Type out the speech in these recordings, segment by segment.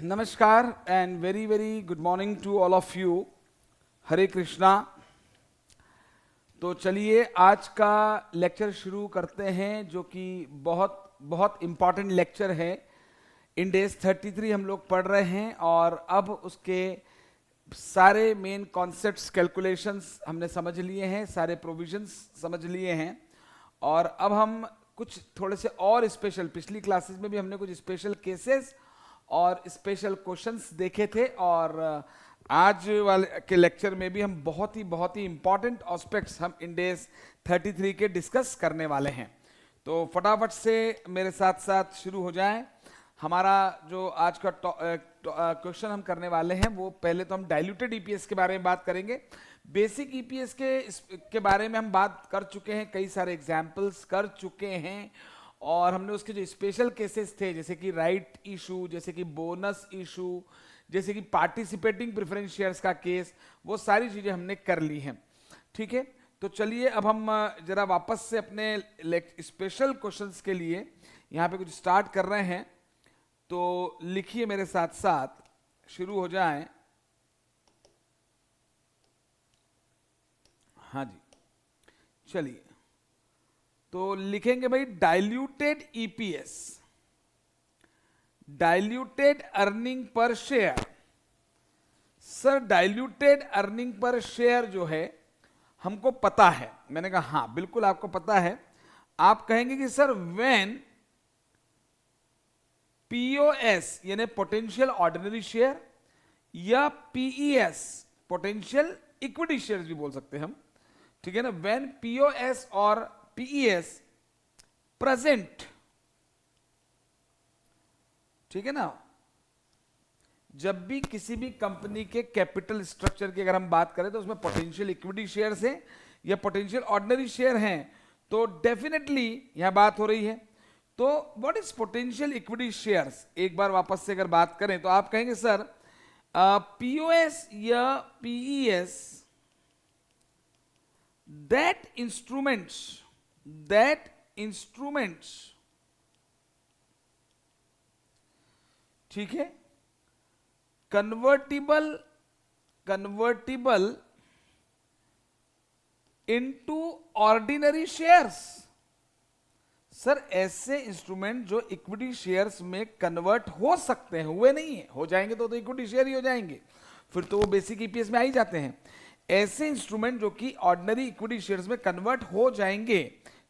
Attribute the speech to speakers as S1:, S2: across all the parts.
S1: नमस्कार and very very good morning to all of you. Hare Krishna. तो चलिए आज का लेक्चर शुरू करते हैं, जो कि बहुत बहुत इम्पॉर्टेंट लेक्चर है। इन डेज 33 हम लोग पढ़ रहे हैं और अब उसके सारे मेन कॉन्सेप्ट्स, कैलकुलेशंस हमने समझ लिए हैं, सारे प्रोविजंस समझ लिए हैं। और अब हम कुछ थोड़े से और स्पेशल, पिछली क्लासेस में भी हमने कुछ स्पेशल केसेस और स्पेशल क्वेश्चंस देखे थे, और आज वाले के लेक्चर में भी हम बहुत ही इंपॉर्टेंट एस्पेक्ट्स हम इन डेज 33 के डिस्कस करने वाले हैं। तो फटाफट से मेरे साथ साथ शुरू हो जाएं। हमारा जो आज का क्वेश्चन हम करने वाले हैं, वो पहले तो हम डाइल्यूटेड ईपीएस के बारे में बात करेंगे। बेसिक ईपीएस के बारे में हम बात कर चुके हैं, कई सारे एग्जाम्पल्स कर चुके हैं, और हमने उसके जो स्पेशल केसेस थे, जैसे कि राइट इशू, जैसे कि बोनस इशू, जैसे कि पार्टिसिपेटिंग प्रेफरेंस शेयर्स का केस, वो सारी चीजें हमने कर ली हैं। ठीक है, तो चलिए अब हम जरा वापस से अपने स्पेशल क्वेश्चंस के लिए यहाँ पे कुछ स्टार्ट कर रहे हैं। तो लिखिए मेरे साथ साथ, शुरू हो जाएं। हाँ जी, चलिए तो लिखेंगे भाई diluted EPS, diluted earning per share. Sir diluted earning per share जो है हमको पता है। मैंने कहा हाँ बिल्कुल आपको पता है। आप कहेंगे कि सर व्हेन पीओएस यानी पोटेंशियल ऑर्डिनरी शेयर, या पीईएस पोटेंशियल इक्विटी शेयर भी बोल सकते हैं हम, ठीक है ना। व्हेन पीओएस और पीईएस प्रेजेंट, ठीक है ना, जब भी किसी भी कंपनी के कैपिटल स्ट्रक्चर की अगर हम बात करें तो उसमें पोटेंशियल इक्विटी शेयर्स हैं या पोटेंशियल ऑर्डिनरी शेयर हैं, तो डेफिनेटली यहां बात हो रही है। तो what is potential equity shares, एक बार वापस से अगर बात करें तो आप कहेंगे सर पीओएस या पीईएस दैट इंस्ट्रूमेंट्स, ठीक है, convertible into ordinary shares. Sir ऐसे इंस्ट्रूमेंट जो इक्विटी शेयर्स में कन्वर्ट हो सकते हैं, हुए नहीं है, हो जाएंगे तो इक्विटी शेयर ही हो जाएंगे, फिर तो वो बेसिक ईपीएस में आ ही जाते हैं। ऐसे इंस्ट्रूमेंट जो कि ऑर्डिनरी इक्विटी शेयर्स में कन्वर्ट हो जाएंगे,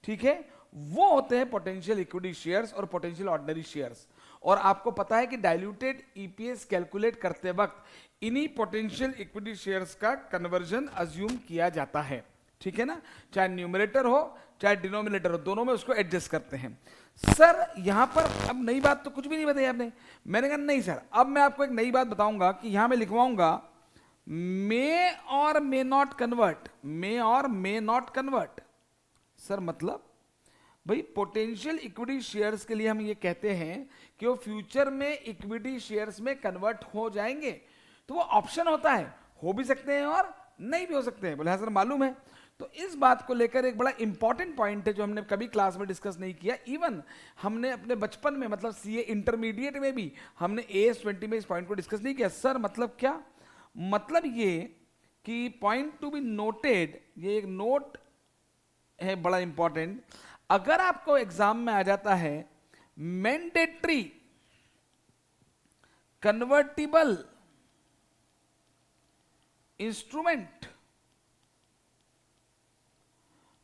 S1: ठीक है, वो होते हैं पोटेंशियल इक्विटी शेयर्स और पोटेंशियल ऑर्डिनरी शेयर्स। और आपको पता है कि डाइल्यूटेड ईपीएस कैलकुलेट करते वक्त इन्हीं पोटेंशियल इक्विटी शेयर्स का कन्वर्जन अज्यूम किया जाता है, ठीक है ना। चाहे न्यूमरेटर हो चाहे डिनोमिनेटर हो, दोनों में उसको एडजस्ट करते हैं। सर यहां पर अब नई बात तो कुछ भी नहीं बताई आपने। मैंने कहा नहीं सर, अब मैं आपको एक नई बात बताऊंगा कि यहां मैं लिखवाऊंगा मे और मे नॉट कन्वर्ट, मे और मे नॉट कन्वर्ट। सर मतलब भाई पोटेंशियल इक्विटी शेयर्स के लिए हम ये कहते हैं कि वो फ्यूचर में इक्विटी शेयर्स में कन्वर्ट हो जाएंगे, तो वो ऑप्शन होता है, हो भी सकते हैं और नहीं भी हो सकते हैं। बोले हाँ सर मालूम है। तो इस बात को लेकर एक बड़ा इंपॉर्टेंट पॉइंट है जो हमने कभी क्लास में डिस्कस नहीं किया। इवन हमने अपने बचपन में, मतलब सीए इंटरमीडिएट में भी हमने AS20 में इस पॉइंट को डिस्कस नहीं किया। सर मतलब क्या, मतलब ये कि पॉइंट टू बी नोटेड, ये एक नोट है बड़ा इंपॉर्टेंट। अगर आपको एग्जाम में आ जाता है mandatory convertible instrument,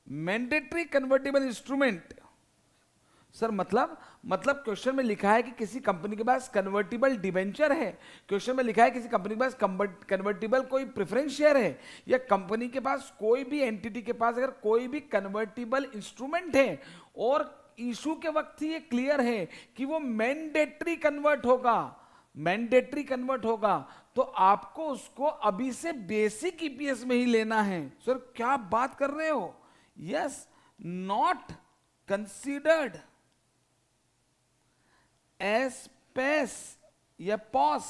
S1: mandatory convertible instrument, sir मतलब क्वेश्चन में लिखा है कि किसी कंपनी के पास कन्वर्टिबल डिवेंचर है, क्वेश्चन में लिखा है किसी कंपनी के पास कन्वर्टिबल कोई प्रेफरेंस शेयर है, या कंपनी के पास कोई भी एंटिटी के पास अगर कोई भी कन्वर्टिबल इंस्ट्रूमेंट है और इशू के वक्त ही ये क्लियर है कि वो मैंडेटरी कन्वर्ट होगा, मैंडेटरी कन्वर्ट होगा, तो आपको उसको अभी से बेसिक ईपीएस में ही लेना है। सर क्या बात कर रहे हो, yes, not considered as PES या पॉस,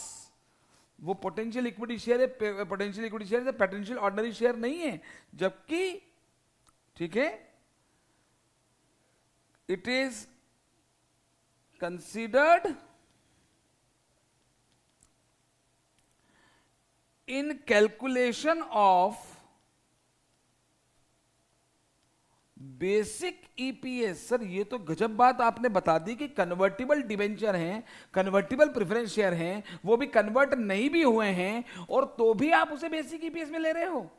S1: वो पोटेंशियल इक्विटी शेयर है, पोटेंशियल इक्विटी शेयर है, पोटेंशियल ऑर्डिनरी शेयर नहीं है। जबकि ठीक है, it is considered in calculation of basic EPS. Sir ये तो गजब बात आपने बता दी कि कन्वर्टिबल डिबेंचर हैं, कन्वर्टिबल प्रेफरेंस शेयर हैं, वो भी कन्वर्ट नहीं भी हुए हैं, और तो भी आप उसे बेसिक ईपीएस में ले रहे हो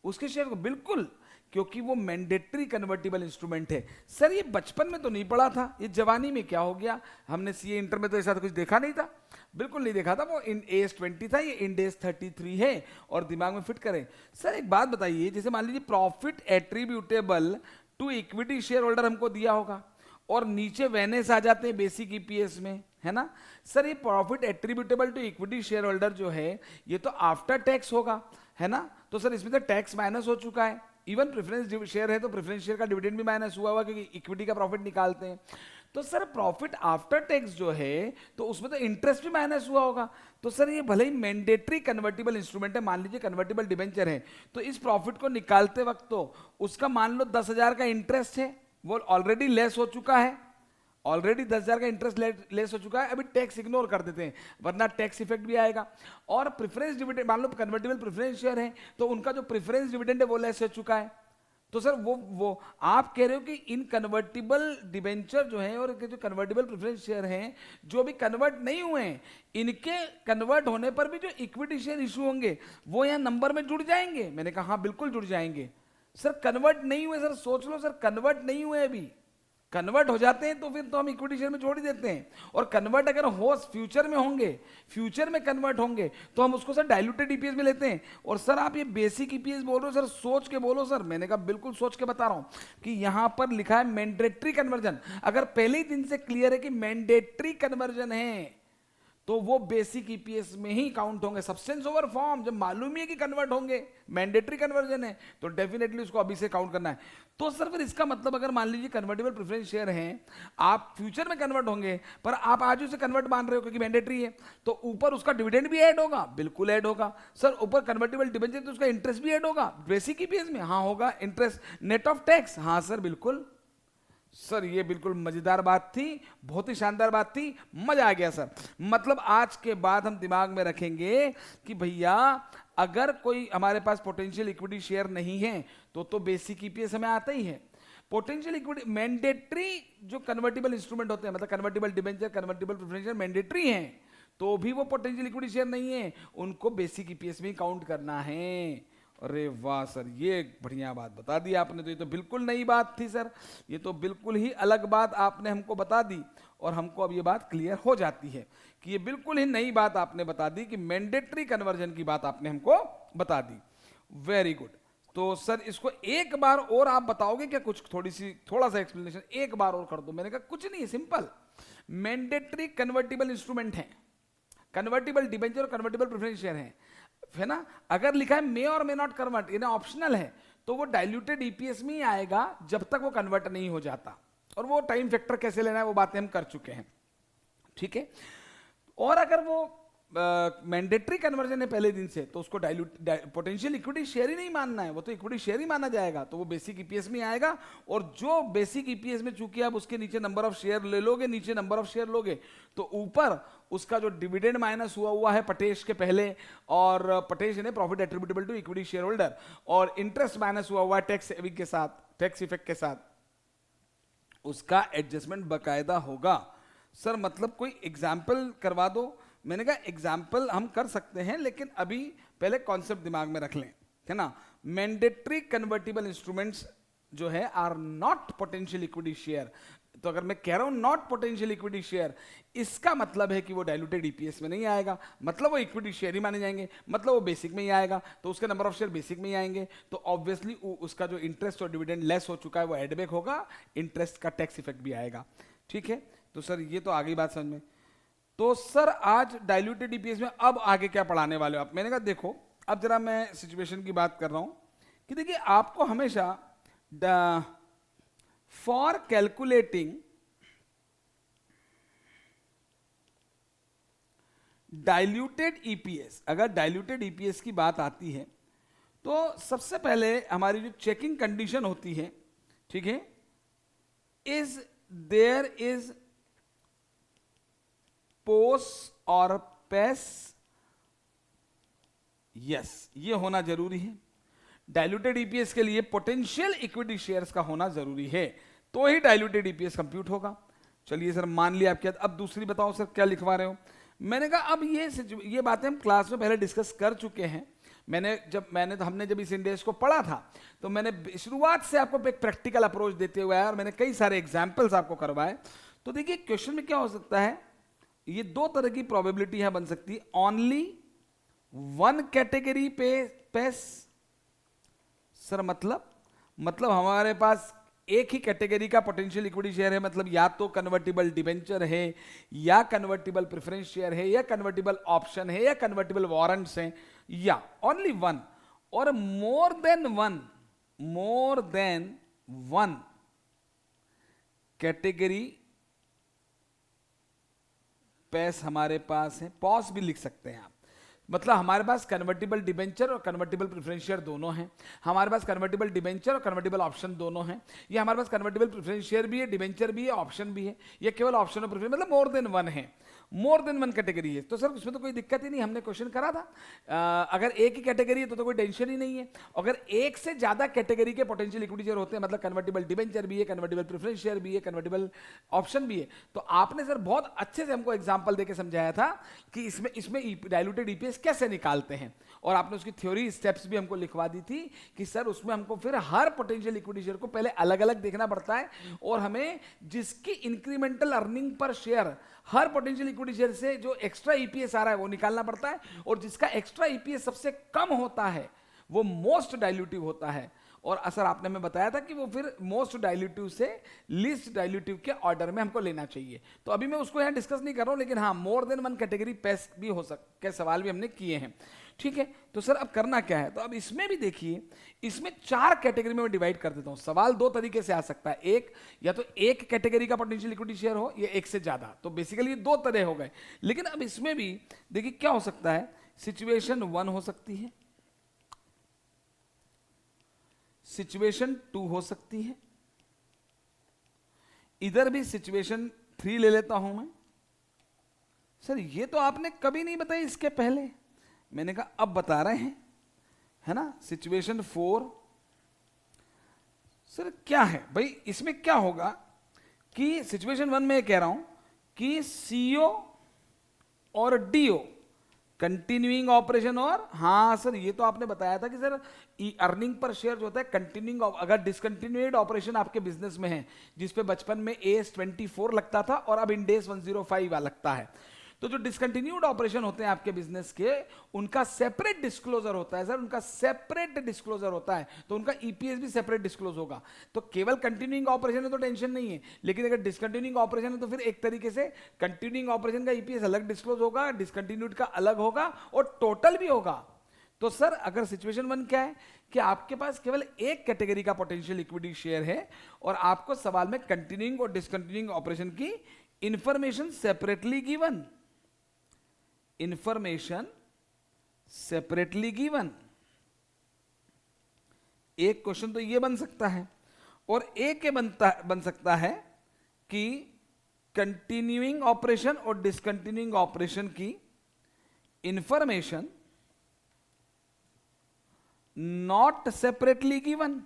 S1: उसके शेयर को। बिल्कुल, क्योंकि वो मैंडेटरी कन्वर्टिबल इंस्ट्रूमेंट है। सर ये बचपन में तो नहीं पढ़ा था, ये जवानी में क्या हो गया? हमने सीए इंटर में तो ऐसा कुछ देखा नहीं था, बिल्कुल नहीं देखा था। वो इन एस 20 था, ये इंड एस 33 है, और दिमाग में फिट करें। सर एक बात बताइए, जैसे मान लीजिए profit attributable to equity share holder हमको दिया होगा, और नीचे वेनेस आ जाते हैं बेसिक ईपीएस में, है ना? सर ये profit attributable to equity share holder जो है, ये तो आफ्टर टैक्स होगा, है ना? तो सर इसमें तो टैक्स माइनस हो चुका है। इवन प्रेफरेंस शेयर है तो प्रेफरेंस शेयर का डिविडेंड भी माइनस हुआ क्योंकि इक्विटी का प्रॉफिट निकालते हैं। तो सर प्रॉफिट आफ्टर टैक्स जो है, तो उसमें तो इंटरेस्ट भी माइनस हुआ होगा। तो सर ये भले ही मैंडेटरी कन्वर्टिबल इंस्ट्रूमेंट है, मान लीजिए कन्वर्टिबल डिबेंचर है, तो इस प्रॉफिट को निकालते वक्त तो उसका मान लो 10,000 का इंटरेस्ट है, वो ऑलरेडी लेस हो चुका है, ऑलरेडी 10,000 का इंटरेस्ट लेस हो चुका है। अभी टैक्स इग्नोर कर देते हैं, वरना टैक्स इफेक्ट भी आएगा। और प्रेफरेंस डिविडेंड, मान लो कन्वर्टिबल प्रेफरेंस शेयर है, तो उनका जो प्रेफरेंस डिविडेंड है वो लेस हो चुका है। तो सर वो आप कह रहे हो कि इन कन्वर्टिबल डिबेंचर जो है और जो कन्वर्टिबल प्रेफरेंस शेयर हैं, जो भी कन्वर्ट नहीं हुए हैं, इनके कन्वर्ट होने पर भी जो इक्विटी शेयर इशू होंगे वो यहाँ नंबर में जुड़ जाएंगे। मैंने कहा हाँ बिल्कुल जुड़ जाएंगे। सर कन्वर्ट नहीं हुए, सर सोच लो, सर कन्वर्ट नहीं हुए, अभी कन्वर्ट हो जाते हैं तो फिर तो हम इक्विटी शेयर में जोड़ ही देते हैं। और कन्वर्ट अगर हो फ्यूचर में होंगे, फ्यूचर में कन्वर्ट होंगे, तो हम उसको सर डाइल्यूटेड ईपीएस में लेते हैं। और सर आप ये बेसिक ईपीएस बोल रहे हो, सर सोच के बोलो। सर मैंने कहा बिल्कुल सोच के बता रहा हूं कि यहां पर लिखा है मैंडेटरी कन्वर्जन। अगर पहले ही दिन से क्लियर है कि मैंडेटरी कन्वर्जन है, तो वो बेसिक ईपीएस में ही काउंट होंगे। सब्सटेंस ओवर फॉर्म जब मालूम ही है कि कन्वर्ट होंगे, मैंडेटरी कन्वर्जन है, तो डेफिनेटली उसको अभी से काउंट करना है। तो सर फिर इसका मतलब अगर मान लीजिए कन्वर्टेबल प्रेफरेंस शेयर हैं, आप फ्यूचर में कन्वर्ट होंगे, पर आप आज उसे कन्वर्ट मान रहे हो क्योंकि मैंडेटरी है, तो ऊपर उसका डिविडेंड भी ऐड होगा, बिल्कुल ऐड होगा। सर ऊपर कन्वर्टेबल डिबेंचर तो उसका इंटरेस्ट भी ऐड होगा बेसिक ईपीएस में, हाँ होगा। इंटरेस्ट नेट ऑफ टैक्स, हाँ सर बिल्कुल। सर ये बिल्कुल मजेदार बात थी, बहुत ही शानदार बात थी, मजा आ गया सर। मतलब आज के बाद हम दिमाग में रखेंगे कि भैया अगर कोई हमारे पास पोटेंशियल इक्विटी शेयर नहीं है तो बेसिक ईपीएस हमें आता ही है। पोटेंशियल इक्विटी मैंडेटरी जो कन्वर्टिबल इंस्ट्रूमेंट होते हैं, मतलब convertible debenture, convertible preference share mandatory हैं, तो भी वो पोटेंशियल इक्विटी शेयर नहीं है, उनको बेसिक ईपीएस में काउंट करना है। अरे वाह सर, ये बढ़िया बात बता दी आपने। तो ये तो बिल्कुल नई बात थी सर, ये तो बिल्कुल ही अलग बात आपने हमको बता दी, और हमको अब ये बात क्लियर हो जाती है कि ये बिल्कुल ही नई बात आपने बता दी कि मैंडेटरी कन्वर्जन की बात आपने हमको बता दी। Very good. तो सर इसको एक बार और आप बताओगे क्या? कुछ थोड़ा सा एक्सप्लेनेशन एक बार और कर दो। मैंने कहा कुछ नहीं, सिंपल मैंडेटरी कन्वर्टिबल इंस्ट्रूमेंट है, कन्वर्टिबल डिबेंचर और कन्वर्टिबल प्रेफरेंस शेयर है ना। अगर लिखा है मे और मे नॉट कन्वर्ट, यानी ऑप्शनल है, तो वो डाइल्यूटेड ईपीएस में ही आएगा जब तक वो कन्वर्ट नहीं हो जाता। और वो टाइम फैक्टर कैसे लेना है वो बातें हम कर चुके हैं, ठीक है। और अगर वो मैंडेटरी कन्वर्जन है पहले दिन से, तो उसको पोटेंशियल इक्विटी शेयर ही नहीं मानना है, वो तो इक्विटी शेयर ही माना जाएगा, तो वो बेसिक ईपीएस में आएगा। और जो बेसिक ईपीएस में चूंकि आप उसके नीचे नंबर ऑफ शेयर ले लोगे, नीचे नंबर ऑफ शेयर लोगे, तो ऊपर उसका जो डिविडेंड माइनस हुआ है पटेश के पहले, और पटेश ने profit attributable to equity share holder, और इंटरेस्ट माइनस हुआ है टैक्स सेविंग के साथ, टैक्स इफेक्ट के साथ, उसका एडजस्टमेंट बकायदा होगा। सर मतलब कोई एग्जाम्पल करवा दो। मैंने कहा एग्जाम्पल हम कर सकते हैं, लेकिन अभी पहले कॉन्सेप्ट दिमाग में रख लें, है ना। मैंडेटरी कन्वर्टिबल इंस्ट्रूमेंट्स जो है are not potential equity share. तो अगर मैं कह रहा हूं नॉट पोटेंशियल इक्विटी शेयर, इसका मतलब है कि वो डाइल्यूटेड ईपीएस में नहीं आएगा, मतलब वो इक्विटी शेयर ही माने जाएंगे, मतलब वो बेसिक में ही आएगा, तो उसके नंबर ऑफ शेयर बेसिक में ही आएंगे, तो ऑब्वियसली उसका जो इंटरेस्ट और डिविडेंड लेस हो चुका है वो एडबैक होगा, इंटरेस्ट का टैक्स इफेक्ट भी आएगा, ठीक है। तो सर ये तो आ गई बात समझ में। तो सर आज डाइल्यूटेड ईपीएस में अब आगे क्या पढ़ाने वाले हो आप? मैंने कहा देखो, अब जरा मैं सिचुएशन की बात कर रहा हूं कि देखिए आपको हमेशा फॉर कैलकुलेटिंग डाइल्यूटेड ईपीएस, अगर डाइल्यूटेड ईपीएस की बात आती है तो सबसे पहले हमारी जो चेकिंग कंडीशन होती है, ठीक है, इज देयर इज पोस और पेस यस, ये होना जरूरी है। डाइल्यूटेड ईपीएस के लिए पोटेंशियल इक्विटी शेयर्स का होना जरूरी है, तो ही डाइल्यूटेड ईपीएस कंप्यूट होगा। चलिए सर, मान लिया आपके। अब दूसरी बताओ सर, क्या लिखवा रहे हो? मैंने कहा अब ये बातें हम क्लास में पहले डिस्कस कर चुके हैं। हमने जब इस इंडेक्स को पढ़ा था, तो मैंने शुरुआत से आपको एक प्रैक्टिकल अप्रोच देते हुए आया और मैंने कई सारे एग्जाम्पल्स आपको करवाए। तो देखिए क्वेश्चन में क्या हो सकता है, ये दो तरह की प्रोबेबिलिटी यहां बन सकती है। Only one category PES. Sir मतलब हमारे पास एक ही कैटेगरी का पोटेंशियल इक्विटी शेयर है, मतलब या तो कन्वर्टिबल डिबेंचर है, या कन्वर्टिबल प्रेफरेंस शेयर है, या कन्वर्टिबल ऑप्शन है, या कन्वर्टिबल वारंट्स हैं, या ओनली वन और more than one category PES हमारे पास है। पॉस भी लिख सकते हैं आप, मतलब हमारे पास कन्वर्टिबल डिबेंचर और कन्वर्टिबल प्रेफरेंस शेयर दोनों हैं, हमारे पास कन्वर्टिबल डिबेंचर और कन्वर्टिबल ऑप्शन दोनों हैं, या हमारे पास कन्वर्टिबल प्रेफरेंस शेयर भी है, डिबेंचर भी है, ऑप्शन भी है, या केवल ऑप्शन और प्रेफरेंस, मतलब मोर देन वन है, मोर देन वन कैटेगरी है। तो सर उसमें तो कोई दिक्कत ही नहीं, हमने क्वेश्चन करा था। अगर एक ही कैटेगरी है तो कोई टेंशन ही नहीं है। अगर एक से ज्यादा कैटेगरी के पोटेंशियल इक्विटी शेयर होते हैं, मतलब कन्वर्टिबल डिबेंचर भी है, कन्वर्टिबल प्रेफरेंस शेयर भी है, कन्वर्टिबल ऑप्शन भी है, तो आपने सर बहुत अच्छे से हमको एग्जांपल देके समझाया था कि इसमें डाइल्यूटेड ईपीएस कैसे निकालते हैं, और आपने उसकी थ्योरी स्टेप्स भी हमको लिखवा दी थी कि सर उसमें हमको फिर हर पोटेंशियल इक्विटी शेयर को पहले अलग अलग देखना पड़ता है, और हमें जिसकी इंक्रीमेंटल अर्निंग पर शेयर हर पोटेंशियल इक्विटी शेयर से जो एक्स्ट्रा ईपीएस आ रहा है वो निकालना पड़ता है, और जिसका एक्स्ट्रा ईपीएस सबसे कम होता है वो मोस्ट डाइल्यूटिव होता है। और असर आपने हमें बताया था कि वो फिर मोस्ट डाइल्यूटिव से लीस्ट डाइल्यूटिव के ऑर्डर में हमको लेना चाहिए। तो अभी मैं उसको यहाँ डिस्कस नहीं कर रहा हूँ, लेकिन हाँ more than one category PES भी हो सकते सवाल भी हमने किए हैं। ठीक है, तो सर अब करना क्या है, तो अब इसमें भी देखिए, इसमें चार कैटेगरी में मैं डिवाइड कर देता हूं। सवाल दो तरीके से आ सकता है, एक या तो एक कैटेगरी का पोटेंशियल इक्विटी शेयर हो, या एक से ज्यादा, तो बेसिकली ये दो तरह हो गए। लेकिन अब इसमें भी देखिए क्या हो सकता है, सिचुएशन 1 हो सकती है, सिचुएशन 2 हो सकती है, इधर भी सिचुएशन 3 ले लेता हूं मैं। सर ये तो आपने कभी नहीं बताई इसके पहले, मैंने कहा अब बता रहे हैं, है ना। सिचुएशन 4 सर क्या है भाई, इसमें क्या होगा कि सिचुएशन 1 में कह रहा हूं कि सीओ और डीओ कंटिन्यूइंग ऑपरेशन, और हाँ सर ये तो आपने बताया था कि सर अर्निंग पर शेयर जो होता है कंटिन्यूइंग, अगर डिसकंटिन्यूड ऑपरेशन आपके बिजनेस में है, जिसपे बचपन में AS24 लगता था और अब इंडेस 105 लगता है, तो जो डिसकंटिन्यूड ऑपरेशन होते हैं आपके बिजनेस के, उनका सेपरेट डिस्क्लोजर होता है सर, उनका सेपरेट डिस्क्लोजर होता है, तो उनका ईपीएस भी सेपरेट डिस्क्लोज होगा। तो केवल कंटिन्यूइंग ऑपरेशन है तो टेंशन नहीं है, लेकिन अगर डिसकंटिन्यूइंग ऑपरेशन है तो फिर एक तरीके से कंटिन्यूइंग ऑपरेशन का ईपीएस अलग डिस्क्लोज होगा, डिसकंटिन्यूड का अलग होगा, और टोटल भी होगा। तो सर अगर सिचुएशन 1 क्या है कि आपके पास केवल एक कैटेगरी का पोटेंशियल इक्विटी शेयर है, और आपको सवाल में कंटिन्यूइंग और डिसकंटिन्यूइंग ऑपरेशन की information separately given, information separately given. एक क्वेश्चन तो ये बन सकता है, और एक ये बन सकता है कि कंटिन्यूइंग ऑपरेशन और डिसकंटिन्यूइंग ऑपरेशन की information not separately given.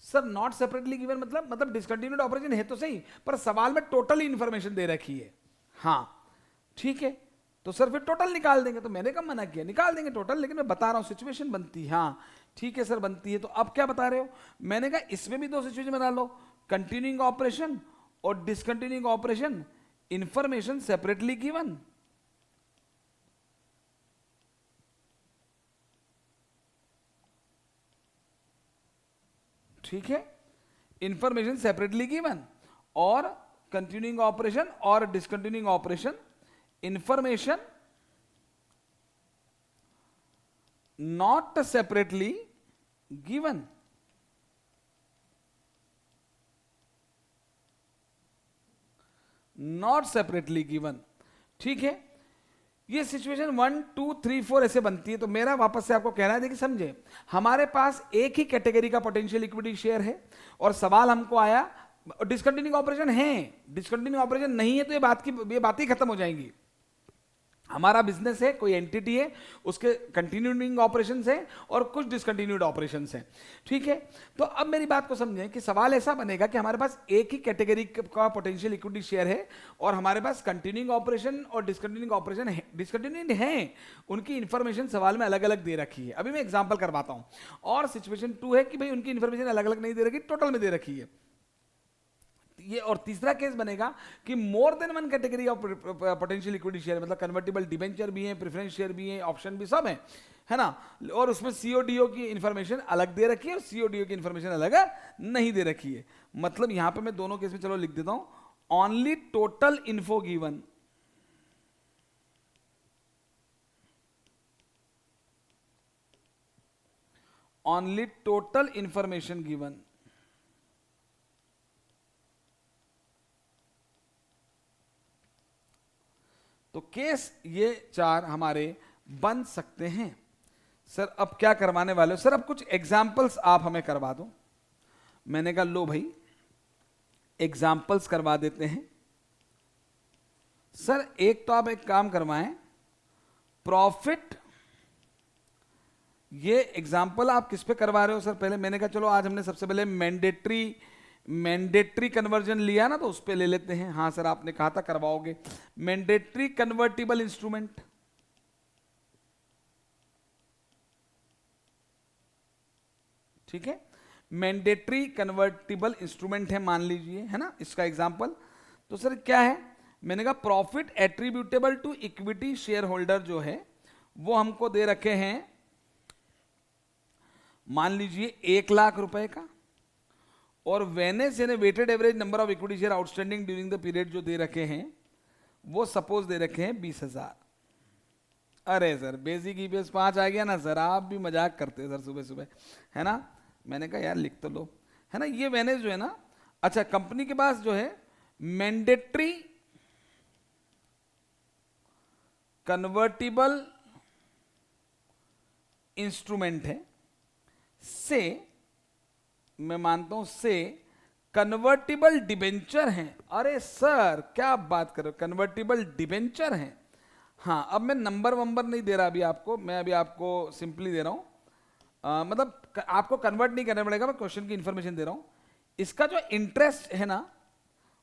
S1: Sir not separately given मतलब डिसकंटिन्यूड ऑपरेशन है तो सही, पर सवाल में टोटल इंफॉर्मेशन दे रखी है। हाँ ठीक है, तो सर फिर टोटल निकाल देंगे, तो मैंने कब मना किया, निकाल देंगे टोटल, लेकिन मैं बता रहा हूं सिचुएशन बनती है। हाँ ठीक है सर बनती है, तो अब क्या बता रहे हो, मैंने कहा इसमें भी दो सिचुएशन बना लो, कंटिन्यूइंग ऑपरेशन और discontinuing operation information separately given. ठीक है, इंफॉर्मेशन सेपरेटली गिवन, और कंटिन्यूइंग ऑपरेशन और discontinuing operation information not separately given. Not separately given, ठीक है। ये सिचुएशन 1 2 3 4 ऐसे बनती है। तो मेरा वापस से आपको कहना है, देखिए समझे, हमारे पास एक ही कैटेगरी का पोटेंशियल इक्विटी शेयर है, और सवाल हमको आया डिसकंटिन्यूइंग ऑपरेशन है, डिसकंटिन्यूइंग ऑपरेशन नहीं है, तो ये बात ही खत्म हो जाएंगी। हमारा बिजनेस है, कोई एंटिटी है, उसके कंटिन्यूइंग ऑपरेशंस है और कुछ डिसकंटिन्यूड ऑपरेशंस हैं, ठीक है। तो अब मेरी बात को समझें कि सवाल ऐसा बनेगा कि हमारे पास एक ही कैटेगरी का पोटेंशियल इक्विटी शेयर है और हमारे पास कंटिन्यूइंग ऑपरेशन और डिसकंटिन्यूइंग ऑपरेशन है, डिसकंटिन्यूइंग हैं, उनकी इंफॉर्मेशन सवाल में अलग अलग दे रखी है। अभी मैं एग्जांपल करवाता हूं। और सिचुएशन 2 है कि भाई उनकी इंफॉर्मेशन अलग अलग नहीं दे रखी, टोटल में दे रखी है ये। और तीसरा केस बनेगा कि मोर than one category of potential equity share, मतलब कन्वर्टिबल डिबेंचर भी है, प्रेफरेंस शेयर भी है, ऑप्शन भी, सब है ना। और उसमें सीओडीओ की इंफॉर्मेशन अलग दे रखी है और सीओडीओ की इंफॉर्मेशन अलग नहीं दे रखी है। मतलब यहां पे मैं दोनों केस में चलो लिख देता हूं, only total info given, only total information given. तो केस ये 4 हमारे बन सकते हैं। सर अब क्या करवाने वाले हो? सर अब कुछ एग्जाम्पल्स आप हमें करवा दो। मैंने कहा लो भाई एग्जाम्पल्स करवा देते हैं। सर एक तो आप एक काम करवाएं, प्रॉफिट, ये एग्जाम्पल आप किस पे करवा रहे हो? सर पहले मैंने कहा चलो आज हमने सबसे पहले मैंडेटरी कन्वर्जन लिया ना, तो उस पे ले लेते हैं। हाँ सर आपने कहा था करवाओगे। मैंडेटरी कन्वर्टिबल इंस्ट्रूमेंट, ठीक है, मैंडेटरी कन्वर्टिबल इंस्ट्रूमेंट है मान लीजिए, है ना, इसका एग्जांपल। तो सर क्या है? मैंने कहा profit attributable to equity share holder जो है वो हमको दे रखे हैं मान लीजिए 1 लाख रुपए का, और वेनेस यानी weighted average number of equity share outstanding during the period जो दे रखे हैं वो सपोज दे रखे हैं 20,000। अरे सर बेसिक ईपीएस 5 आ गया ना सर, आप भी मजाक करते हैं सर सुबह सुबह, है ना। मैंने कहा यार लिख तो लो, है ना। ये वेनेस जो है ना, अच्छा कंपनी के पास जो है मैंडेटरी कन्वर्टिबल इंस्ट्रूमेंट है, से मैं मानता हूं से कन्वर्टिबल डिबेंचर हैं। अरे सर क्या बात कर रहे हो, कन्वर्टिबल डिबेंचर हैं। हाँ अब मैं नंबर वंबर नहीं दे रहा अभी आपको, मैं अभी आपको सिंपली दे रहा हूं, मतलब आपको कन्वर्ट नहीं करना पड़ेगा, मैं क्वेश्चन की इंफॉर्मेशन दे रहा हूं। इसका जो इंटरेस्ट है ना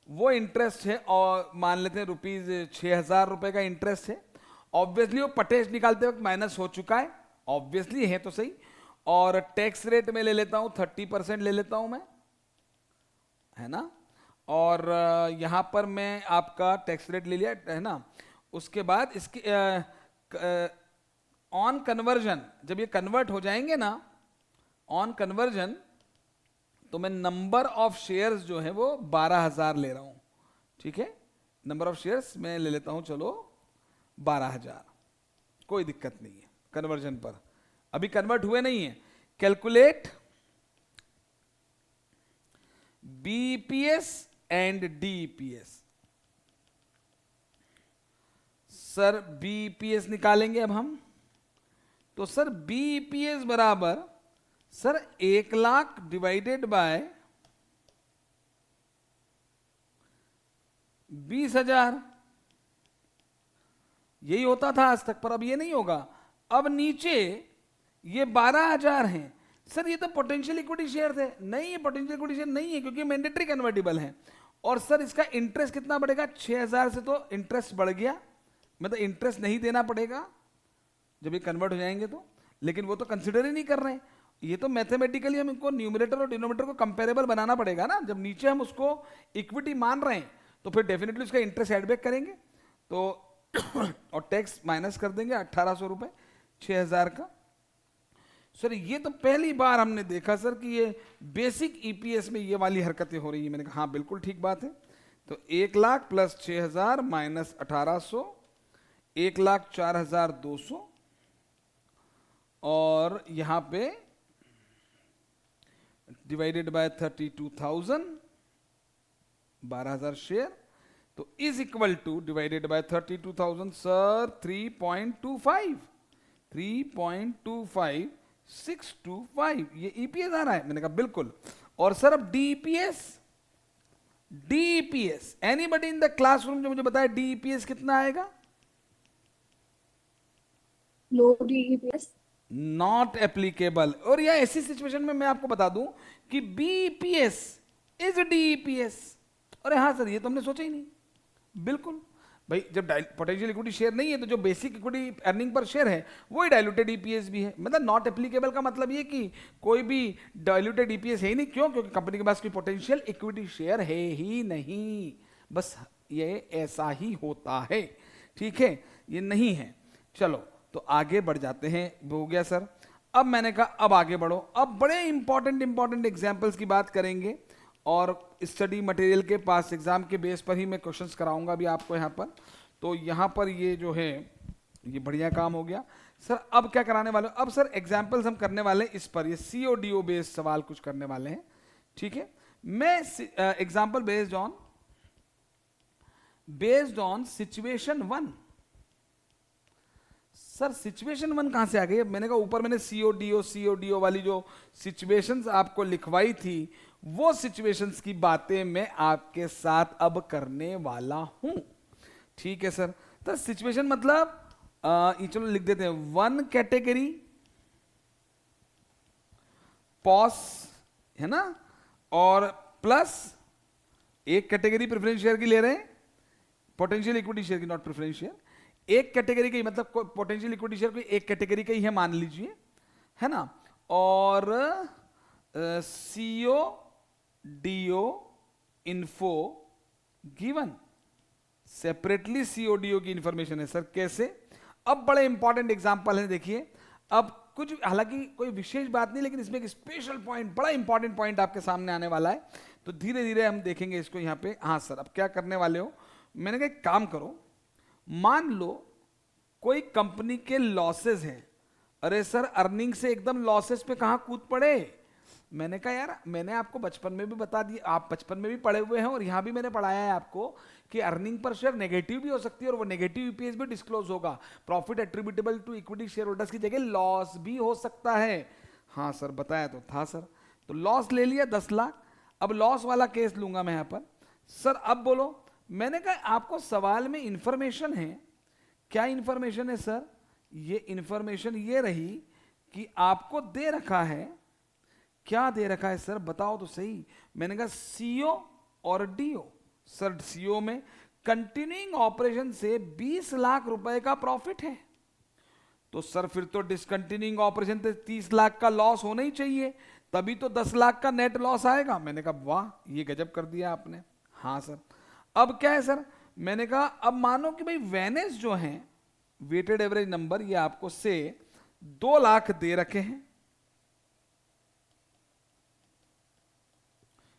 S1: वो इंटरेस्ट है, और मान लेते हैं ₹6,000 रुपए का इंटरेस्ट है। ऑब्वियसली वो पटेज निकालते वक्त माइनस हो चुका है, ऑब्वियसली है तो सही। और टैक्स रेट में ले लेता हूं 30% ले लेता हूं मैं, है ना। और यहां पर मैं आपका टैक्स रेट ले लिया, है ना। उसके बाद इसकी ऑन कन्वर्जन, जब ये कन्वर्ट हो जाएंगे ना ऑन कन्वर्जन, तो मैं नंबर ऑफ शेयर्स जो है वो 12,000 ले रहा हूं, ठीक है। नंबर ऑफ शेयर्स मैं ले लेता हूं चलो 12,000, कोई दिक्कत नहीं है कन्वर्जन पर, अभी कन्वर्ट हुए नहीं है। Calculate BPS and DPS. Sir BPS निकालेंगे अब हम, तो सर बीपीएस बराबर सर 1 लाख डिवाइडेड बाय 20,000, यही होता था आज तक, पर अब ये नहीं होगा। अब नीचे ये 12,000 हैं। सर ये तो पोटेंशियल इक्विटी शेयर थे, नहीं ये पोटेंशियल इक्विटी शेयर नहीं है क्योंकि मैंडेटरी कन्वर्टिबल है। और सर इसका इंटरेस्ट कितना बढ़ेगा? 6,000 से तो इंटरेस्ट बढ़ गया, मतलब इंटरेस्ट नहीं देना पड़ेगा जब ये कन्वर्ट हो जाएंगे तो, लेकिन वो तो कंसिडर ही नहीं कर रहे हैं। ये तो मैथमेटिकली हम इनको न्यूमरेटर और डिनोमिनेटर को कंपेरेबल बनाना पड़ेगा ना, जब नीचे हम उसको इक्विटी मान रहे हैं तो फिर डेफिनेटली उसका इंटरेस्ट एडबैक करेंगे तो और टैक्स माइनस कर देंगे 1,800 रुपए 6,000 का। सर ये तो पहली बार हमने देखा सर कि ये बेसिक ईपीएस में ये वाली हरकतें हो रही है। मैंने कहा हाँ बिल्कुल ठीक बात है। तो 1 लाख प्लस 6,000 माइनस 1,800, 1,04,200, और यहां पे डिवाइडेड बाय 32,000, 12,000 शेयर, तो is equal two divided by 32,000 sir 3.25 ये ईपीएस आ रहा है। मैंने कहा बिल्कुल। और सर अब DEPS, anybody in the classroom जो मुझे बताया डीईपीएस कितना आएगा?
S2: लो डीईपीएस।
S1: Not applicable. और यह ऐसी सिचुएशन में मैं आपको बता दूं कि बीईपीएस इज डीईपीएस। अरे हाँ सर, ये तो हमने सोचा ही नहीं। बिल्कुल भाई, जब पोटेंशियल इक्विटी शेयर नहीं है तो जो basic equity earning per share है वही डायलूटेड ईपीएस भी है। मतलब नॉट एप्लीकेबल का मतलब ये कि कोई भी डायलूटेड ईपीएस है ही नहीं। क्यों? क्योंकि कंपनी के पास कोई पोटेंशियल इक्विटी शेयर है ही नहीं। बस ये ऐसा ही होता है, ठीक है, ये नहीं है। चलो तो आगे बढ़ जाते हैं। हो गया सर। अब मैंने कहा अब आगे बढ़ो, अब बड़े इंपॉर्टेंट एग्जांपल्स की बात करेंगे और स्टडी मटेरियल के पास एग्जाम के बेस पर ही मैं क्वेश्चंस कराऊंगा भी आपको यहाँ पर। तो यहाँ पर ये जो है ये बढ़िया काम हो गया सर। अब क्या कराने वाले हो? अब सर एग्जाम्पल्स हम करने वाले हैं इस पर, ये सीओडीओ बेस्ड सवाल कुछ करने वाले हैं, ठीक है। मैं example based on situation 1। Sir situation 1 कहां से आ गई? मैंने कहा ऊपर मैंने सीओडीओ वाली जो सिचुएशंस आपको लिखवाई थी वो सिचुएशंस की बातें मैं आपके साथ अब करने वाला हूं, ठीक है सर। तो सिचुएशन मतलब ये चलो लिख देते हैं, 1 कैटेगरी पॉस है ना, और प्लस एक कैटेगरी प्रेफरेंस शेयर की ले रहे हैं, पोटेंशियल इक्विटी शेयर की, नॉट प्रेफरेंस शेयर। एक कैटेगरी का ही मतलब पोटेंशियल इक्विटी शेयर कोई एक कैटेगरी का ही है मान लीजिए, है ना। और CO DO info given, separately CODO की इंफॉर्मेशन है सर। कैसे? अब बड़े इंपॉर्टेंट एग्जांपल है, देखिए। अब कुछ हालांकि कोई विशेष बात नहीं, लेकिन इसमें एक स्पेशल पॉइंट, बड़ा इंपॉर्टेंट पॉइंट आपके सामने आने वाला है, तो धीरे धीरे हम देखेंगे इसको यहाँ पे। हाँ सर, अब क्या करने वाले हो? मैंने कहा एक काम करो, मान लो कोई कंपनी के लॉसेस हैं। अरे सर अर्निंग से एकदम लॉसेस पे कहां कूद पड़े? मैंने कहा यार मैंने आपको बचपन में भी बता दिया, आप बचपन में भी पढ़े हुए हैं और यहां भी मैंने पढ़ाया है आपको कि अर्निंग पर शेयर नेगेटिव भी हो सकती है और वो नेगेटिव ईपीएस भी डिस्क्लोज होगा। Profit attributable to equity share holders की जगह लॉस भी हो सकता है। हाँ सर बताया तो था सर। तो लॉस ले लिया 10 लाख। अब लॉस वाला केस लूंगा मैं यहां पर। सर अब बोलो, मैंने कहा आपको सवाल में इंफॉर्मेशन है। क्या इंफॉर्मेशन है सर? ये इंफॉर्मेशन ये रही कि आपको दे रखा है, क्या दे रखा है सर बताओ तो सही। मैंने कहा सीओ और डीओ। सर सीओ में कंटिन्यूइंग ऑपरेशन से 20 लाख रुपए का प्रॉफिट है, तो सर फिर तो डिसकंटिन्यूइंग ऑपरेशन से 30 लाख का लॉस होना ही चाहिए, तभी तो 10 लाख का नेट लॉस आएगा। मैंने कहा वाह ये गजब कर दिया आपने। हाँ सर। अब क्या है सर? मैंने कहा अब मानो कि भाई वेनेस जो है वेटेड एवरेज नंबर, ये आपको से 2 लाख दे रखे हैं,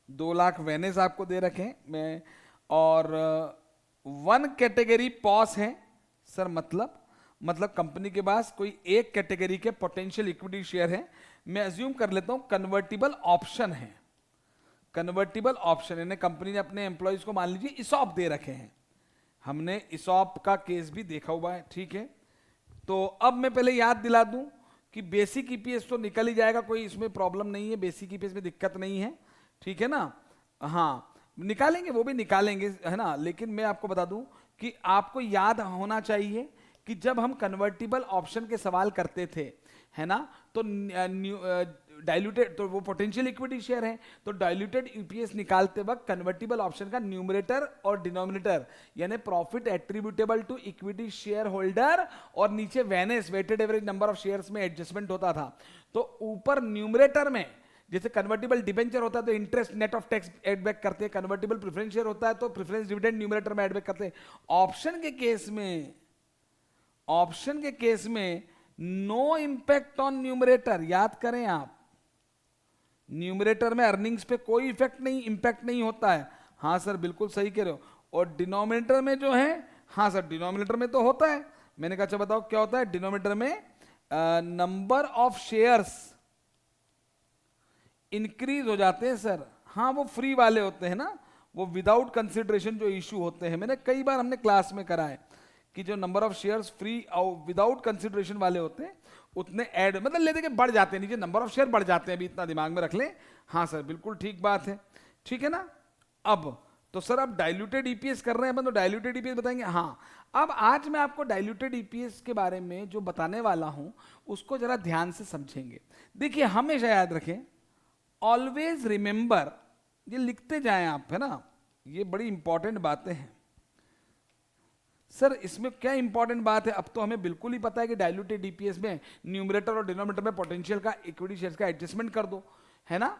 S1: 2 लाख वेनेस आपको दे रखे हैं मैं, और 1 कैटेगरी पॉस है सर। मतलब कंपनी के पास कोई एक कैटेगरी के पोटेंशियल इक्विटी शेयर है। मैं अज्यूम कर लेता हूं कन्वर्टिबल ऑप्शन है। कन्वर्टिबल ऑप्शन यानी कंपनी ने अपने एम्प्लॉयज को मान लीजिए इसॉप दे रखे हैं। हमने इसॉप का केस भी देखा हुआ है, ठीक है। तो अब मैं पहले याद दिला दूं कि बेसिक ईपीएस तो निकल ही जाएगा, कोई इसमें प्रॉब्लम नहीं है, बेसिक ईपीएस में दिक्कत नहीं है, ठीक है ना। हाँ निकालेंगे, वो भी निकालेंगे, है ना। लेकिन मैं आपको बता दूं कि आपको याद होना चाहिए कि जब हम कन्वर्टिबल ऑप्शन के सवाल करते थे, है ना, तो डाइल्यूटेड, तो वो पोटेंशियल इक्विटी शेयर है, तो डाइल्यूटेड ईपीएस निकालते वक्त कन्वर्टिबल ऑप्शन का न्यूमरेटर और डिनोमिनेटर यानी profit attributable to equity share holder और नीचे वेनेस weighted average number of shares में एडजस्टमेंट होता था। तो ऊपर न्यूमरेटर में जैसे कन्वर्टिबल डिबेंचर होता है तो interest net of tax add back करते हैं, कन्वर्टिबल प्रेफरेंस शेयर होता है तो प्रेफरेंस डिविडेंड न्यूमरेटर में एड बैक करते हैं। ऑप्शन के केस में नो इंपैक्ट ऑन न्यूमरेटर, याद करें आप, न्यूमरेटर में अर्निंग्स पे कोई इफेक्ट नहीं, इंपैक्ट नहीं होता है। हाँ सर बिल्कुल सही कह रहे हो। और डिनोमिनेटर में जो है, हाँ सर डिनोमिनेटर में तो होता है। मैंने कहा अच्छा बताओ क्या होता है डिनोमिनेटर में? नंबर ऑफ शेयर्स इंक्रीज हो जाते हैं सर। हाँ वो फ्री वाले होते हैं ना, वो विदाउट कंसिडरेशन जो इशू होते हैं, मैंने कई बार हमने क्लास में करा है कि जो नंबर ऑफ शेयर्स फ्री और विदाउट कंसिडरेशन वाले होते हैं उतने ऐड मतलब लेते के बढ़ जाते हैं, नीचे नंबर ऑफ शेयर बढ़ जाते हैं, अभी इतना दिमाग में रख लें। हाँ सर बिल्कुल ठीक बात है, ठीक है ना। अब तो सर आप डाइल्यूटेड ईपीएस कर रहे हैं अपन, तो डाइल्यूटेड ईपीएस बताएंगे। हाँ, अब आज मैं आपको डाइल्यूटेड ईपीएस के बारे में जो बताने वाला हूं उसको जरा ध्यान से समझेंगे। देखिए हमेशा याद रखें, ऑलवेज रिमेंबर, ये लिखते जाएं आप, है ना, ये बड़ी इंपॉर्टेंट बातें हैं। सर इसमें क्या इंपॉर्टेंट बात है, अब तो हमें बिल्कुल ही पता है कि डाइल्यूटेड ईपीएस में न्यूमरेटर और डिनोमिनेटर में पोटेंशियल का, इक्विटी शेयर्स का एडजस्टमेंट कर दो, है ना।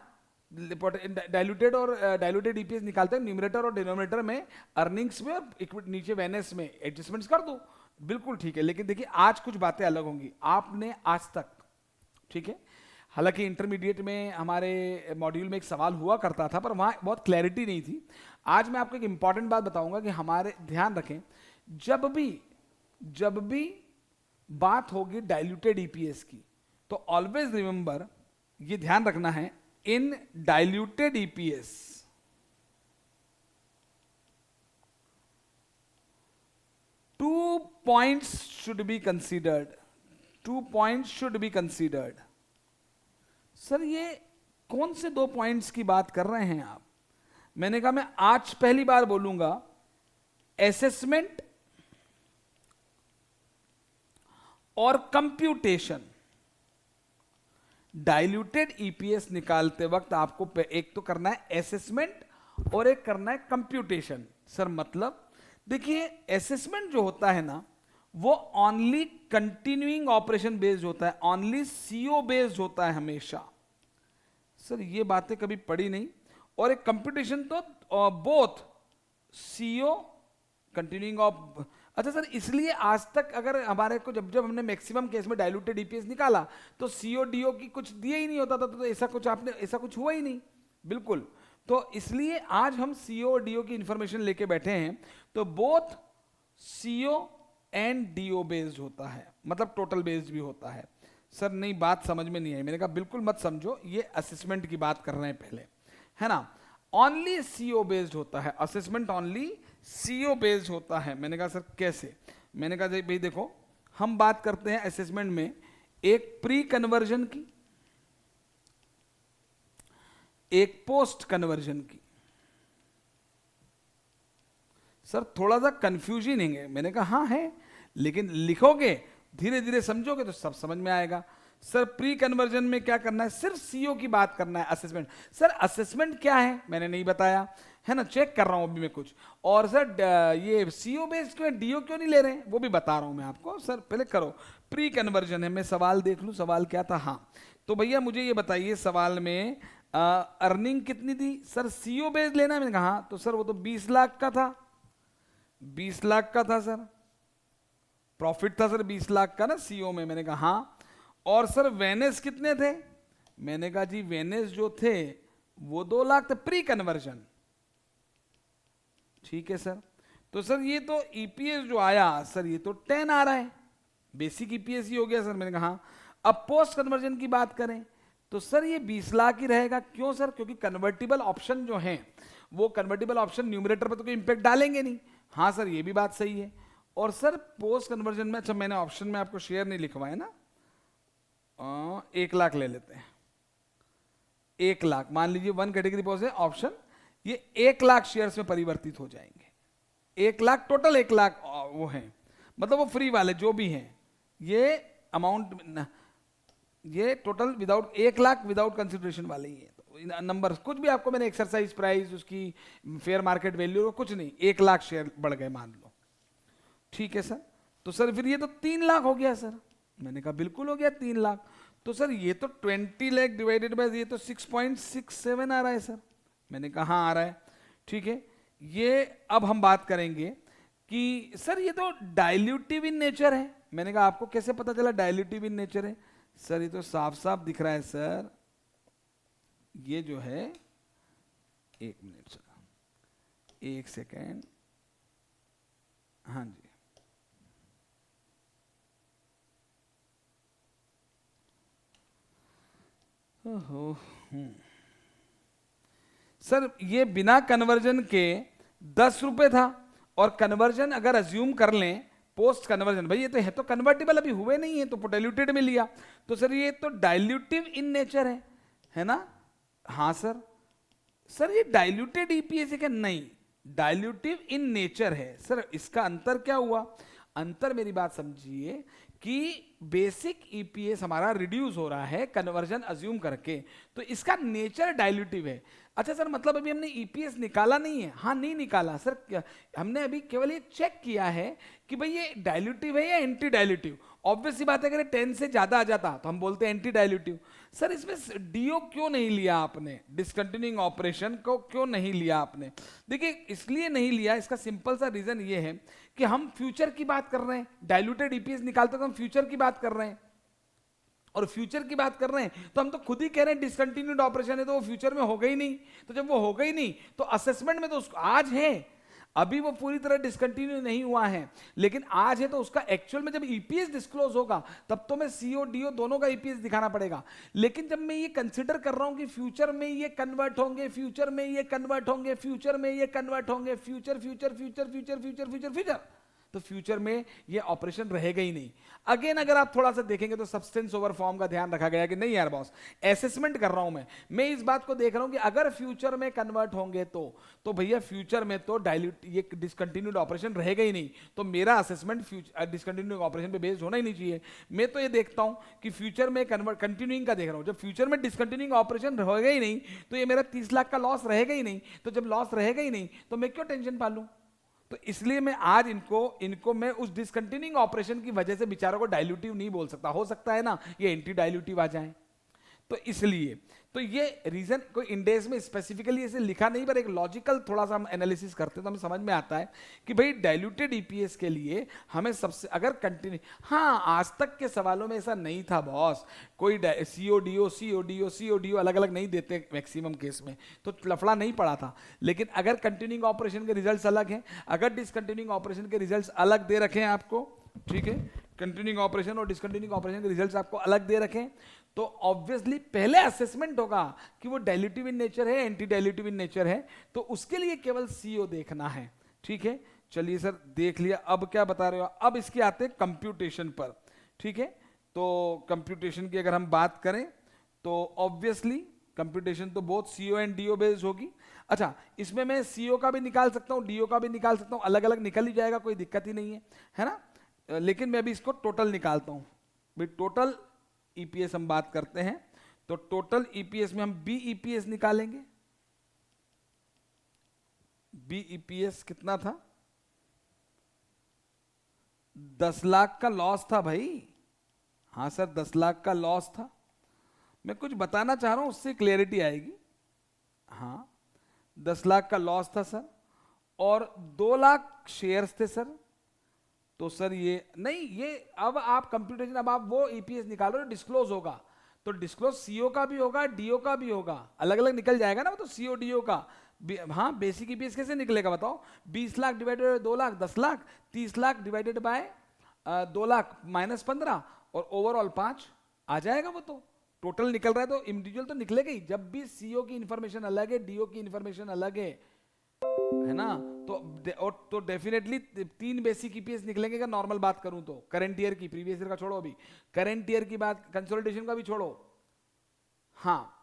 S1: डाइल्यूटेड और डाइल्यूटेड ईपीएस निकालते हैं, न्यूमरेटर और डिनोमिनेटर में अर्निंग्स में और इक्विटी नीचे वेनेस में एडजस्टमेंट्स कर दो, बिल्कुल ठीक है। लेकिन देखिए आज कुछ बातें अलग होंगी, आपने आज तक, ठीक है, हालांकि इंटरमीडिएट में हमारे मॉड्यूल में एक सवाल हुआ करता था पर वहाँ बहुत क्लैरिटी नहीं थी। आज मैं आपको एक इंपॉर्टेंट बात बताऊंगा कि हमारे, ध्यान रखें, जब भी बात होगी डाइल्यूटेड ईपीएस की, तो ऑलवेज रिमेंबर, ये ध्यान रखना है, in diluted EPS two points should be considered, 2 points should be considered. Sir ये कौन से 2 पॉइंट्स की बात कर रहे हैं आप? मैंने कहा मैं आज पहली बार बोलूंगा, असेसमेंट और कंप्यूटेशन। डाइल्यूटेड ईपीएस निकालते वक्त आपको एक तो करना है असेसमेंट और एक करना है कंप्यूटेशन। सर मतलब देखिए असेसमेंट जो होता है ना, वो ओनली कंटिन्यूइंग ऑपरेशन बेस्ड होता है, ओनली सीओ बेस्ड होता है हमेशा। सर ये बातें कभी पढ़ी नहीं। और एक कंप्यूटेशन तो बोथ सीओ कंटिन्यूइंग ऑफ, अच्छा सर इसलिए आज तक अगर हमारे को जब हमने मैक्सिमम केस में डाइल्यूटेड ईपीएस निकाला तो सीओ डीओ की कुछ दिए ही नहीं होता था, तो ऐसा कुछ आपने, ऐसा कुछ हुआ ही नहीं, बिल्कुल। तो इसलिए आज हम सीओ डीओ की इंफॉर्मेशन लेके बैठे हैं, तो both CO and DO based होता है, मतलब टोटल बेस्ड भी होता है। सर नहीं बात समझ में नहीं आई, मैंने कहा बिल्कुल मत समझो, ये असेसमेंट की बात कर रहे हैं पहले, है ना। ओनली सीओ बेस्ड होता है असेसमेंट, ओनली सीओ बेस्ड होता है। मैंने कहा सर कैसे? मैंने कहा भाई देखो, हम बात करते हैं असेसमेंट में एक प्री कन्वर्जन की, एक पोस्ट कन्वर्जन की। सर थोड़ा सा कंफ्यूजन है, मैंने कहा हाँ है, लेकिन लिखोगे धीरे धीरे समझोगे तो सब समझ में आएगा। सर प्री कन्वर्जन में क्या करना है, सिर्फ सीओ की बात करना है। असेसमेंट, सर असेसमेंट क्या है मैंने नहीं बताया, है ना, चेक कर रहा हूं अभी मैं कुछ। और सर ये सीओ बेस्ड क्यों, डीओ क्यों नहीं ले रहे हैं, वो भी बता रहा हूं मैं आपको। सर पहले करो, प्री कन्वर्जन है, मैं सवाल देख लूं, सवाल क्या था। हाँ तो भैया मुझे ये बताइए सवाल में अर्निंग कितनी थी? सर सीओ बेस्ड लेना है। मैंने कहा हाँ, तो सर वो तो 20 लाख का था, 20 लाख का था सर, प्रॉफिट था सर 20 लाख का ना सीओ में। मैंने कहा हाँ, और सर वेनेस कितने थे? मैंने कहा जी वेनेस जो थे वो 2 लाख थे, प्री कन्वर्जन, ठीक है सर। तो सर ये तो ईपीएस जो आया सर ये तो 10 आ रहा है, बेसिक ईपीएस ही हो गया सर। मैंने कहा हाँ। अब पोस्ट कन्वर्जन की बात करें तो सर ये 20 लाख ही रहेगा। क्यों सर? क्योंकि कन्वर्टिबल ऑप्शन जो हैं वो कन्वर्टिबल ऑप्शन न्यूमरेटर पर तो कोई इंपैक्ट डालेंगे नहीं। हाँ सर ये भी बात सही है। और सर पोस्ट कन्वर्जन में, अच्छा मैंने ऑप्शन में आपको शेयर नहीं लिखवाए ना, 1 लाख ले लेते हैं, 1 लाख मान लीजिए 1 कैटेगरी पोस्ट है ऑप्शन, ये 1 लाख शेयर्स में परिवर्तित हो जाएंगे। 1 लाख टोटल, 1 लाख वो है, मतलब वो फ्री वाले जो भी हैं, ये अमाउंट, ये total without 1 lakh without consideration वाले ही है। नंबर कुछ भी आपको मैंने एक्सरसाइज प्राइस, उसकी फेयर मार्केट वैल्यू कुछ नहीं, 1 लाख शेयर बढ़ गए मान लो, ठीक है सर। तो सर फिर ये तो 3 लाख हो गया सर। मैंने कहा बिल्कुल हो गया 3 लाख। तो सर ये तो 20 लाख डिवाइडेड बाय ये तो 6.67 आ रहा है सर। मैंने कहा हाँ आ रहा है, ठीक है। ये अब हम बात करेंगे कि सर ये तो डाइल्यूटिव इन नेचर है। मैंने कहा आपको कैसे पता चला डाइल्यूटिव इन नेचर है? सर ये तो साफ साफ दिख रहा है सर, ये जो है, 1 मिनट सर, 1 सेकेंड, हाँ जी, ओहो सर ये बिना कन्वर्जन के 10 रुपए था, और कन्वर्जन अगर अज्यूम कर लें पोस्ट कन्वर्जन, भाई ये तो है तो कन्वर्टिबल अभी हुए नहीं है तो डाइल्यूटेड में लिया, तो सर ये तो डाइल्यूटिव इन नेचर है ना? हाँ सर। सर ये डाइल्यूटेड ईपीएस है क्या? नहीं, डाइल्यूटिव इन नेचर है। सर इसका अंतर क्या हुआ? अंतर मेरी बात समझिए कि बेसिक ईपीएस हमारा रिड्यूस हो रहा है कन्वर्जन अज्यूम करके, तो इसका नेचर डाइल्यूटिव है। अच्छा सर मतलब अभी हमने ईपीएस निकाला नहीं है? हाँ नहीं निकाला सर, हमने अभी केवल ये चेक किया है कि भाई ये डाइल्यूटिव है या एंटी डाइल्यूटिव। ऑब्वियस सी बात है अगर 10 से ज्यादा आ जाता तो हम बोलते हैं एंटी डाइल्यूटिव। सर इसमें डीओ क्यों नहीं लिया आपने, डिसकंटिन्यूइंग ऑपरेशन को क्यों नहीं लिया आपने? देखिए इसलिए नहीं लिया, इसका सिंपल सा रीजन ये है कि हम फ्यूचर की बात कर रहे हैं, डाइल्यूटेड ईपीएस निकालते तो हम फ्यूचर की बात कर रहे हैं, और फ्यूचर की बात कर रहे हैं तो हम तो खुद ही कह रहे हैं डिसकंटिन्यूड ऑपरेशन है तो वो फ्यूचर में होगा ही नहीं। तो जब वो होगा ही नहीं तो असेसमेंट में तो उसको आज है, अभी वो पूरी तरह डिसकंटिन्यू नहीं हुआ है लेकिन आज है, तो उसका एक्चुअल में जब ईपीएस डिस्क्लोज होगा तब तो मैं सीओ डीओ दोनों का ईपीएस दिखाना पड़ेगा। लेकिन जब मैं ये कंसिडर कर रहा हूं कि फ्यूचर में ये कन्वर्ट होंगे, फ्यूचर में ये कन्वर्ट होंगे, फ्यूचर में ये कन्वर्ट होंगे, future future future future future future future, तो फ्यूचर में ये ऑपरेशन रहेगा ही नहीं। अगेन अगर आप थोड़ा सा देखेंगे तो सब्सटेंस ओवर फॉर्म का ध्यान रखा गया कि नहीं यार बॉस, असेसमेंट कर रहा हूं मैं इस बात को देख रहा हूं कि अगर फ्यूचर में कन्वर्ट होंगे तो भैया फ्यूचर में तो डाइल्यूट ये डिसकंटिन्यूड ऑपरेशन रहेगा ही नहीं, तो मेरा असेसमेंट डिसकंटिन्यूड ऑपरेशन पे बेस्ड होना ही नहीं चाहिए। मैं तो ये देखता हूं कि फ्यूचर में कन्वर्ट कंटिन्यूइंग का देख रहा हूं, जब फ्यूचर में डिसकंटिन्यूइंग ऑपरेशन रहेगा ही नहीं तो ये मेरा 30 लाख का लॉस रहेगा ही नहीं, तो जब लॉस रहेगा ही नहीं तो मैं क्यों टेंशन पालूं? तो इसलिए मैं आज इनको मैं उस डिसकंटिन्यूइंग ऑपरेशन की वजह से बेचारों को डाइल्यूटिव नहीं बोल सकता। हो सकता है ना ये एंटी डाइल्यूटिव आ जाए, तो इसलिए तो ये रीजन कोई इंडेक्स में स्पेसिफिकली ऐसे लिखा नहीं, पर एक लॉजिकल थोड़ा सा हम एनालिसिस करते हैं तो हमें समझ में आता है कि भाई डाइल्यूटेड ईपीएस के लिए हमें सबसे अगर कंटिन्यू, हाँ आज तक के सवालों में ऐसा नहीं था बॉस, कोई सीओडीओ अलग अलग नहीं देते मैक्सिमम केस में, तो लफड़ा नहीं पड़ा था। लेकिन अगर कंटिन्यूइंग ऑपरेशन के रिजल्ट अलग हैं, अगर डिसकंटिन्यूइंग ऑपरेशन के रिजल्ट अलग दे रखे हैं आपको, ठीक है, कंटिन्यूइंग ऑपरेशन और डिसकंटिन्यूइंग ऑपरेशन के रिजल्ट्स आपको अलग दे रखें, तो ऑब्वियसली पहले असेसमेंट होगा कि वो डाइल्यूटिव इन नेचर है एंटी डाइल्यूटिव इन नेचर है, तो उसके लिए केवल सीओ देखना है। ठीक है चलिए सर देख लिया, अब क्या बता रहे हो? अब इसके आते हैं कंप्यूटेशन पर। ठीक है तो कंप्यूटेशन की अगर हम बात करें तो ऑब्वियसली कंप्यूटेशन तो बहुत सीओ एंड डीओ बेस्ड होगी। अच्छा इसमें मैं सीओ का भी निकाल सकता हूं, डीओ का भी निकाल सकता हूं, अलग अलग निकल ही जाएगा, कोई दिक्कत ही नहीं है ना। लेकिन मैं अभी इसको टोटल निकालता हूं भाई, टोटल ईपीएस हम बात करते हैं तो टोटल ईपीएस में हम बी ईपीएस निकालेंगे। बी ईपीएस कितना था? 10 लाख का लॉस था भाई। हाँ सर 10 लाख का लॉस था, मैं कुछ बताना चाह रहा हूं उससे क्लियरिटी आएगी। हाँ 10 लाख का लॉस था सर, और 2 लाख शेयर्स थे सर, तो सर ये नहीं, ये अब आप कंप्यूटेशन, अब आप वो ईपीएस निकालो जो डिस्क्लोज होगा, तो डिस्क्लोज सीओ का भी होगा डीओ का भी होगा, अलग अलग निकल जाएगा ना वो तो सीओ डीओ का। हाँ बेसिक ईपीएस कैसे निकलेगा बताओ? 20 lakh divided bye 2 lakh 10 lakh, 30 lakh divided bye 2 lakh minus 15 और ओवरऑल 5 आ जाएगा, वो तो टोटल निकल रहा है तो इंडिविजुअल तो निकलेगा ही। जब भी सीओ की इंफॉर्मेशन अलग है, डीओ की इंफॉर्मेशन अलग है ना, तो डेफिनेटली 3 बेसिक ईपीएस निकलेंगे। अगर नॉर्मल बात करूं तो करंट ईयर की, प्रीवियस ईयर का छोड़ो, अभी करंट ईयर की बात, कंसोलिडेशन का भी छोड़ो, हाँ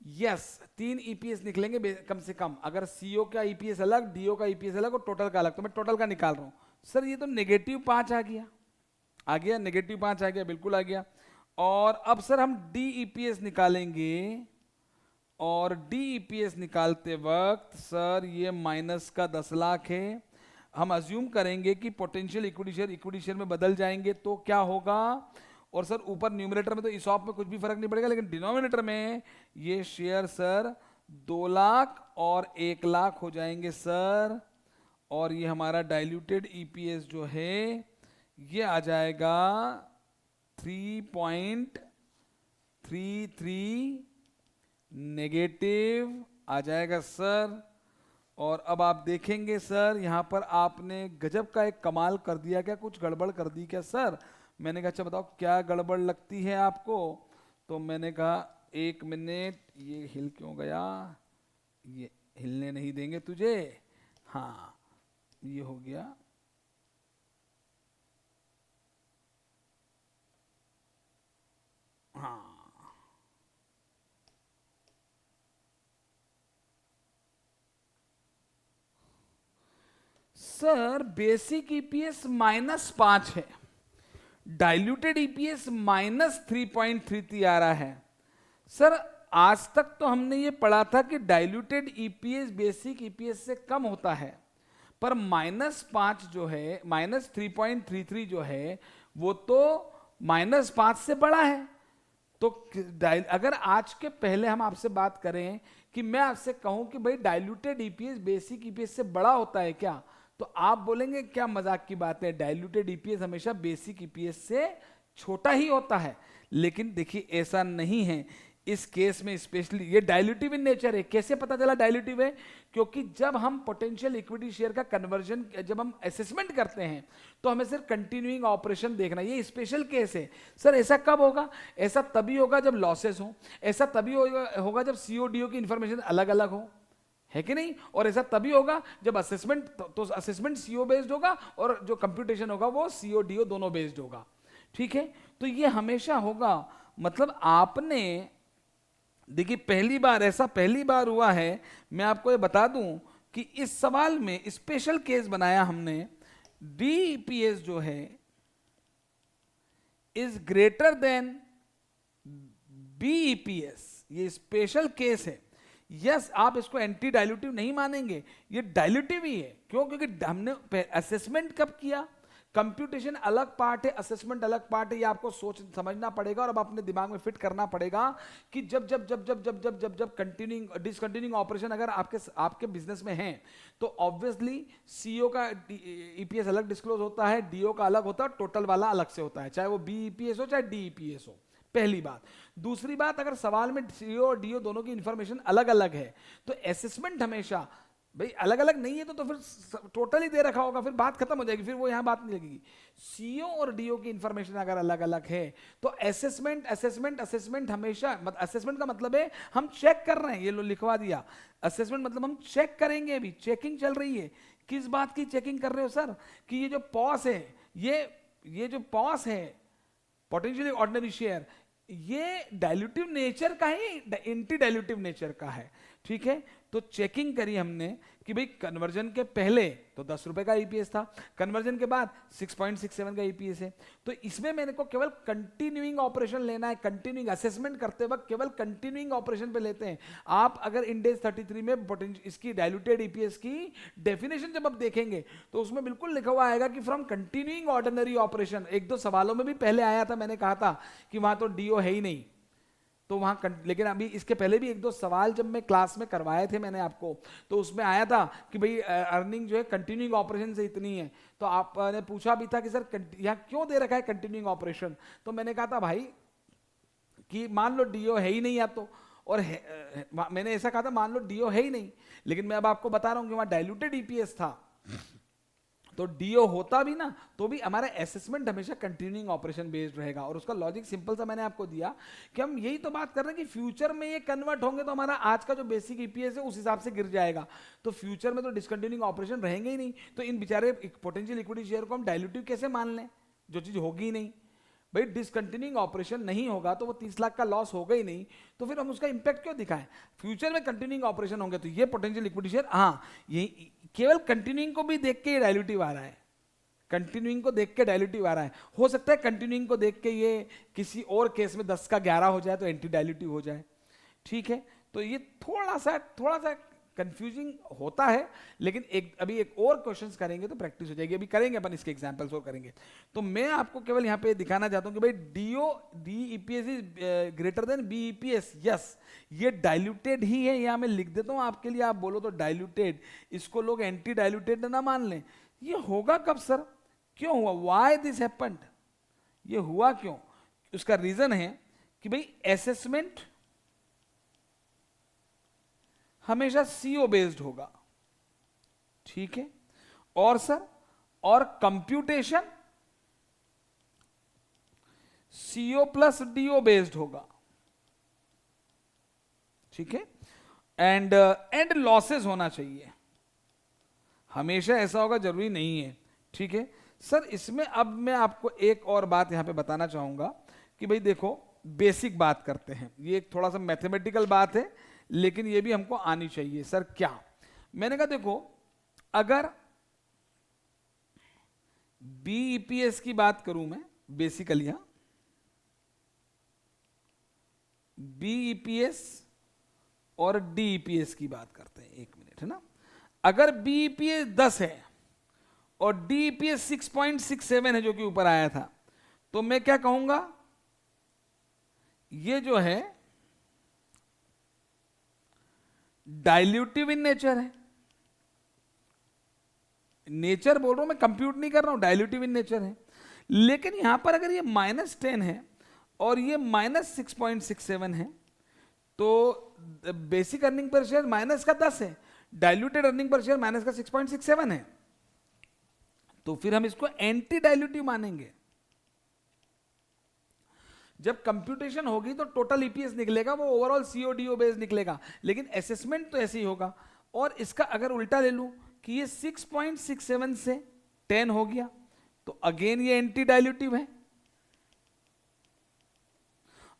S1: यस 3 ईपीएस निकलेंगे कम से कम। अगर सीओ का ईपीएस अलग, डीओ का ईपीएस अलग और टोटल का अलग, तो मैं टोटल का निकाल रहा हूं। सर ये तो -5 आ गया, -5 आ गया, बिल्कुल आ गया। और अब सर हम डी ईपीएस निकालेंगे, और डी ईपीएस निकालते वक्त सर ये माइनस का 10 लाख है। हम अज्यूम करेंगे कि पोटेंशियल इक्विटी शेयर में बदल जाएंगे तो क्या होगा, और सर ऊपर न्यूमरेटर में तो इसॉप में कुछ भी फर्क नहीं पड़ेगा, लेकिन डिनोमिनेटर में ये शेयर सर 2 लाख और 1 लाख हो जाएंगे सर, और ये हमारा डाइल्यूटेड ईपीएस जो है ये आ जाएगा 3.33 नेगेटिव आ जाएगा सर। और अब आप देखेंगे सर यहां पर आपने गजब का एक कमाल कर दिया, क्या कुछ गड़बड़ कर दी क्या सर? मैंने कहा अच्छा बताओ क्या गड़बड़ लगती है आपको, तो मैंने कहा 1 मिनट, ये हिल क्यों गया, ये हिलने नहीं देंगे तुझे, हाँ ये हो गया, हाँ सर बेसिक ईपीएस -5 है, डाइल्यूटेड ईपीएस -3.33 आ रहा है। सर आज तक तो हमने ये पढ़ा था कि डाइल्यूटेड ईपीएस बेसिक ईपीएस से कम होता है, पर -5 जो है, -3.33 जो है, वो तो -5 से बड़ा है। तो अगर आज के पहले हम आपसे बात करें कि मैं आपसे कहूं कि भाई डाइल्यूटेड ईपीएस बेसिक ईपीएस से बड़ा होता है क्या, तो आप बोलेंगे क्या मजाक की बात है, डाइल्यूटेड ईपीएस हमेशा बेसिक ईपीएस से छोटा ही होता है। लेकिन देखिए ऐसा नहीं है इस केस में, स्पेशली ये डाइल्यूटिव इन नेचर है। कैसे पता चला डाइल्यूटिव है? क्योंकि जब हम पोटेंशियल इक्विटी शेयर का कन्वर्जन, जब हम असेसमेंट करते हैं, तो हमें सिर्फ कंटिन्यूइंग ऑपरेशन देखना। ये स्पेशल केस है। सर ऐसा कब होगा? ऐसा तभी होगा जब लॉसेस हो, ऐसा तभी होगा जब सीओडीओ की इंफॉर्मेशन अलग अलग हो, है कि नहीं? और ऐसा तभी होगा जब असेसमेंट, तो असेसमेंट सीओ बेस्ड होगा और जो कंप्यूटेशन होगा वो सीओडीओ दोनों बेस्ड होगा। ठीक है, तो ये हमेशा होगा। मतलब आपने देखिए पहली बार हुआ है। मैं आपको ये बता दूं कि इस सवाल में स्पेशल केस बनाया हमने, डीईपीएस जो है इज ग्रेटर देन बीईपीएस, ये स्पेशल केस है। यस, आप इसको एंटी डाइल्यूटिव नहीं मानेंगे, ये डाइल्यूटिव ही है। क्यों? क्योंकि हमने असेसमेंट कब किया, कंप्यूटेशन अलग पार्ट है, असेसमेंट अलग पार्ट है। ये आपको सोच समझना पड़ेगा और अब अपने दिमाग में फिट करना पड़ेगा कि जब जब जब जब जब जब जब जब कंटिन्यूइंग डिसकंटिन्यूइंग ऑपरेशन अगर आपके बिजनेस में है, तो ऑब्वियसली सीओ का ईपीएस अलग डिस्क्लोज होता है, डीओ का अलग होता है, टोटल वाला अलग से होता है, चाहे वो बीईपीएस हो चाहे डीईपीएस हो। पहली बात। दूसरी बात, अगर सवाल में सीओ और डीओ दोनों की इंफॉर्मेशन अलग अलग है, तो असेसमेंट हमेशा भाई अलग अलग नहीं है तो फिर टोटल ही दे रखा होगा, फिर बात खत्म हो जाएगी, फिर वो यहां बात नहीं लगेगी। सीओ और डीओ की इंफॉर्मेशन अगर अलग अलग है तो असेसमेंट हमेशा, असेसमेंट का मतलब है हम चेक कर रहे हैं, ये लो लिखवा दिया। असेसमेंट मतलब हम चेक करेंगे, अभी चेकिंग चल रही है। किस बात की चेकिंग कर रहे हो सर? कि ये जो पॉस है, ये जो पॉस है पोटेंशियल ऑर्डिनरी शेयर, ये डाइल्यूटिव नेचर का है, एंटी डाइल्यूटिव नेचर का है। ठीक है, तो चेकिंग करी हमने कि भाई कन्वर्जन के पहले तो 10 रुपए का ईपीएस था, कन्वर्जन के बाद 6.67 का ईपीएस है। तो इसमें मेरे को केवल कंटिन्यूइंग ऑपरेशन लेना है। कंटिन्यूइंग असेसमेंट करते वक्त केवल कंटिन्यूइंग ऑपरेशन पे लेते हैं। आप अगर इंडेक्स 33 में इसकी डाइल्यूटेड ईपीएस की डेफिनेशन जब आप देखेंगे तो उसमें बिल्कुल लिखा हुआ आएगा कि फ्रॉम कंटिन्यूइंग ऑर्डिनरी ऑपरेशन। एक दो सवालों में भी पहले आया था, मैंने कहा था कि वहां तो डीओ है ही नहीं, तो वहां लेकिन अभी इसके पहले भी एक दो सवाल जब मैं क्लास में करवाए थे मैंने आपको, तो उसमें आया था कि भाई अर्निंग जो है कंटिन्यूइंग ऑपरेशन से इतनी है। तो आपने पूछा भी था कि सर यहाँ क्यों दे रखा है कंटिन्यूइंग ऑपरेशन, तो मैंने कहा था भाई कि मान लो डीओ है ही नहीं या तो, और मैंने ऐसा कहा था मान लो डीओ है ही नहीं, लेकिन मैं अब आपको बता रहा हूं कि वहां डाइल्यूटेड ईपीएस था, तो डीओ होता भी ना तो भी हमारा असेसमेंट हमेशा कंटिन्यूइंग ऑपरेशन बेस्ड रहेगा। और उसका लॉजिक सिंपल सा मैंने आपको दिया कि हम यही तो बात कर रहे हैं कि फ्यूचर में ये कन्वर्ट होंगे तो हमारा आज का जो बेसिक ईपीएस है उस हिसाब से गिर जाएगा, तो फ्यूचर में तो डिसकंटिन्यूइंग ऑपरेशन रहेंगे ही नहीं। तो इन बेचारे पोटेंशियल इक्विटी शेयर को हम डाइल्यूटिव कैसे मान लें जो चीज होगी ही नहीं? भाई डिसकंटिन्यूइंग ऑपरेशन नहीं होगा तो वो 30 लाख का लॉस होगा ही नहीं, तो फिर हम उसका इंपैक्ट क्यों दिखाएं? फ्यूचर में कंटिन्यूइंग ऑपरेशन होंगे तो ये पोटेंशियल इक्विटी शेयर, हाँ ये केवल कंटिन्यूइंग को भी देख के ये डाइल्यूटिव आ रहा है, कंटिन्यूइंग को देख के डाइल्यूटिव आ रहा है। हो सकता है कंटिन्यूइंग को देख के ये किसी और केस में 10 का 11 हो जाए तो एंटी डाइल्यूटिव हो जाए। ठीक है, तो ये थोड़ा सा कंफ्यूजिंग होता है, लेकिन अभी एक और क्वेश्चंस करेंगे तो प्रैक्टिस हो जाएगी। अभी करेंगे अपन इसके एग्जांपल्स और करेंगे। तो मैं आपको केवल यहाँ पे दिखाना चाहता हूँ कि भाई डीईपीएस इज ग्रेटर देन बीईपीएस। यस, ये डाइल्यूटेड ही है, यहाँ मैं लिख देता हूँ आपके लिए, आप बोलो तो डाइल्यूटेड, इसको लोग एंटी डाइल्यूटेड ना मान लें। ये होगा कब सर? क्यों हुआ? Why this happened? ये हुआ क्यों? उसका रीजन है कि भाई असेसमेंट हमेशा सीओ बेस्ड होगा, ठीक है, और सर और computation CO plus DO based होगा, ठीक है, एंड लॉसेस होना चाहिए। हमेशा ऐसा होगा जरूरी नहीं है, ठीक है सर। इसमें अब मैं आपको एक और बात यहां पे बताना चाहूंगा कि भाई देखो बेसिक बात करते हैं, ये एक थोड़ा सा मैथमेटिकल बात है लेकिन ये भी हमको आनी चाहिए। सर क्या? मैंने कहा देखो अगर बीईपीएस की बात करूं मैं बेसिकली, हाँ, बीईपीएस और डीईपीएस की बात करते हैं, एक मिनट, है ना। अगर बीईपीएस 10 है और डीईपीएस 6.67 है जो कि ऊपर आया था, तो मैं क्या कहूंगा, ये जो है डाइल्यूटिव इन नेचर है। नेचर बोल रहा हूं मैं, कंप्यूट नहीं कर रहा हूं, डाइल्यूटिव इन नेचर है। लेकिन यहां पर अगर ये -10 है और ये -6.67 है, तो basic earning per share minus का 10 है, diluted earning per share minus का 6.67 है, तो फिर हम इसको एंटी डाइल्यूटिव मानेंगे। जब कंप्यूटेशन होगी तो टोटल ईपीएस निकलेगा, वो ओवरऑल सीओडीओ बेस निकलेगा, लेकिन असेसमेंट तो ऐसे ही होगा। और इसका अगर उल्टा ले लूं कि ये 6.67 से 10 हो गया, तो अगेन ये एंटी डाइल्यूटिव है।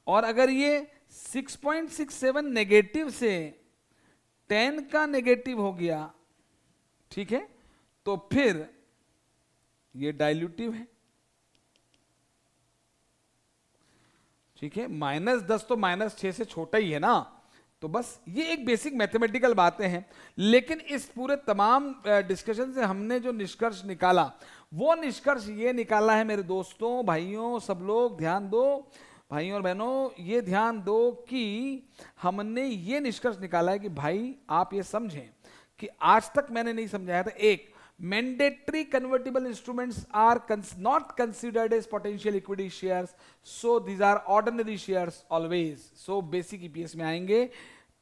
S1: और अगर ये 6.67 नेगेटिव से 10 का नेगेटिव हो गया, ठीक है, तो फिर ये डाइल्यूटिव है, ठीक है। -10 तो -6 से छोटा ही है ना। तो बस ये एक बेसिक मैथमेटिकल बातें हैं, लेकिन इस पूरे तमाम डिस्कशन से हमने जो निष्कर्ष निकाला, वो निष्कर्ष ये निकाला है मेरे दोस्तों, भाइयों, सब लोग ध्यान दो, भाइयों और बहनों ये ध्यान दो कि हमने ये निष्कर्ष निकाला है कि भाई आप ये समझें कि आज तक मैंने नहीं समझाया था, एक, mandatory convertible instruments are not considered as potential equity shares, so these are ordinary shares always, so basic EPS में आएंगे,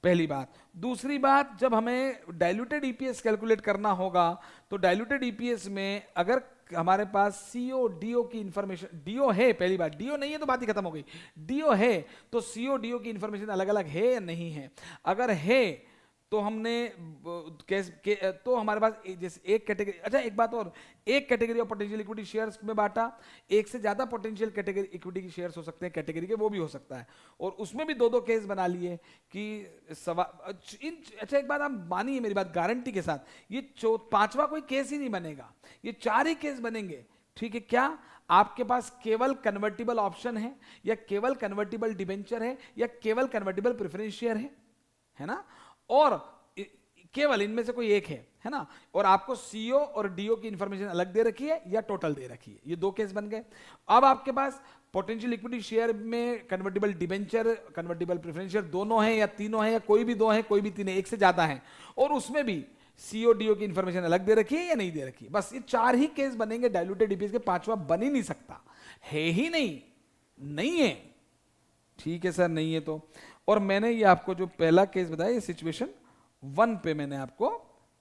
S1: पहली बात। दूसरी बात, जब हमें diluted EPS कैलकुलेट करना होगा, तो diluted EPS में अगर हमारे पास सीओ डीओ की इंफॉर्मेशन, डीओ है, पहली बात, डीओ नहीं है तो बात ही खत्म हो गई, डीओ है तो सीओ डीओ की इंफॉर्मेशन अलग अलग है या नहीं है। अगर है तो हमने तो हमारे पास जैसे एक कैटेगरी, अच्छा एक बात और, एक category of potential equity shares में बांटा, एक से ज्यादा पोटेंशियल कैटेगरी इक्विटी की शेयर्स हो सकते हैं कैटेगरी के, वो भी हो सकता है, और उसमें भी दो दो केस बना लिए कि अच्छा एक बात आप मानिए मेरी बात गारंटी के साथ, ये पांचवा कोई केस ही नहीं बनेगा, ये 4 ही केस बनेंगे, ठीक है। क्या आपके पास केवल कन्वर्टिबल ऑप्शन है, या केवल कन्वर्टिबल डिबेंचर है, या केवल कन्वर्टिबल प्रेफरेंस शेयर है ना, और केवल इनमें से कोई एक है ना, और आपको सीओ और डीओ की इंफॉर्मेशन अलग दे रखी है या टोटल दे रखी है, ये 2 केस बन गए। अब आपके पास पोटेंशियल इक्विटी शेयर में convertible debenture, convertible preference share दोनों हैं या तीनों हैं, या कोई भी 2 हैं, कोई भी 3 है, एक से ज्यादा है, और उसमें भी सीओ डीओ की इंफॉर्मेशन अलग दे रखी है या नहीं दे रखी है। बस ये 4 ही केस बनेंगे डाइल्यूटेड ईपीएस के, 5वां बन ही नहीं सकता, है ही नहीं है, ठीक है सर, नहीं है तो। और मैंने ये आपको जो पहला केस बताया, ये सिचुएशन 1 पे मैंने आपको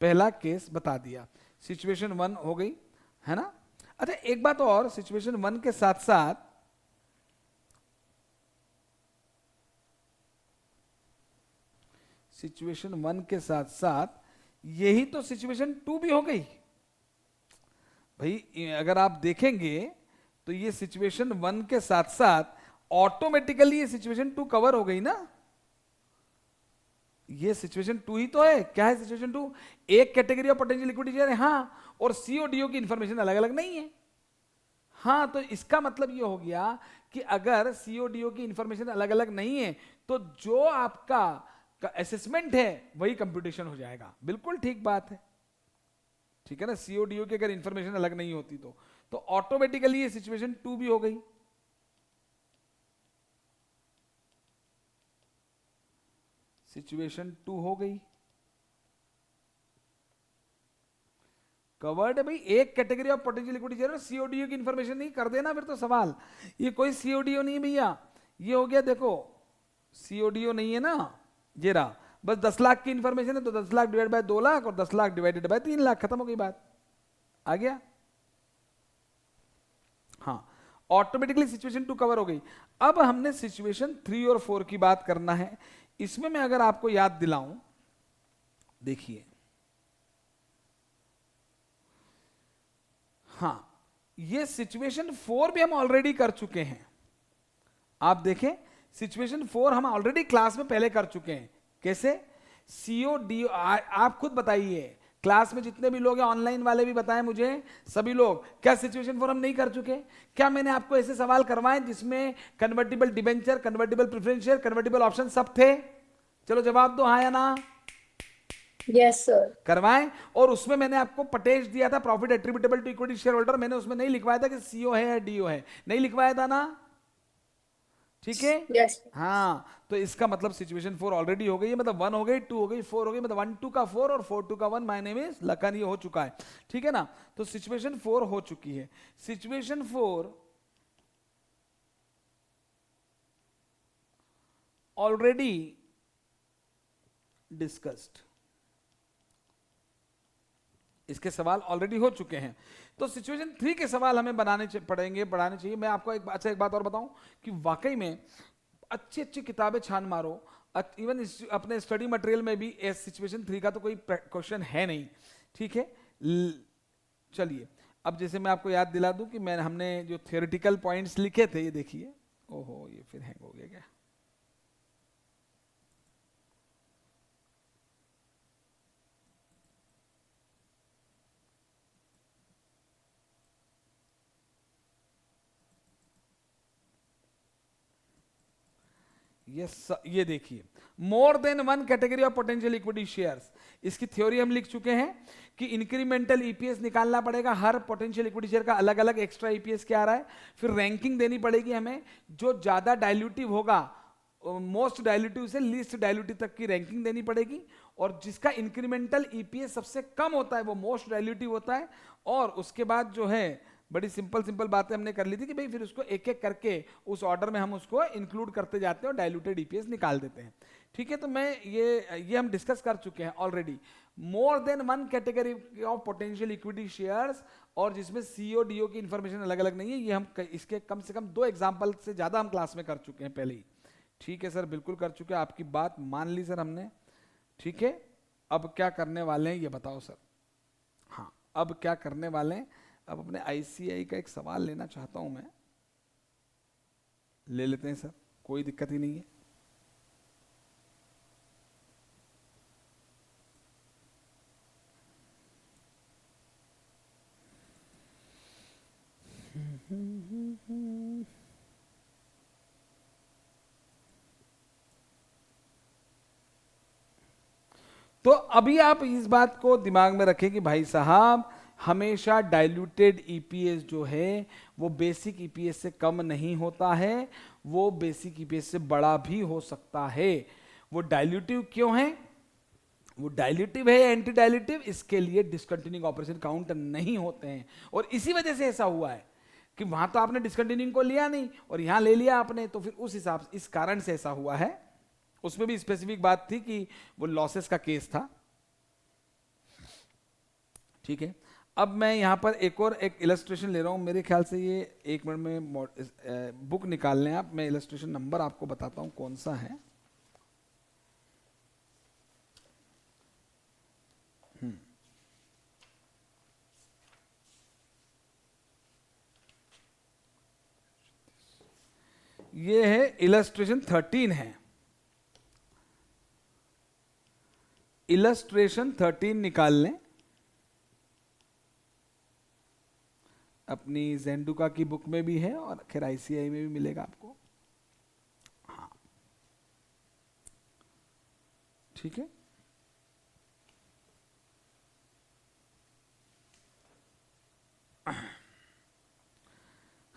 S1: पहला केस बता दिया, सिचुएशन 1 हो गई, है ना। अच्छा एक बात और, सिचुएशन 1 के साथ साथ सिचुएशन 1 के साथ साथ यही तो सिचुएशन 2 भी हो गई भाई। अगर आप देखेंगे तो ये सिचुएशन 1 के साथ साथ ऑटोमेटिकली ये सिचुएशन 2 कवर हो गई ना। ये सिचुएशन 2 ही तो है। क्या है सिचुएशन 2? एक category of potential equity share है, हाँ, और सीओडीओ की इंफॉर्मेशन अलग अलग नहीं है, हाँ। तो इसका मतलब ये हो गया कि अगर सीओडीओ की इंफॉर्मेशन अलग अलग नहीं है, तो जो आपका असेसमेंट है वही कंप्यूटेशन हो जाएगा। बिल्कुल ठीक बात है, ठीक है ना। सीओडीओ की अगर इंफॉर्मेशन अलग नहीं होती तो ऑटोमेटिकली ये सिचुएशन 2 भी हो गई। सिचुएशन 2 हो गई, कवर्ड है भाई। एक category of potential equity share, CODO की इंफॉर्मेशन नहीं कर देना फिर तो सवाल। ये कोई सीओडीओ नहीं भैया, ये हो गया, देखो सीओडीओ नहीं है ना, ये रहा, बस 10 लाख की इंफॉर्मेशन है, तो 10 लाख डिवाइड बाय 2 लाख और 10 लाख डिवाइडेड बाय 3 लाख, खत्म हो गई बात, आ गया। हाँ, ऑटोमेटिकली सिचुएशन 2 कवर हो गई। अब हमने सिचुएशन 3 और 4 की बात करना है। इसमें मैं अगर आपको याद दिलाऊं, देखिए, हाँ, ये सिचुएशन 4 भी हम ऑलरेडी कर चुके हैं। आप देखें, सिचुएशन 4 हम ऑलरेडी क्लास में पहले कर चुके हैं। कैसे? सीओडीओ, आप खुद बताइए क्लास में जितने भी लोग हैं, ऑनलाइन वाले भी बताएं मुझे, सभी लोग क्या सिचुएशन फोर हम नहीं कर चुके? क्या मैंने आपको ऐसे सवाल करवाए जिसमें convertible debenture, convertible preference share, convertible option सब थे? चलो जवाब दो, हाँ या ना।
S2: Yes sir.
S1: करवाएं। और उसमें मैंने आपको पटेज दिया था profit attributable to equity share holder, मैंने उसमें नहीं लिखवाया था कि सीओ है या डीओ है, नहीं लिखवाया था ना? ठीक है।
S2: यस।
S1: हाँ, तो इसका मतलब सिचुएशन फोर ऑलरेडी हो गई है, मतलब 1 हो गई, 2 हो गई, 4 हो गई, मतलब 1 2 का 4 और 4 2 का 1। माय नेम इज लखन, ये हो चुका है। ठीक है ना? तो सिचुएशन 4 हो चुकी है। सिचुएशन 4 ऑलरेडी डिस्कस्ड, इसके सवाल ऑलरेडी हो चुके हैं। तो सिचुएशन 3 के सवाल हमें बनाने पड़ेंगे, पढ़ाने चाहिए। मैं आपको एक बात और बताऊं कि वाकई में अच्छी अच्छी किताबें छान मारो, इवन अपने स्टडी मटेरियल में भी इस सिचुएशन 3 का तो कोई क्वेश्चन है नहीं। ठीक है, चलिए अब जैसे मैं आपको याद दिला दूं कि हमने जो थियोरेटिकल पॉइंट्स लिखे थे, ये देखिए। ओहो, ये फिर हैंग हो गया क्या? ये देखिए, मोर than one category of potential equity shares, इसकी थ्योरी हम लिख चुके हैं कि इंक्रीमेंटल ईपीएस निकालना पड़ेगा, हर पोटेंशियल इक्विटी शेयर का अलग अलग एक्स्ट्रा ईपीएस क्या आ रहा है, फिर रैंकिंग देनी पड़ेगी हमें, जो ज्यादा डाइल्यूटिव होगा मोस्ट डाइल्यूटिव से लीस्ट डाइल्यूटिव तक की रैंकिंग देनी पड़ेगी, और जिसका इंक्रीमेंटल ईपीएस सबसे कम होता है वो मोस्ट डाइल्यूटिव होता है। और उसके बाद जो है बड़ी सिंपल सिंपल बातें हमने कर ली थी कि भाई फिर उसको एक एक करके उस ऑर्डर में हम उसको इंक्लूड करते जाते हैं और डाइल्यूटेड ईपीएस निकाल देते हैं। ठीक है, तो मैं ये हम डिस्कस कर चुके हैं already. More than one category of potential equity shares, और जिसमें सीओ डीओ की इंफॉर्मेशन अलग अलग नहीं है, ये हम इसके कम से कम 2 एग्जाम्पल से ज्यादा हम क्लास में कर चुके हैं पहले ही। ठीक है सर, बिल्कुल कर चुके हैं, आपकी बात मान ली सर हमने। ठीक है, अब क्या करने वाले हैं ये बताओ सर। हाँ, अब क्या करने वाले हैं, अब अपने आईसीआई का एक सवाल लेना चाहता हूं मैं, ले लेते हैं सर, कोई दिक्कत ही नहीं है। तो अभी आप इस बात को दिमाग में रखें कि भाई साहब हमेशा डाइल्यूटेड ईपीएस जो है वो बेसिक ईपीएस से कम नहीं होता है, वो बेसिक ईपीएस से बड़ा भी हो सकता है। वो डाइल्यूटिव क्यों है? वो डाइल्यूटिव है या एंटी डाइल्यूटिव, इसके लिए डिसकंटिन्यूइंग ऑपरेशन काउंट नहीं होते हैं। और इसी वजह से ऐसा हुआ है कि वहां तो आपने डिसकंटिन्यूइंग को लिया नहीं और यहां ले लिया आपने, तो फिर उस हिसाब से इस कारण से ऐसा हुआ है। उसमें भी स्पेसिफिक बात थी कि वो लॉसेस का केस था। ठीक है, अब मैं यहां पर एक इलस्ट्रेशन ले रहा हूं, मेरे ख्याल से ये 1 मिनट में बुक निकाल लें आप, मैं इलस्ट्रेशन नंबर आपको बताता हूं कौन सा है। ये है इलस्ट्रेशन 13 है, इलस्ट्रेशन 13 निकाल लें, अपनी जेंडुका की बुक में भी है और खैर आईसीआई में भी मिलेगा आपको। हाँ, ठीक है,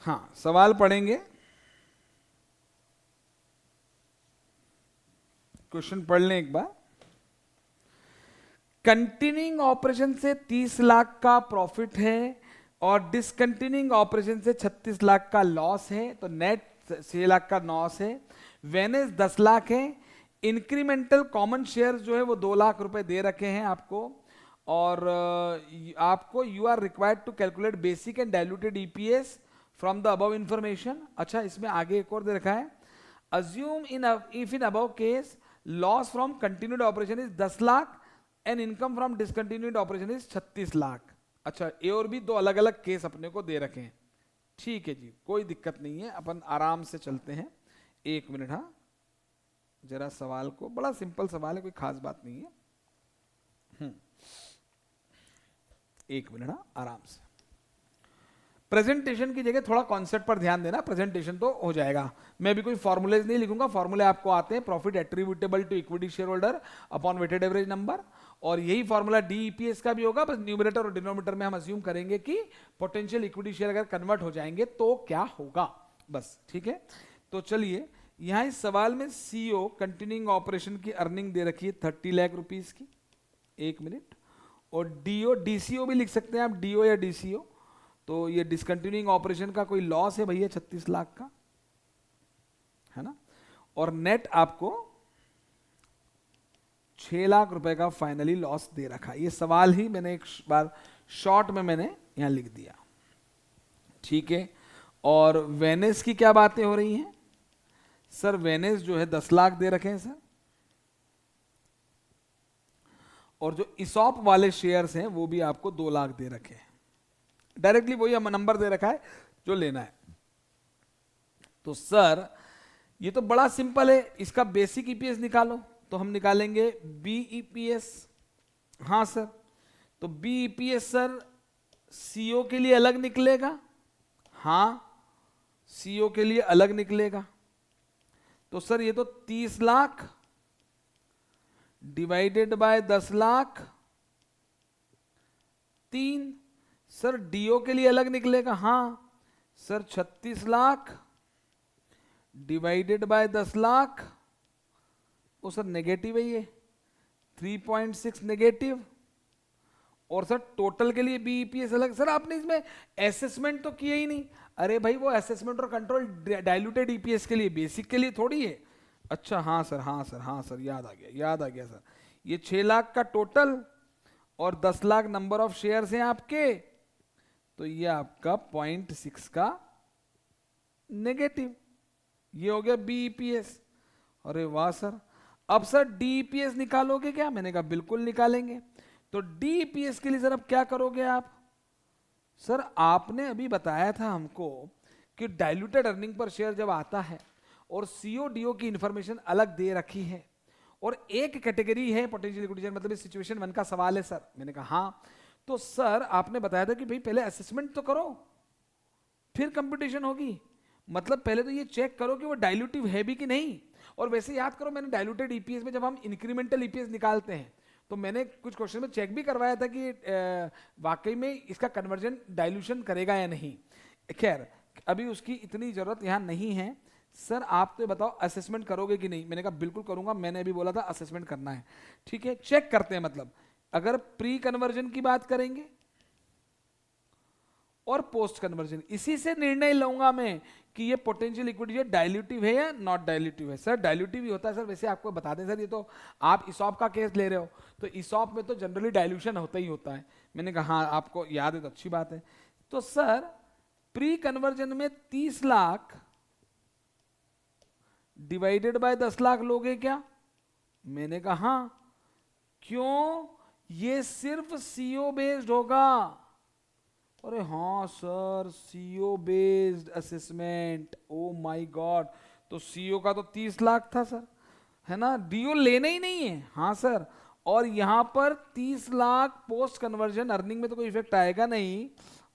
S1: हाँ सवाल पढ़ेंगे, क्वेश्चन पढ़ लें एक बार। कंटिन्यूइंग ऑपरेशन से 30 लाख का प्रॉफिट है और डिसकंटिन्यूइंग ऑपरेशन से 36 लाख का लॉस है, तो नेट 6 लाख का लॉस है। वेनेस 10 लाख है। इंक्रीमेंटल कॉमन शेयर जो है वो 2 लाख रुपए दे रखे हैं आपको, और आपको you are required to calculate basic and diluted EPS from the above information. अच्छा, इसमें आगे एक और दे रखा है, assume if in above case loss from continued operation is 10 lakh and income from discontinued operation is 36 lakh. अच्छा, ए और बी 2 अलग अलग केस अपने को दे रखे हैं। ठीक है जी, कोई दिक्कत नहीं है, अपन आराम से चलते हैं। 1 मिनट, हाँ जरा सवाल को, बड़ा सिंपल सवाल है, कोई खास बात नहीं है। एक मिनट, हाँ आराम से। प्रेजेंटेशन की जगह थोड़ा कॉन्सेप्ट पर ध्यान देना, प्रेजेंटेशन तो हो जाएगा। मैं भी कोई फॉर्मूलेज नहीं लिखूंगा, फॉर्मूले आपको आते हैं, profit attributable to equity share holder upon weighted average number, और यही फॉर्मूला डीईपीएस का भी होगा, बस न्यूमरेटर और डिनोमिनेटर में हम अज्यूम करेंगे कि पोटेंशियल इक्विटी शेयर अगर कन्वर्ट हो जाएंगे तो क्या होगा, बस ठीक है। तो चलिए, यहां इस सवाल में सीओ कंटिन्यूइंग ऑपरेशन की अर्निंग दे रखी है 30 लाख रुपीस की, एक मिनट, और डीओ डीसीओ भी लिख सकते हैं आप, डीओ या डीसीओ। तो ये डिसकंटिन्यूइंग ऑपरेशन का कोई लॉस है भैया 36 लाख का, है ना, और नेट आपको 6 लाख रुपए का फाइनली लॉस दे रखा। ये सवाल ही मैंने एक बार शॉर्ट में मैंने यहां लिख दिया, ठीक है। और वेनेस की क्या बातें हो रही हैं सर? वेनेस जो है 10 लाख दे रखे हैं सर, और जो इसॉप वाले शेयर्स हैं वो भी आपको 2 लाख दे रखे हैं। डायरेक्टली वही हम नंबर दे रखा है जो लेना है। तो सर ये तो बड़ा सिंपल है, इसका बेसिक ईपीएस निकालो, तो हम निकालेंगे बीईपीएस। हाँ सर, तो बीईपीएस सर सीओ के लिए अलग निकलेगा, हाँ सीओ के लिए अलग निकलेगा। तो सर ये तो 30 lakh divided by 10 lakh 3। Sir DO के लिए अलग निकलेगा, हाँ sir 36 lakh divided by 10 lakh, वो सर नेगेटिव है ये 3.6 नेगेटिव। और सर टोटल के लिए बीईपीएस अलग। सर आपने इसमें असेसमेंट तो किया ही नहीं। अरे भाई वो असेसमेंट और कंट्रोल डाइल्यूटेड ईपीएस के लिए, बेसिक के लिए थोड़ी है। अच्छा हाँ सर, हाँ सर, हाँ सर, याद आ गया सर। ये 6 लाख का टोटल और 10 लाख नंबर ऑफ शेयर्स हैं आपके, तो ये आपका 0.6 का नेगेटिव, ये हो गया बीईपीएस। अरे वाह सर। अब सर डीईपीएस निकालोगे क्या? मैंने कहा बिल्कुल निकालेंगे। तो डीईपीएस के लिए सर अब क्या करोगे आप? सर आपने अभी बताया था हमको कि डाइल्यूटेड अर्निंग पर शेयर जब आता है और सीओडीओ की इंफॉर्मेशन अलग दे रखी है और एक कैटेगरी है पोटेंशियल इक्विटी शेयर, मतलब सिचुएशन 1 का सवाल है सर। मैंने कहा हाँ। तो सर आपने बताया था कि भाई पहले असेसमेंट तो करो फिर कंप्यूटेशन होगी, मतलब पहले तो ये चेक करो कि वो डाइल्यूटिव है भी कि नहीं। और वैसे याद करो मैंने डाइल्यूटेड ईपीएस में जब हम इंक्रीमेंटल ईपीएस निकालते हैं तो मैंने कुछ क्वेश्चन में चेक भी करवाया था कि वाकई में इसका कन्वर्जन डाइल्यूशन करेगा या नहीं। खैर अभी उसकी इतनी जरूरत यहाँ नहीं है। सर आप तो बताओ असेसमेंट करोगे कि नहीं? मैंने कहा बिल्कुल करूंगा, मैंने अभी बोला था असेसमेंट करना है। ठीक है, चेक करते हैं। मतलब अगर प्री कन्वर्जन की बात करेंगे और पोस्ट कन्वर्जन, इसी से निर्णय लूंगा मैं कि ये पोटेंशियल इक्विटी डाइल्यूटिव है या नॉट डाइल्यूटिव है। सर डाइल्यूटिव ही होता है सर। वैसे आपको बता दें सर, ये तो आप इसॉप का केस ले रहे हो तो इसॉप में तो जनरली डाइल्यूशन होता ही होता है। मैंने कहा हाँ आपको याद है तो अच्छी बात है। तो सर प्री कन्वर्जन में 30 लाख डिवाइडेड बाय 10 लाख लोगे क्या? मैंने कहा हाँ। क्यों? ये सिर्फ सीओ बेस्ड होगा। अरे हाँ sir, CO based assessment, oh my God. तो सीओ का तो 30 लाख था सर, है ना, डीओ लेना ही नहीं है। हाँ सर, और यहां पर 30 लाख पोस्ट कन्वर्जन अर्निंग में तो कोई इफेक्ट आएगा नहीं।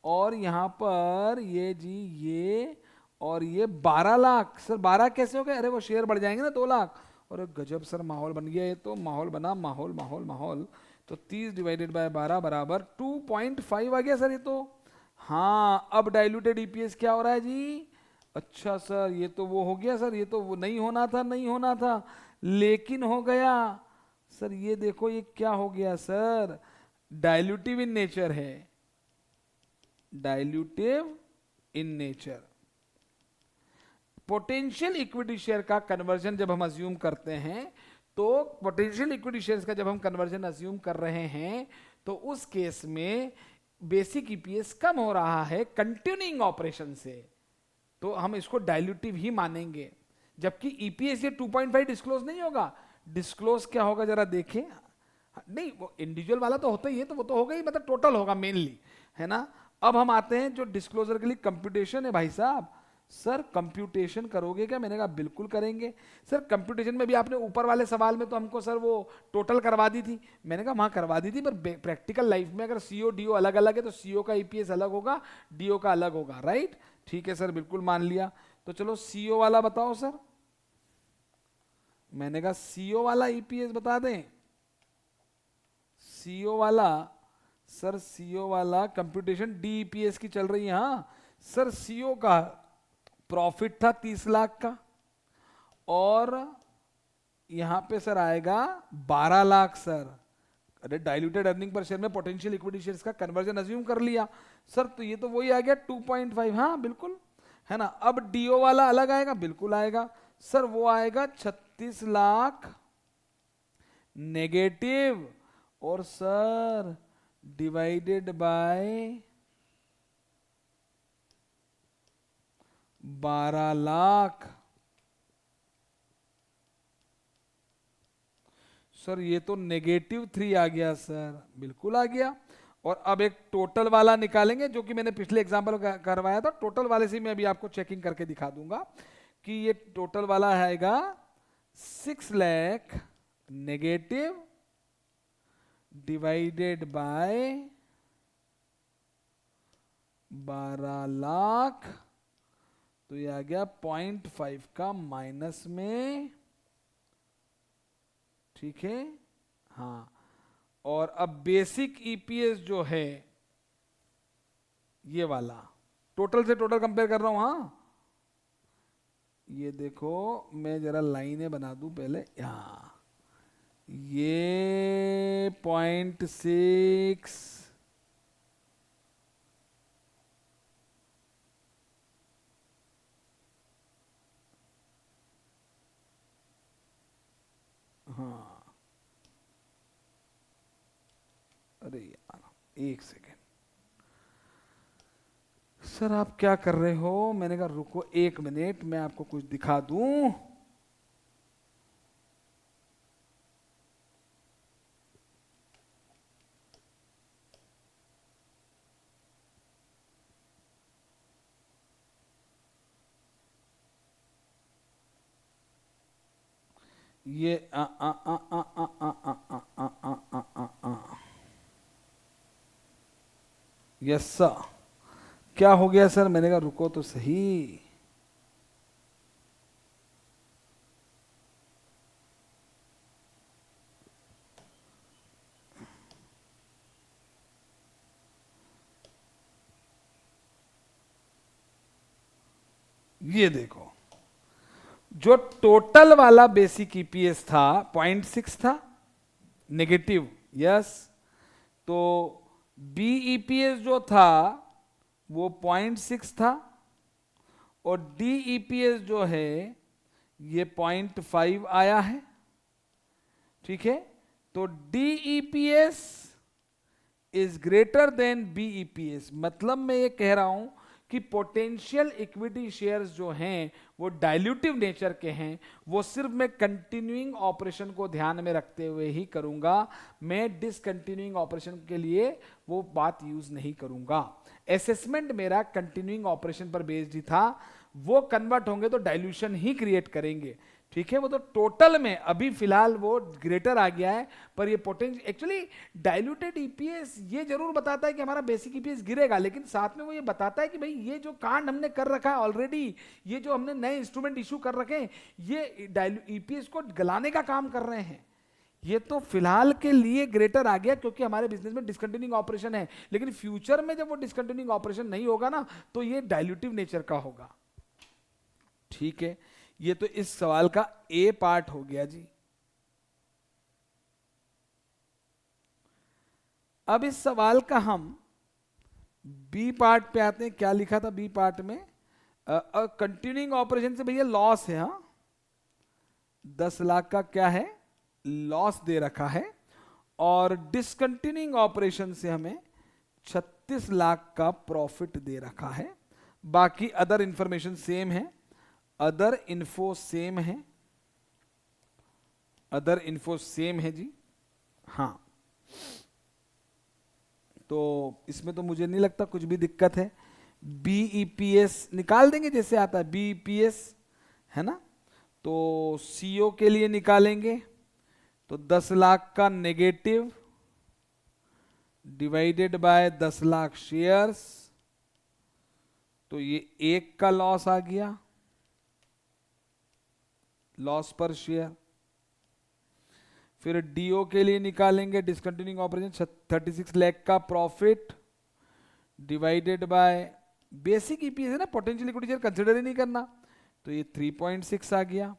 S1: और यहां पर ये जी ये और ये 12 लाख। सर 12 कैसे हो गए? अरे वो शेयर बढ़ जाएंगे ना 2 लाख। और गजब सर माहौल बन गया। ये तो माहौल बना, माहौल माहौल माहौल। तो 30 डिवाइडेड बाय 12 बराबर 2.5 आ गया सर ये तो। हाँ अब डाइल्यूटेड ईपीएस क्या हो रहा है जी? अच्छा सर ये तो वो हो गया सर, ये तो वो नहीं होना था, नहीं होना था लेकिन हो गया सर। ये देखो ये क्या हो गया सर, डाइल्यूटिव इन नेचर है, dilutive in nature. Potential equity share का कन्वर्जन जब हम अज्यूम करते हैं तो पोटेंशियल इक्विटी शेयर्स का जब हम कन्वर्जन अज्यूम कर रहे हैं तो उस केस में बेसिक ईपीएस कम हो रहा है कंटिन्यूइंग ऑपरेशन से, तो हम इसको डाइल्यूटिव ही मानेंगे। जबकि ईपीएस ये 2.5 डिस्क्लोज नहीं होगा। डिस्क्लोज क्या होगा जरा देखें। नहीं वो इंडिविजुअल वाला तो होता ही है, तो वो तो होगा ही, मतलब टोटल होगा मेनली, है ना। अब हम आते हैं जो डिस्क्लोजर के लिए कंप्यूटेशन है भाई साहब। सर कंप्यूटेशन करोगे क्या? मैंने कहा बिल्कुल करेंगे सर। कंप्यूटेशन में भी आपने ऊपर वाले सवाल में तो हमको सर वो टोटल करवा दी थी। मैंने कहा वहां करवा दी थी, पर प्रैक्टिकल लाइफ में अगर सीओ डीओ अलग अलग है तो सीओ का ईपीएस अलग होगा, डीओ का अलग होगा, राइट? ठीक है सर, बिल्कुल मान लिया। तो चलो सीओ वाला बताओ सर। मैंने कहा सीओ वाला ईपीएस बता दें। सीओ वाला सर, सीओ वाला कंप्यूटेशन डीईपीएस की चल रही है। हाँ सर, सीओ का प्रॉफिट था 30 लाख का, और यहां पे सर आएगा 12 लाख सर। अरे डाइल्यूटेड अर्निंग पर शेयर में पोटेंशियल इक्विटी शेयर्स का कन्वर्जन अज्यूम कर लिया सर, तो ये तो वही आ गया 2.5। हाँ बिल्कुल है ना। अब डीओ वाला अलग आएगा, बिल्कुल आएगा सर, वो आएगा 36 लाख नेगेटिव, और sir divided by 12 lakh. Sir ये तो -3 आ गया सर, बिल्कुल आ गया। और अब एक टोटल वाला निकालेंगे, जो कि मैंने पिछले एग्जाम्पल करवाया था। टोटल वाले से मैं अभी आपको चेकिंग करके दिखा दूंगा कि ये टोटल वाला आएगा 6 lakh negative divided by 12 lakh, तो ये आ गया 0.5 का माइनस में। ठीक है, हाँ। और अब बेसिक ईपीएस जो है ये वाला, टोटल से टोटल कंपेयर कर रहा हूं। हाँ ये देखो, मैं जरा लाइनें बना दूं पहले। यहाँ ये 0.6, हाँ अरे यार एक सेकेंड सर, आप क्या कर रहे हो? मैंने कहा रुको 1 मिनट, मैं आपको कुछ दिखा दूं। ये यस सर। क्या हो गया सर? मैंने कहा रुको तो सही। ये देखो, जो टोटल वाला बेसिक ईपीएस था 0.6 था नेगेटिव, यस। तो बीईपीएस जो था वो 0.6 था, और डीईपीएस जो है ये 0.5 आया है। ठीक है, तो डीईपीएस इज ग्रेटर देन बीईपीएस। मतलब मैं ये कह रहा हूं कि पोटेंशियल इक्विटी शेयर्स जो हैं वो डाइल्यूटिव नेचर के हैं। वो सिर्फ मैं कंटिन्यूइंग ऑपरेशन को ध्यान में रखते हुए ही करूंगा, मैं डिसकंटिन्यूइंग ऑपरेशन के लिए वो बात यूज नहीं करूंगा। असेसमेंट मेरा कंटिन्यूइंग ऑपरेशन पर बेस्ड ही था, वो कन्वर्ट होंगे तो डाइल्यूशन ही क्रिएट करेंगे। ठीक है, वो तो टोटल में अभी फिलहाल वो ग्रेटर आ गया है, पर ये पोटेंशियल एक्चुअली डाइल्यूटेड ईपीएस ये जरूर बताता है कि हमारा बेसिक ईपीएस गिरेगा, लेकिन साथ में वो ये बताता है कि भाई ये जो कांड हमने कर रखा है ऑलरेडी, ये जो हमने नए इंस्ट्रूमेंट इशू कर रखे हैं, ये ईपीएस को गलाने का काम कर रहे हैं। ये तो फिलहाल के लिए ग्रेटर आ गया क्योंकि हमारे बिजनेस में डिसकंटिन्यूइंग ऑपरेशन है, लेकिन फ्यूचर में जब वो डिसकंटिन्यूइंग ऑपरेशन नहीं होगा ना, तो ये डाइल्यूटिव नेचर का होगा। ठीक है, ये तो इस सवाल का ए पार्ट हो गया जी। अब इस सवाल का हम बी पार्ट पे आते हैं। क्या लिखा था बी पार्ट में? कंटिन्यूइंग ऑपरेशन से भैया लॉस है। हाँ 10 लाख का क्या है? लॉस दे रखा है, और डिसकंटिन्यूइंग ऑपरेशन से हमें 36 लाख का प्रॉफिट दे रखा है। बाकी अदर इंफॉर्मेशन सेम है, अदर इन्फो सेम है, अदर इन्फो सेम है जी। हाँ तो इसमें तो मुझे नहीं लगता कुछ भी दिक्कत है। बीईपीएस निकाल देंगे जैसे आता है बीईपीएस, है ना। तो सीओ के लिए निकालेंगे तो 10 लाख का negative divided by 10 lakh shares, तो ये 1 का लॉस आ गया, लॉस पर शेयर। फिर डीओ के लिए निकालेंगे डिसकंटिन्यूइंग ऑपरेशन 36 लाख का profit divided by basic EPS है ना, पोटेंशियल इक्विटी शेयर कंसिडर ही नहीं करना, तो ये 3.6 आ गया।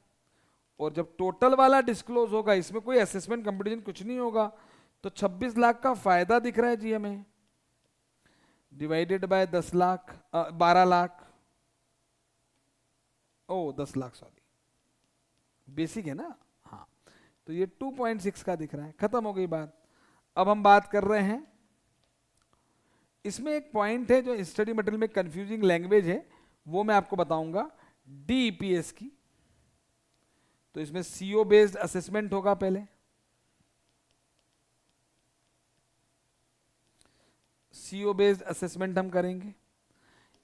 S1: और जब टोटल वाला डिस्क्लोज होगा, इसमें कोई असेसमेंट कंपटीशन कुछ नहीं होगा, तो 26 लाख का फायदा दिख रहा है जी हमें, divided by 10 lakh 12 lakh, oh 10 lakh sorry, basic है ना, हाँ। तो ये 2.6 का दिख रहा है, खत्म हो गई बात। अब हम बात कर रहे हैं, इसमें एक पॉइंट है जो स्टडी मटेरियल में कंफ्यूजिंग लैंग्वेज है, वो मैं आपको बताऊंगा, डीईपीएस की। तो इसमें सीओ बेस्ड असेसमेंट होगा पहले, सीओ बेस्ड असेसमेंट हम करेंगे।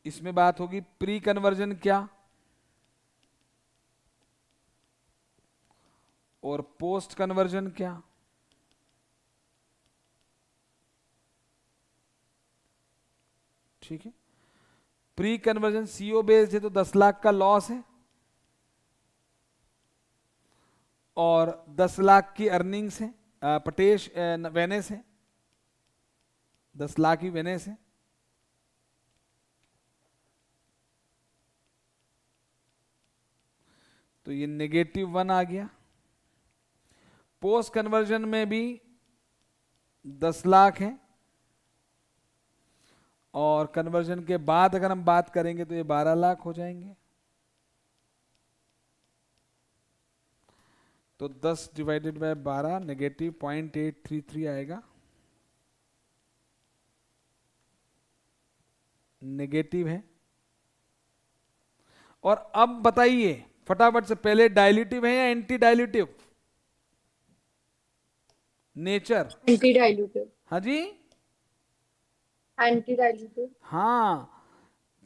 S1: इसमें बात होगी प्री कन्वर्जन क्या और पोस्ट कन्वर्जन क्या। ठीक है, प्री कन्वर्जन सीओ बेस्ड है तो 10 लाख का लॉस है और 10 लाख की अर्निंग्स है, पटेश वेनेस है, 10 लाख ही वेनेस है। तो ये -1 आ गया। पोस्ट कन्वर्जन में भी 10 लाख है और कन्वर्जन के बाद अगर हम बात करेंगे तो ये 12 लाख हो जाएंगे। तो 10 डिवाइडेड बाय 12 -0.833 आएगा, नेगेटिव है। और अब बताइए फटाफट से, पहले डायल्यूटिव है या एंटी डायल्यूटिव नेचर?
S2: Anti dilutive.
S1: हाँ जी,
S2: एंटी डाइल्यूटिव।
S1: हाँ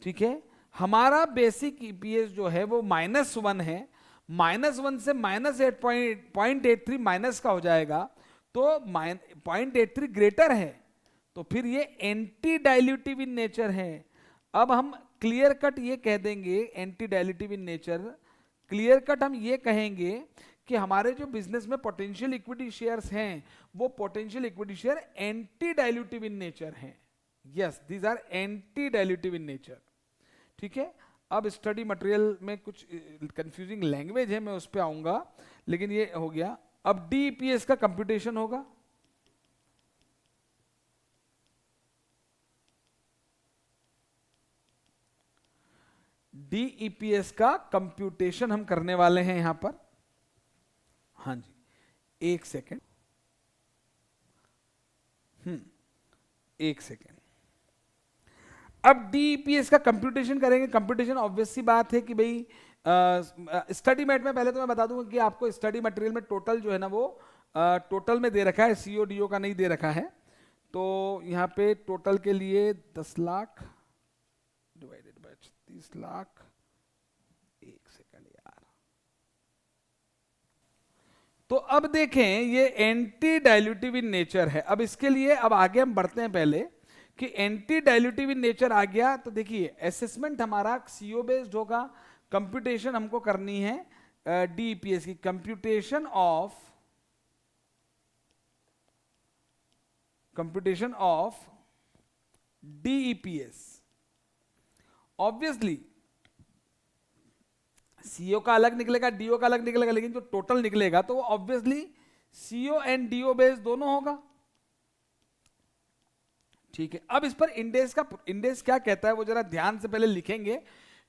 S1: ठीक है। हमारा बेसिक ईपीएस जो है वो -1 है, -1 से -8.83 माइनस का हो जाएगा, तो 0.83 ग्रेटर है, तो फिर ये एंटी डाइल्यूटिव इन नेचर है। अब हम क्लियर कट ये कह देंगे anti dilutive in nature, clear cut हम ये कहेंगे कि हमारे जो बिजनेस में पोटेंशियल इक्विटी शेयर्स हैं वो potential equity share anti dilutive in nature हैं। Yes, these are anti dilutive in nature. ठीक है, अब स्टडी मटेरियल में कुछ कंफ्यूजिंग लैंग्वेज है, मैं उस पर आऊंगा, लेकिन ये हो गया। अब डीईपीएस का कंप्यूटेशन होगा। डीईपीएस का कंप्यूटेशन हम करने वाले हैं यहां पर। हाँ जी, एक सेकेंड, एक सेकेंड। अब डीईपीएस का कंप्यूटेशन करेंगे। कंप्यूटेशन ऑब्वियस सी बात है कि भाई स्टडी मेट में, पहले तो मैं बता दूंगा कि आपको स्टडी मटेरियल में टोटल जो है ना वो टोटल में दे रखा है, सीओ डीओ का नहीं दे रखा है। तो यहाँ पे टोटल के लिए 10 लाख डिवाइडेड बाय 36 लाख, एक सेकंड यार। तो अब देखें ये एंटी डाइल्यूटिव इन नेचर है। अब इसके लिए अब आगे हम बढ़ते हैं, पहले कि एंटी डाइल्यूटिव इन नेचर आ गया तो देखिए असेसमेंट हमारा सीओ बेस्ड होगा। कंप्यूटेशन हमको करनी है डीईपीएस की, कंप्यूटेशन ऑफ डीईपीएस। ऑब्वियसली सीओ का अलग निकलेगा, डीओ का अलग निकलेगा, लेकिन जो टोटल निकलेगा तो वो obviously CO and DO based दोनों होगा। ठीक है, अब इस पर इंडेक्स क्या कहता है वो जरा ध्यान से पहले लिखेंगे,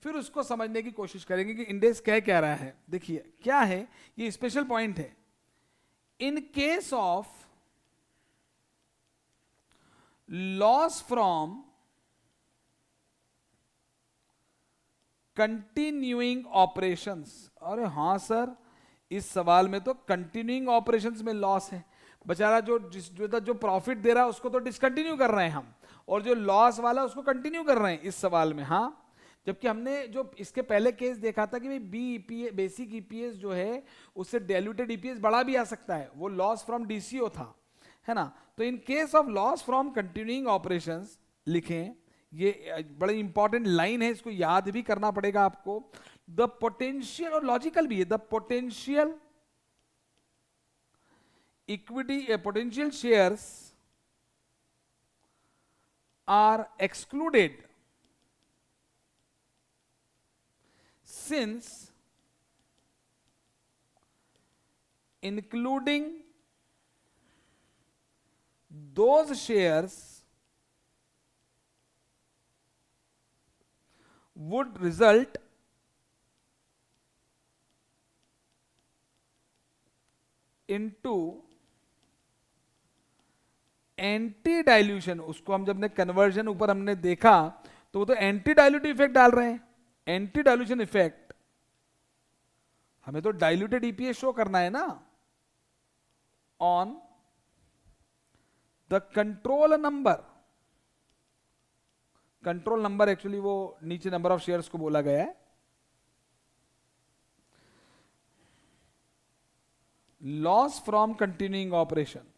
S1: फिर उसको समझने की कोशिश करेंगे कि इंडेक्स क्या रहा है। देखिए क्या है, ये स्पेशल पॉइंट है। In case of loss from continuing operations, अरे हाँ सर, इस सवाल में तो कंटिन्यूइंग ऑपरेशंस में लॉस है। बेचारा जो प्रॉफिट दे रहा है उसको तो डिसकंटिन्यू कर रहे हैं हम, और जो लॉस वाला उसको कंटिन्यू कर रहे हैं इस सवाल में। हाँ, जबकि हमने जो इसके पहले केस देखा था कि भाई बी बेसिक ईपीएस जो है उससे डाइल्यूटेड ईपीएस बड़ा भी आ सकता है, वो लॉस फ्रॉम डीसीओ था, है ना। तो in case of loss from continuing operations लिखें, ये बड़ी इंपॉर्टेंट लाइन है, इसको याद भी करना पड़ेगा आपको। द पोटेंशियल, और लॉजिकल भी है, the potential equity potential shares are excluded since including those shares would result into anti dilution. उसको हम जब ने कन्वर्जन ऊपर हमने देखा तो वो तो एंटी डाइल्यूटिव इफेक्ट डाल रहे हैं। एंटी डाइल्यूशन इफेक्ट, हमें तो डाइल्यूटेड ईपीएस शो करना है ना, on the control number. Control number actually वो नीचे नंबर ऑफ शेयर्स को बोला गया है। Loss from continuing operation,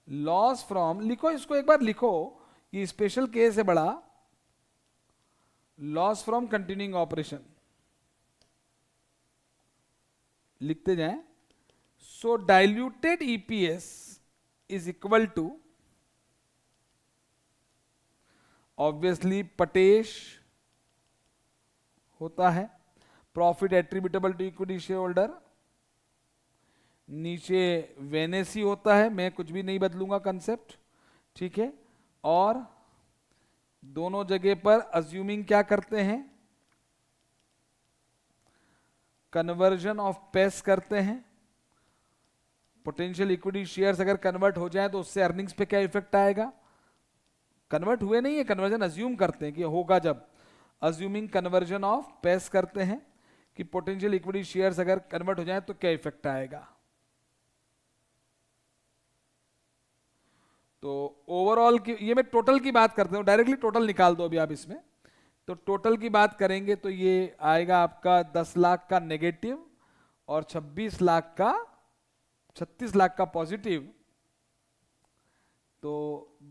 S1: loss from, लिखो इसको एक बार लिखो, ये स्पेशल केस है बड़ा, लॉस फ्रॉम कंटिन्यूइंग ऑपरेशन लिखते जाएं। So diluted EPS is equal to, obviously पटेश होता है, profit attributable to equity share holder, नीचे वेनेसी होता है, मैं कुछ भी नहीं बदलूंगा कंसेप्ट, ठीक है। और दोनों जगह पर अज्यूमिंग क्या करते हैं, कन्वर्जन ऑफ पेस करते हैं। पोटेंशियल इक्विटी शेयर्स अगर कन्वर्ट हो जाए तो उससे अर्निंग्स पे क्या इफेक्ट आएगा, कन्वर्ट हुए नहीं है, कन्वर्जन अज्यूम करते हैं कि होगा, जब अज्यूमिंग कन्वर्जन ऑफ पेस करते हैं कि पोटेंशियल इक्विटी शेयर्स अगर कन्वर्ट हो जाए तो क्या इफेक्ट आएगा। तो ओवरऑल की, ये मैं टोटल की बात करता हूं, डायरेक्टली टोटल निकाल दो अभी आप इसमें। तो टोटल की बात करेंगे तो ये आएगा आपका 10 लाख का नेगेटिव और 26 लाख का 36 लाख का पॉजिटिव। तो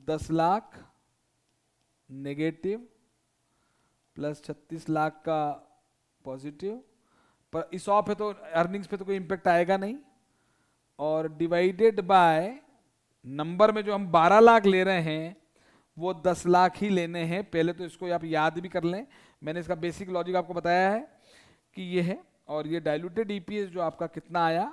S1: 10 लाख नेगेटिव प्लस 36 लाख का पॉजिटिव, पर इस ऑफ है तो अर्निंग्स पे तो कोई इंपैक्ट आएगा नहीं, और डिवाइडेड बाय नंबर में जो हम 12 लाख ले रहे हैं वो 10 लाख ही लेने हैं। पहले तो इसको आप याद भी कर लें, मैंने इसका बेसिक लॉजिक आपको बताया है कि ये है, और ये डाइल्यूटेड ईपीएस जो आपका कितना आया,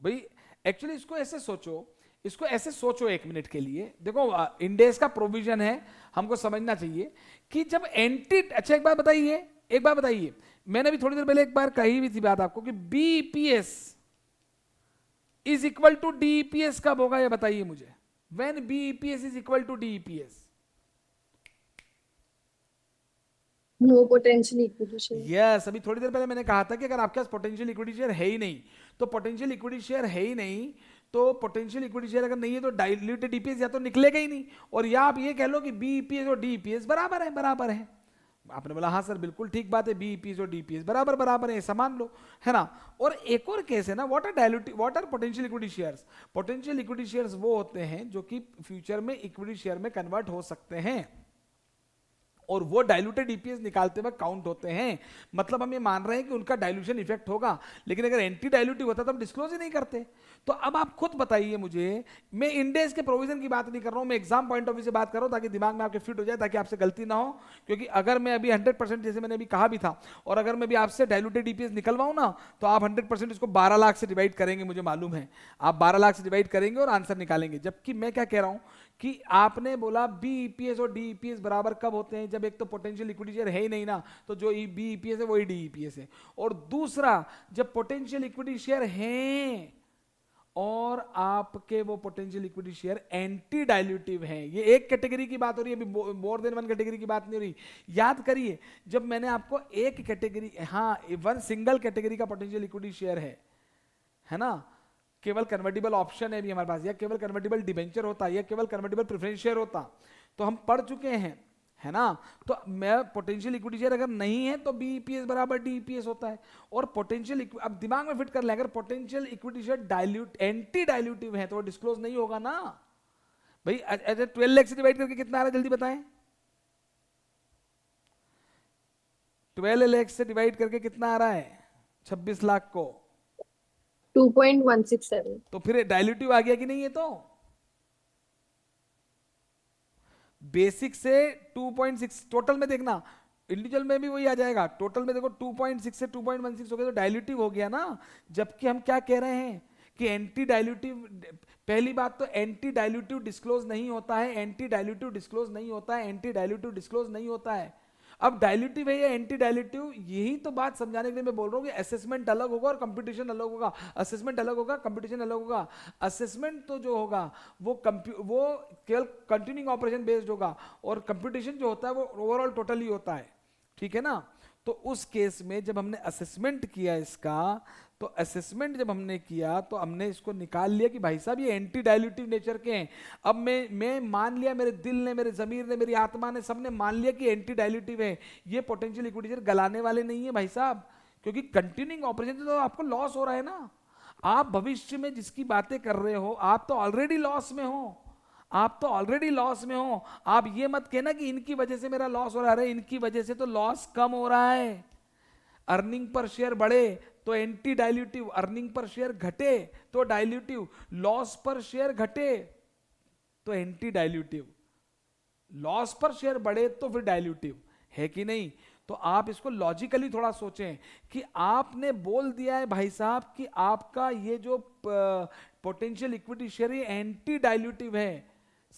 S1: भाई एक्चुअली इसको ऐसे सोचो, इसको ऐसे सोचो एक मिनट के लिए। देखो इंडेस का प्रोविजन है, हमको समझना चाहिए कि जब एंटी, अच्छा एक बात बताइए, एक बात बताइए, मैंने भी थोड़ी देर पहले एक बार कही भी थी बात आपको कि BEPS is equal to DEPS कब होगा, ये बताइए मुझे। When BEPS is equal to DEPS,
S2: no potential equity share.
S1: Yes, अभी थोड़ी देर पहले मैंने कहा था कि अगर आपके पास पोटेंशियल इक्विटी शेयर है ही नहीं, तो पोटेंशियल इक्विटी शेयर है ही नहीं, तो पोटेंशियल इक्विटी शेयर अगर नहीं है तो डाइल्यूटेड ईपीएस या तो निकलेगा ही नहीं, और या आप ये कह लो कि बीईपीएस और डीईपीएस बराबर है, बराबर है। आपने बोला हाँ सर बिल्कुल ठीक बात है, बीईपीएस और डीईपीएस बराबर बराबर है, समान लो, है ना। और एक और केस है ना, what are potential equity shares. Potential equity shares वो होते हैं जो कि फ्यूचर में इक्विटी शेयर में कन्वर्ट हो सकते हैं, और वो डाइल्यूटेड ईपीएस निकालते वक्त काउंट होते हैं। मतलब हम ये मान रहे हैं कि उनका डाइल्यूशन इफेक्ट होगा, लेकिन अगर एंटी डाइल्यूटिव होता तो हम डिस्क्लोज ही नहीं करते। तो अब आप खुद बताइए मुझे, मैं इंडेस के प्रोविजन की बात नहीं कर रहा हूं, मैं एग्जाम पॉइंट ऑफ व्यू से बात कर रहा हूं, ताकि दिमाग में आपके फिट हो जाए, ताकि आपसे गलती ना हो। क्योंकि अगर मैं अभी 100%, जैसे मैंने अभी कहा भी था, और अगर मैं भी आपसे डाइल्यूटेड ईपीएस निकलवाऊं ना, तो आप 100% इसको 12 लाख से डिवाइड करेंगे, मुझे मालूम है आप 12 लाख से डिवाइड करेंगे और आंसर निकालेंगे। जबकि मैं क्या कह रहा हूं कि आपने बोला बीईपीएस और डीईपीएस बराबर कब होते हैं, जब एक तो पोटेंशियल इक्विटी शेयर है ही नहीं ना, तो जो बीईपीएस है वही डीईपीएस है, और दूसरा जब पोटेंशियल इक्विटी शेयर हैं और आपके वो potential equity share anti dilutive हैं। ये एक कैटेगरी की बात हो रही है, अभी मोर देन वन कैटेगरी की बात नहीं हो रही। याद करिए, जब मैंने आपको एक कैटेगरी, हाँ वन सिंगल कैटेगरी का पोटेंशियल इक्विटी शेयर है ना, केवल कन्वर्टिबल ऑप्शन है भी हमारे पास, या केवल कन्वर्टिबल डिबेंचर होता, या केवल कन्वर्टिबल प्रेफरेंस शेयर होता, तो हम पढ़ चुके हैं, है ना। तो मैं पोटेंशियल इक्विटी शेयर अगर नहीं है तो बीईपीएस बराबर डीईपीएस होता है। और पोटेंशियल, अब दिमाग में फिट कर ले, अगर potential equity share dilute anti dilutive है तो डिस्क्लोज नहीं होगा ना भाई। 12 लाख से डिवाइड करके कितना आ रहा है जल्दी बताएं। 12 लाख से डिवाइड करके कितना आ रहा है 26 लाख को?
S2: 2.167।
S1: तो फिर डाइल्यूटिव आ गया कि नहीं? ये तो बेसिक से 2.6, टोटल में देखना, इंडिविजुअल में भी वही आ जाएगा। टोटल में देखो 2.6 से 2.16 हो गया तो डाइल्यूटिव हो गया ना। जबकि हम क्या कह रहे हैं कि एंटी डाइल्यूटिव, पहली बात तो एंटी डाइल्यूटिव डिस्क्लोज नहीं होता है, एंटी डाइल्यूटिव डिस्क्लोज नहीं होता है, एंटी डाइल्यूटिव डिस्क्लोज नहीं होता है। अब डाइल्यूटिव है या एंटी डाइल्यूटिव, यही तो बात समझाने के लिए मैं बोल रहा हूँ कि असेसमेंट अलग होगा और कंपटीशन अलग होगा। असेसमेंट अलग होगा, कंपटीशन अलग होगा। असेसमेंट तो जो होगा वो केवल कंटिन्यूइंग ऑपरेशन बेस्ड होगा, और कंपटीशन जो होता है वो ओवरऑल टोटल ही होता है, ठीक है ना। तो उस केस में जब हमने असेसमेंट किया इसका, तो असेसमेंट जब हमने किया तो हमने इसको निकाल लिया कि भाई साहब ये एंटी डाइल्यूटिव नेचर के हैं। अब मैं मान लिया, मेरे दिल ने, मेरे जमीर ने, मेरी आत्मा ने, सबने मान लिया कि एंटी डाइल्यूटिव है। ये पोटेंशियल इक्विटी शेयर गलाने वाले नहीं है भाई साहब, क्योंकि कंटिन्यूइंग ऑपरेशन तो आपको लॉस हो रहा है ना। आप भविष्य में जिसकी बातें कर रहे हो, आप तो ऑलरेडी लॉस में हो, आप तो ऑलरेडी लॉस में हो। आप ये मत कहना कि इनकी वजह से मेरा लॉस हो रहा है, इनकी वजह से तो लॉस कम हो रहा है। अर्निंग पर शेयर बढ़े तो anti dilutive, earning per share घटे तो डाइल्यूटिव, लॉस पर शेयर घटे तो एंटी डाइल्यूटिव, लॉस पर शेयर बढ़े तो फिर डाइल्यूटिव, है कि नहीं। तो आप इसको लॉजिकली थोड़ा सोचें कि आपने बोल दिया है भाई साहब कि आपका ये जो पोटेंशियल इक्विटी शेयर ये एंटी डाइल्यूटिव है।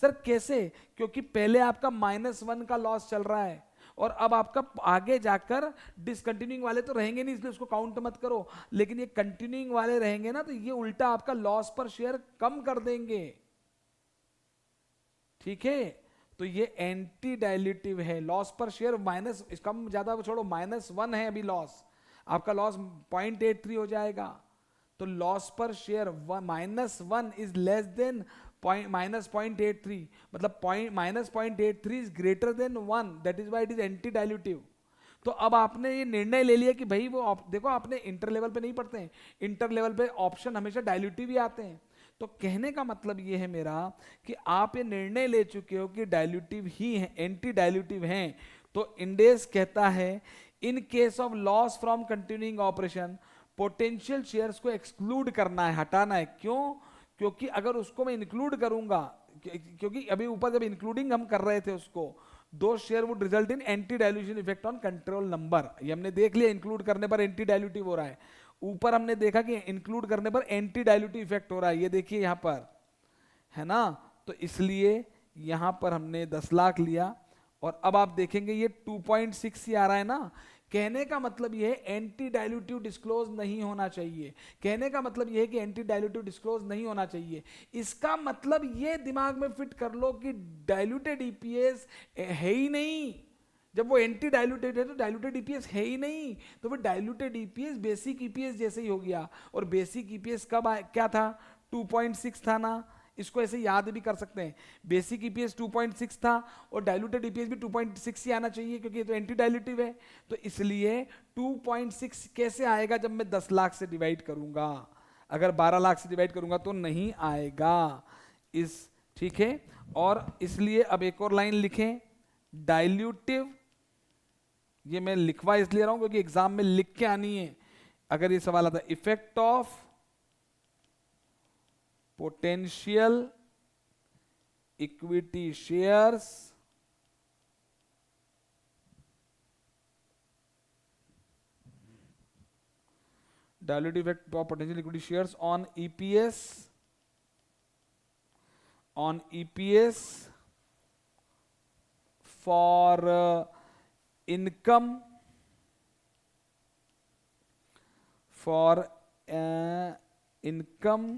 S1: सर कैसे? क्योंकि पहले आपका -1 का लॉस चल रहा है, और अब आपका आगे जाकर डिसकंटिन्यूइंग वाले तो रहेंगे नहीं, इसलिए उसको काउंट मत करो, लेकिन ये कंटिन्यूइंग वाले रहेंगे ना, तो ये उल्टा आपका लॉस पर शेयर कम कर देंगे, ठीक है। तो ये एंटी डाइल्यूटिव है। लॉस पर शेयर माइनस, कम ज्यादा छोड़ो, -1 है अभी लॉस, आपका लॉस 0.83 हो जाएगा। तो लॉस पर शेयर -1 इज लेस देन -0.83, मतलब -0.83 is greater than 1, that is why it is anti dilutive. तो अब आपने ये निर्णय ले लिया कि भाई वो देखो, आपने इंटर लेवल पे नहीं पढ़ते हैं, इंटर लेवल पे ऑप्शन हमेशा डाइल्यूटिव ही आते हैं। तो कहने का मतलब ये है मेरा कि आप ये निर्णय ले चुके हो कि डाइल्यूटिव ही है, एंटी डाइल्यूटिव हैं। तो इंडेस कहता है in case of loss from continuing operation potential shares को एक्सक्लूड करना है, हटाना है। क्यों? क्योंकि अगर उसको मैं इंक्लूड करूंगा, क्योंकि अभी ऊपर जब इंक्लूडिंग हम कर रहे थे उसको, दो share would result in anti dilution effect on control number, ये हमने देख लिया, इंक्लूड करने पर एंटी डाइल्यूटिव हो रहा है। ऊपर हमने देखा कि इंक्लूड करने पर एंटी डाइल्यूटिव इफेक्ट हो रहा है, ये देखिए यहां पर, है ना। तो इसलिए यहां पर हमने 10 लाख लिया, और अब आप देखेंगे ये 2.6 ही आ रहा है ना। कहने का मतलब यह है एंटी डाइल्यूटिव डिस्क्लोज नहीं होना चाहिए। कहने का मतलब यह है कि एंटी डाइल्यूटिव डिस्क्लोज नहीं होना चाहिए। इसका मतलब यह दिमाग में फिट कर लो कि डाइल्यूटेड ईपीएस है ही नहीं। जब वो एंटी डाइल्यूटेड है तो डाइल्यूटेड ईपीएस है ही नहीं, तो फिर डाइल्यूटेड ईपीएस बेसिक ईपीएस जैसे ही हो गया। और बेसिक ईपीएस कब क्या था? 2.6 था ना। इसको ऐसे याद भी कर सकते हैं, बेसिक ईपीएस 2.6 था और डाइल्यूटेड ईपीएस भी 2.6 ही आना चाहिए, क्योंकि ये तो एंटी डाइल्यूटिव है। तो इसलिए 2.6 कैसे आएगा जब मैं 10 लाख से डिवाइड करूंगा? अगर 12 लाख से डिवाइड करूंगा तो नहीं आएगा इस, ठीक है। और इसलिए अब एक और लाइन लिखें, डाइल्यूटिव, ये मैं लिखवा इसलिए रहा हूं क्योंकि एग्जाम में लिख के आनी है। अगर ये सवाल आता है effect of potential equity shares dilutive effect of potential equity shares on EPS for income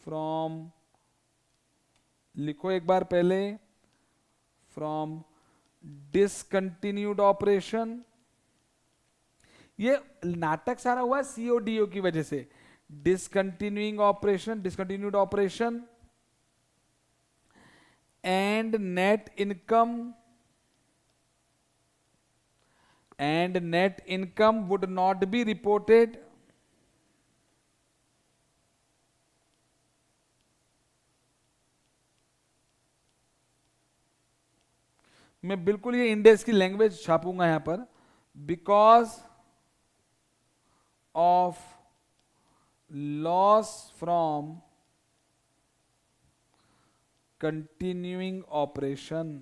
S1: from, लिखो एक बार पहले, फ्रॉम डिसकंटिन्यूड ऑपरेशन। ये नाटक सारा हुआ सीओडीओ की वजह से। discontinuing operation, discontinued operation, and net income would not be reported. मैं बिल्कुल ये इंडेक्स की लैंग्वेज छापूंगा यहां पर, because of loss from continuing operation.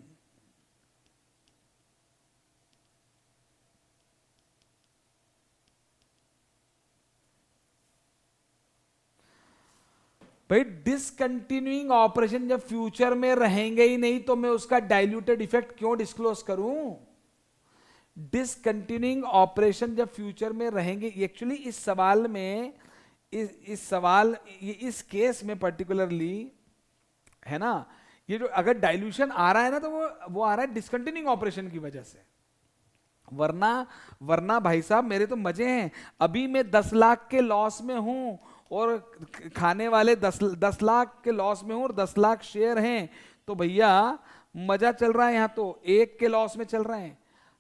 S1: भाई डिसकंटिन्यूइंग ऑपरेशन जब फ्यूचर में रहेंगे ही नहीं तो मैं उसका डाइल्यूटेड इफेक्ट क्यों डिस्क्लोज करूं? डिसकंटिन्यूइंग ऑपरेशन जब फ्यूचर में रहेंगे, एक्चुअली इस सवाल में इस केस में पर्टिकुलरली है ना, ये जो अगर डाइल्यूशन आ रहा है ना तो वो आ रहा है डिसकंटिन्यूइंग ऑपरेशन की वजह से। वरना भाई साहब मेरे तो मजे हैं, अभी मैं 10 लाख के लॉस में हूं और खाने वाले 10 लाख के लॉस में हूं और 10 लाख शेयर हैं, तो भैया मजा चल रहा है, यहां तो 1 के लॉस में चल रहे हैं,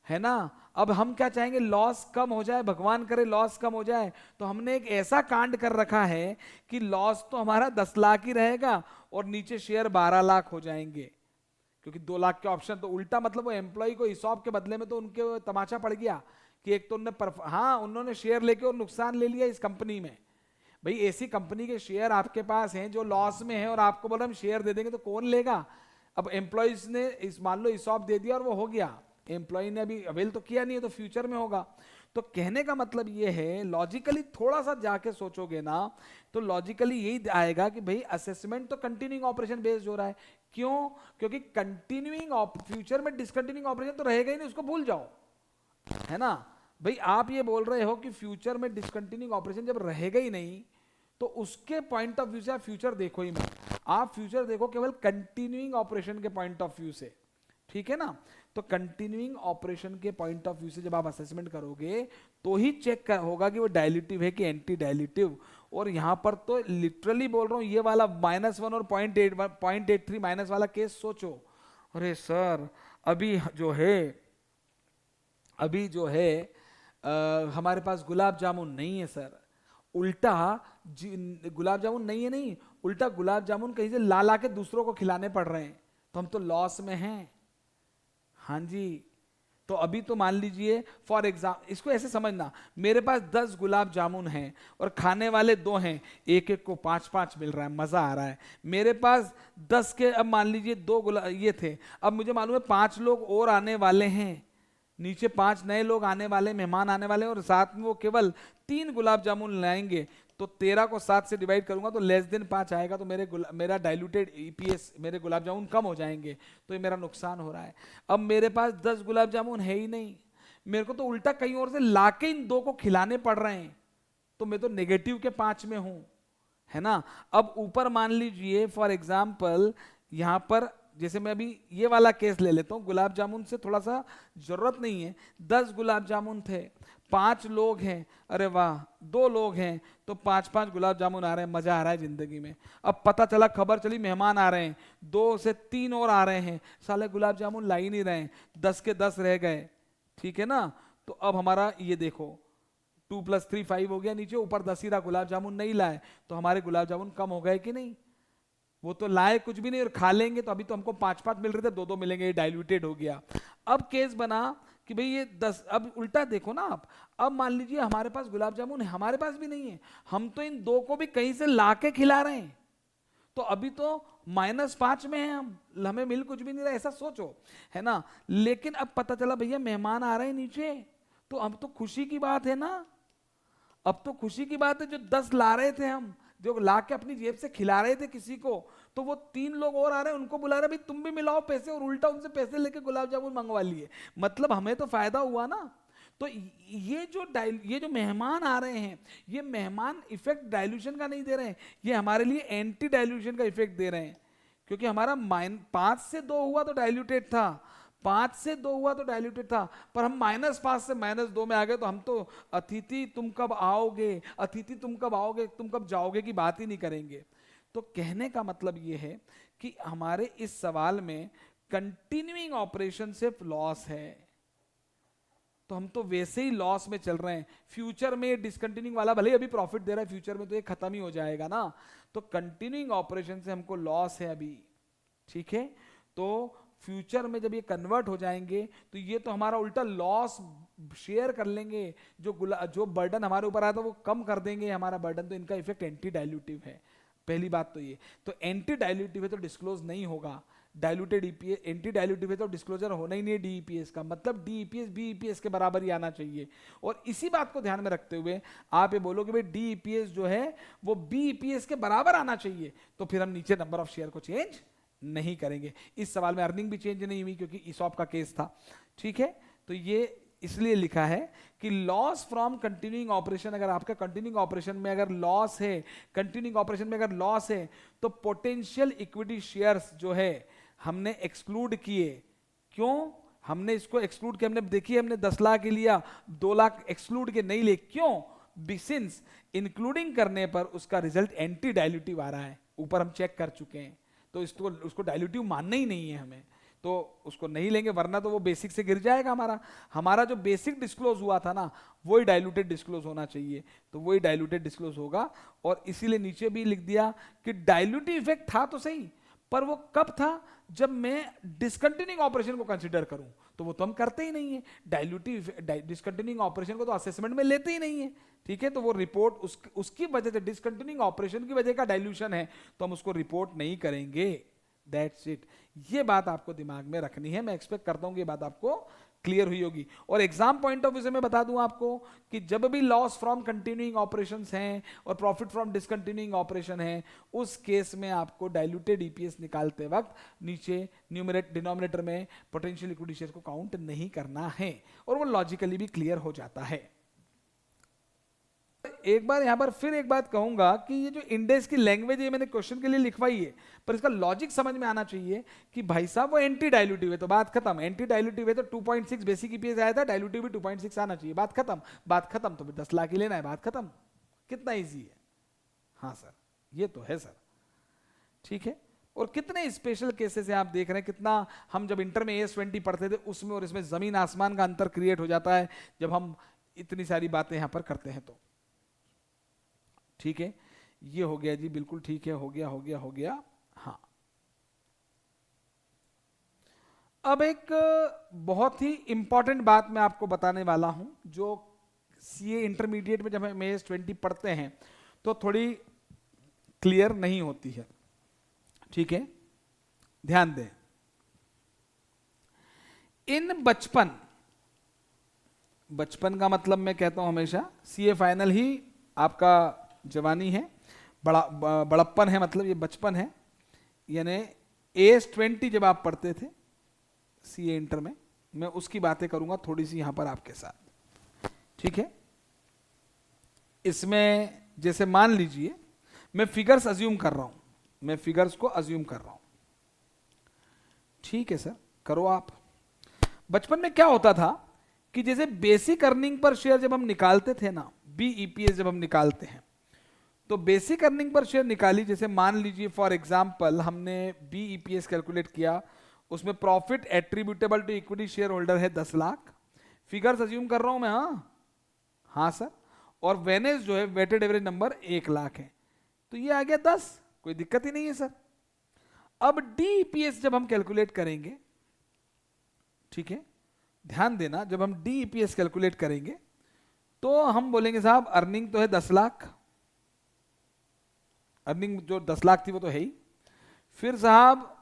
S1: है ना। अब हम क्या चाहेंगे, लॉस कम हो जाए, भगवान करे लॉस कम हो जाए। तो हमने एक ऐसा कांड कर रखा है कि लॉस तो हमारा 10 लाख ही रहेगा और नीचे शेयर 12 लाख हो जाएंगे, क्योंकि 2 लाख के ऑप्शन तो उल्टा, मतलब वो एम्प्लॉय को ईसॉप के बदले में तो उनके तमाचा पड़ गया कि एक तो उन्होंने शेयर लेके और नुकसान ले लिया इस कंपनी में। भाई ऐसी कंपनी के शेयर आपके पास हैं जो लॉस में है और आपको बोला हम शेयर दे देंगे तो कौन लेगा? अब एम्प्लॉयज ने मान लो ईसॉप दे दिया और वो हो गया, एम्प्लॉय ने अभी अवेल तो किया नहीं है, तो फ्यूचर में होगा। तो कहने का मतलब ये है, लॉजिकली थोड़ा सा जाके सोचोगे ना तो लॉजिकली यही आएगा कि भाई असेसमेंट तो कंटिन्यूइंग ऑपरेशन बेस्ड हो रहा है। क्यों? क्योंकि कंटिन्यूइंग फ्यूचर में डिसकंटिन्यूइंग ऑपरेशन तो रहेगा ही नहीं, उसको भूल जाओ, है ना। भाई आप ये बोल रहे हो कि फ्यूचर में डिसकंटिन्यूइंग ऑपरेशन जब रहेगा ही नहीं तो उसके पॉइंट ऑफ व्यू से आप फ्यूचर देखो ही मत, आप फ्यूचर देखो केवल कंटिन्यूइंग ऑपरेशन के पॉइंट ऑफ व्यू से, ठीक है ना। तो कंटिन्यूइंग ऑपरेशन के पॉइंट ऑफ व्यू से जब आप असेसमेंट करोगे तो ही चेक होगा कि वो डायल्यूटिव है कि एंटी डायल्यूटिव। और यहां पर तो लिटरली बोल रहा हूं, ये वाला -1 और 0.83 माइनस वाला केस सोचो, अरे सर अभी जो है हमारे पास गुलाब जामुन नहीं है सर, उल्टा गुलाब जामुन नहीं है, नहीं उल्टा गुलाब जामुन कहीं से ला के दूसरों को खिलाने पड़ रहे हैं, तो हम तो लॉस में हैं। हाँ जी, तो अभी तो मान लीजिए फॉर एग्जाम्पल, इसको ऐसे समझना, मेरे पास 10 गुलाब जामुन हैं और खाने वाले 2 हैं, एक को 5-5 मिल रहा है, मजा आ रहा है। मेरे पास 10 के, अब मान लीजिए 2 ये थे, अब मुझे मालूम है 5 लोग और आने वाले हैं, नीचे 5 नए लोग आने वाले, मेहमान आने वाले, और साथ में वो केवल 3 गुलाब जामुन लाएंगे, तो 13 को 7 से डिवाइड करूंगा तो <5 आएगा, तो मेरा डाइल्यूटेड ईपीएस, मेरे गुलाब जामुन कम हो जाएंगे, तो ये मेरा नुकसान हो रहा है। अब मेरे पास 10 गुलाब जामुन है ही नहीं, मेरे को तो उल्टा कहीं और से लाके इन 2 को खिलाने पड़ रहे हैं, तो मैं तो नेगेटिव के 5 में हूं, है ना। अब ऊपर मान लीजिए फॉर एग्जाम्पल, यहां पर जैसे मैं अभी ये वाला केस ले लेता हूँ, गुलाब जामुन से थोड़ा सा जरूरत नहीं है, 10 गुलाब जामुन थे, 5 लोग हैं, अरे वाह 2 लोग हैं, तो 5-5 गुलाब जामुन आ रहे हैं, मजा आ रहा है जिंदगी में। अब पता चला, खबर चली मेहमान आ रहे हैं, 2 से 3 और आ रहे हैं, साले गुलाब जामुन ला ही नहीं रहे हैं, 10 के 10 रह गए, ठीक है ना। तो अब हमारा ये देखो 2 + 3 5 हो गया नीचे, ऊपर 10 ही रहा, गुलाब जामुन नहीं लाए, तो हमारे गुलाब जामुन कम हो गए कि नहीं? वो तो लाए कुछ भी नहीं और खा लेंगे, तो अभी तो हमको 5-5 मिल रहे थे, 2-2 मिलेंगे, ये डाइल्यूटेड हो गया। अब केस बना कि भाई ये 10, अब उल्टा देखो ना आप, अब मान लीजिए हमारे पास गुलाब जामुन है, हमारे पास भी नहीं है, हम तो इन 2 को भी कहीं से लाके खिला रहे हैं, तो अभी तो -5 में है हम, हमें मिल कुछ भी नहीं रहा, ऐसा सोचो, है ना। लेकिन अब पता चला भैया मेहमान आ रहे हैं नीचे, तो अब तो खुशी की बात है ना, अब तो खुशी की बात है, जो 10 ला रहे थे हम, जो ला के अपनी जेब से खिला रहे थे किसी को, तो वो 3 लोग और आ रहे हैं, उनको बुला रहे भाई तुम भी मिलाओ पैसे, और उल्टा उनसे पैसे लेके गुलाब जामुन मंगवा लिए, मतलब हमें तो फायदा हुआ ना। तो ये जो मेहमान आ रहे हैं, ये मेहमान इफेक्ट डाइल्यूशन का नहीं दे रहे हैं, ये हमारे लिए एंटी डाइल्यूशन का इफेक्ट दे रहे हैं, क्योंकि हमारा 5 से 2 हुआ तो डाइल्यूटेड था, 5 से 2 हुआ तो डाइल्यूटेड था, पर हम -5 से -2 में आ गए तो हम तो अतिथि तुम कब आओगे, अतिथि तुम कब आओगे, तुम कब जाओगे की बात ही नहीं करेंगे। तो कहने का मतलब ये है कि हमारे इस सवाल में कंटिन्यूइंग ऑपरेशन से लॉस है, तो हम तो वैसे ही लॉस में चल रहे हैं। फ्यूचर में डिसकंटिन्यूइंग वाला भले ही अभी प्रॉफिट दे रहा है, फ्यूचर में तो ये खत्म ही हो जाएगा ना। तो कंटिन्यूइंग ऑपरेशन से हमको लॉस है अभी, ठीक है। तो फ्यूचर में जब ये कन्वर्ट हो जाएंगे तो ये तो हमारा उल्टा लॉस शेयर कर लेंगे, जो बर्डन हमारे ऊपर आया था वो कम कर देंगे हमारा बर्डन। तो इनका इफेक्ट एंटी डाइल्यूटिव है, पहली बात तो ये। तो एंटी डाइल्यूटिव है तो डिस्क्लोज नहीं होगा, डाइल्यूटेड ईपीएस एंटी डाइल्यूटिव है तो डिस्क्लोजर होना ही नहीं है डीईपीएस का, मतलब डीईपीएस बीईपीएस के बराबर ही आना चाहिए। और इसी बात को ध्यान में रखते हुए आप ये बोलोगे भाई डीईपीएस जो है वो बीईपीएस के बराबर आना चाहिए, तो फिर हम नीचे नंबर ऑफ शेयर को चेंज नहीं करेंगे। इस सवाल में अर्निंग भी चेंज नहीं हुई क्योंकि ईसॉप का केस था, ठीक है। तो ये इसलिए लिखा है कि लॉस फ्रॉम कंटिन्यूइंग ऑपरेशन, अगर आपका कंटिन्यूइंग ऑपरेशन में अगर लॉस है, कंटिन्यूइंग ऑपरेशन में अगर लॉस है तो पोटेंशियल इक्विटी शेयर्स जो है हमने एक्सक्लूड किए। क्यों हमने इसको एक्सक्लूड किया? हमने देखिए हमने 10 लाख के लिया, 2 लाख एक्सक्लूड के नहीं ले, क्यों? सिंस इंक्लूडिंग करने पर उसका रिजल्ट एंटी डाइल्यूटिव आ रहा है, ऊपर हम चेक कर चुके हैं, तो उसको डाइल्यूटिव मानना ही नहीं है हमें, तो उसको नहीं लेंगे, वरना तो वो बेसिक से गिर जाएगा। हमारा जो बेसिक डिस्क्लोज हुआ था ना वही डाइल्यूटेड डिस्क्लोज होना चाहिए, तो वही डाइल्यूटेड डिस्क्लोज होगा। और इसीलिए नीचे भी लिख दिया कि डाइल्यूटिव इफेक्ट था तो सही, पर वो कब था? जब मैं डिसकंटिन्यूइंग ऑपरेशन को कंसीडर करूं, तो वो तो हम करते ही नहीं है। डाइल्यूटिव डिसकंटिन्यूइंग ऑपरेशन को तो असेसमेंट में लेते ही नहीं है, ठीक है। तो वो रिपोर्ट उसकी वजह से, डिसकंटिन्यूइंग ऑपरेशन की वजह का डाइल्यूशन है, तो हम उसको रिपोर्ट नहीं करेंगे। That's it. ये बात आपको दिमाग में रखनी है। मैं एक्सपेक्ट करता हूं कि ये बात आपको क्लियर हुई होगी। और एग्जाम पॉइंट ऑफ व्यू से मैं बता दूं आपको कि जब भी लॉस फ्रॉम कंटिन्यूइंग ऑपरेशंस हैं और प्रॉफिट फ्रॉम डिसकंटिन्यूइंग ऑपरेशन है, उस केस में आपको डाइल्यूटेड ईपीएस निकालते वक्त नीचे डिनोमिनेटर में पोटेंशियल इक्विटी शेयर को काउंट नहीं करना है, और वो लॉजिकली भी क्लियर हो जाता है। एक बार यहां पर फिर एक बात कहूंगा कि ये जो इंडेक्स की लैंग्वेज है मैंने क्वेश्चन के लिए लिखवाई है, पर इसका लॉजिक समझ में आना चाहिए कि भाई साहब वो एंटी डाइल्यूटिव है तो बात खत्म। एंटी डाइल्यूटिव है तो 2.6 बेसिक ईपीएस आया था, डाइल्यूटिव भी 2.6 आना चाहिए, बात खत्म। बात खत्म तो 10 लाख ही लेना है, बात खत्म। कितना ईजी है। हाँ सर, ये तो है सर, ठीक है। और कितने स्पेशल केसेस हैं आप देख रहे हैं, कितना हम जब इंटर में AS20 पढ़ते थे उसमें और इसमें जमीन आसमान का अंतर क्रिएट हो जाता है जब हम इतनी सारी बातें यहां पर करते हैं। तो ठीक है, ये हो गया जी, बिल्कुल ठीक है, हो गया हो गया हो गया। हाँ, अब एक बहुत ही इंपॉर्टेंट बात मैं आपको बताने वाला हूं, जो सीए इंटरमीडिएट में जब हम AS20 पढ़ते हैं तो थोड़ी क्लियर नहीं होती है, ठीक है। ध्यान दें, इन बचपन का मतलब मैं कहता हूं हमेशा सीए फाइनल ही आपका जवानी है, बड़प्पन है, मतलब ये बचपन है। यानी AS20 जब आप पढ़ते थे सीए इंटर में, मैं उसकी बातें करूंगा थोड़ी सी यहां पर आपके साथ, ठीक है। इसमें जैसे मान लीजिए मैं फिगर्स अज्यूम कर रहा हूं, मैं फिगर्स को अज्यूम कर रहा हूं, ठीक है सर, करो आप। बचपन में क्या होता था कि जैसे बेसिक अर्निंग पर शेयर जब हम निकालते थे ना, बीईपीएस जब हम निकालते हैं, तो बेसिक अर्निंग पर शेयर निकाली, जैसे मान लीजिए फॉर एग्जांपल हमने बीईपीएस कैलकुलेट किया, उसमें profit attributable to equity share holder है 10 लाख, फिगर्स अज्यूम कर रहा हूं मैं, हाँ सर, और वेनेस जो है वेटेड एवरेज नंबर 1 लाख है, तो ये आ गया 10, कोई दिक्कत ही नहीं है सर। अब डीईपीएस जब हम कैलकुलेट करेंगे, ठीक है, ध्यान देना, जब हम डीईपीएस कैलकुलेट करेंगे तो हम बोलेंगे साहब अर्निंग तो है 10 लाख, अर्निंग जो 10 लाख थी वो तो है ही, फिर साहब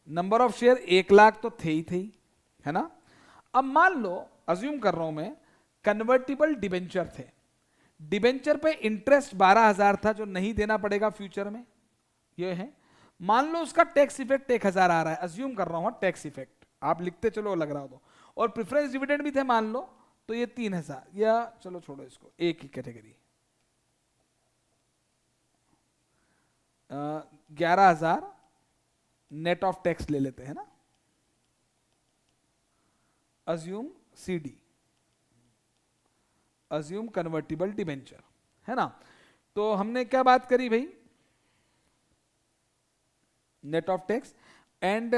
S1: नंबर ऑफ शेयर 1 लाख तो थे ही, है ना। अब मान लो, अज्यूम कर रहा हूं मैं, कन्वर्टिबल डिबेंचर थे, डिबेंचर पे इंटरेस्ट 12,000 था जो नहीं देना पड़ेगा फ्यूचर में, ये है। मान लो उसका टैक्स इफेक्ट 1,000 आ रहा है, अज्यूम कर रहा हूं टैक्स इफेक्ट, आप लिखते चलो लग रहा हो तो, और प्रेफरेंस डिविडेंड भी थे मान लो, तो ये 3,000, या चलो छोड़ो इसको, एक ही कैटेगरी 11,000 नेट ऑफ टैक्स ले लेते हैं ना, assume CD, assume convertible debenture, है ना। तो हमने क्या बात करी भाई, net of tax and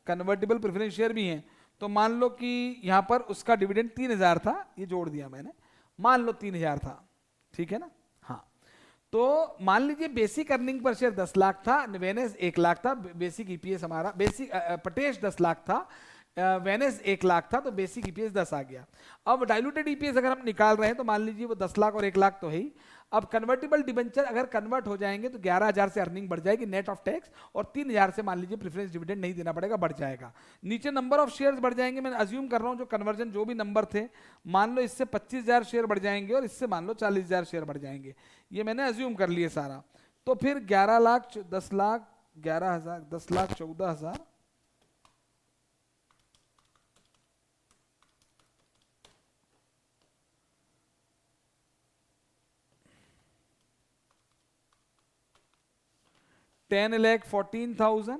S1: convertible preference share भी हैं। तो मान लो कि यहां पर उसका डिविडेंड 3000 था, ये जोड़ दिया मैंने, मान लो 3000 था, ठीक है ना। हाँ, तो मान लीजिए basic earning per share 10 lakh था, वेनेस 1 लाख था, बेसिक ईपीएस हमारा बेसिक पटेश 10 लाख था, वेनेस 1 लाख था, तो बेसिक ईपीएस 10 आ गया। अब डाइल्यूटेड ईपीएस अगर हम निकाल रहे हैं तो मान लीजिए वो 10 लाख और 1 लाख तो है ही। अब कन्वर्टिबल डिबेंचर अगर कन्वर्ट हो जाएंगे तो 11,000 से अर्निंग बढ़ जाएगी नेट ऑफ टैक्स, और 3,000 से मान लीजिए प्रेफरेंस डिविडेंड नहीं देना पड़ेगा, बढ़ जाएगा। नीचे नंबर ऑफ शेयर्स बढ़ जाएंगे, मैं अज्यूम कर रहा हूं जो कन्वर्जन जो भी नंबर थे, मान लो इससे 25,000 शेयर बढ़ जाएंगे और इससे मान लो 40,000 शेयर बढ़ जाएंगे, ये मैंने अज्यूम कर लिए सारा। तो फिर 11 लाख 10 लाख 11,000 10 लाख 14,000 10,14,000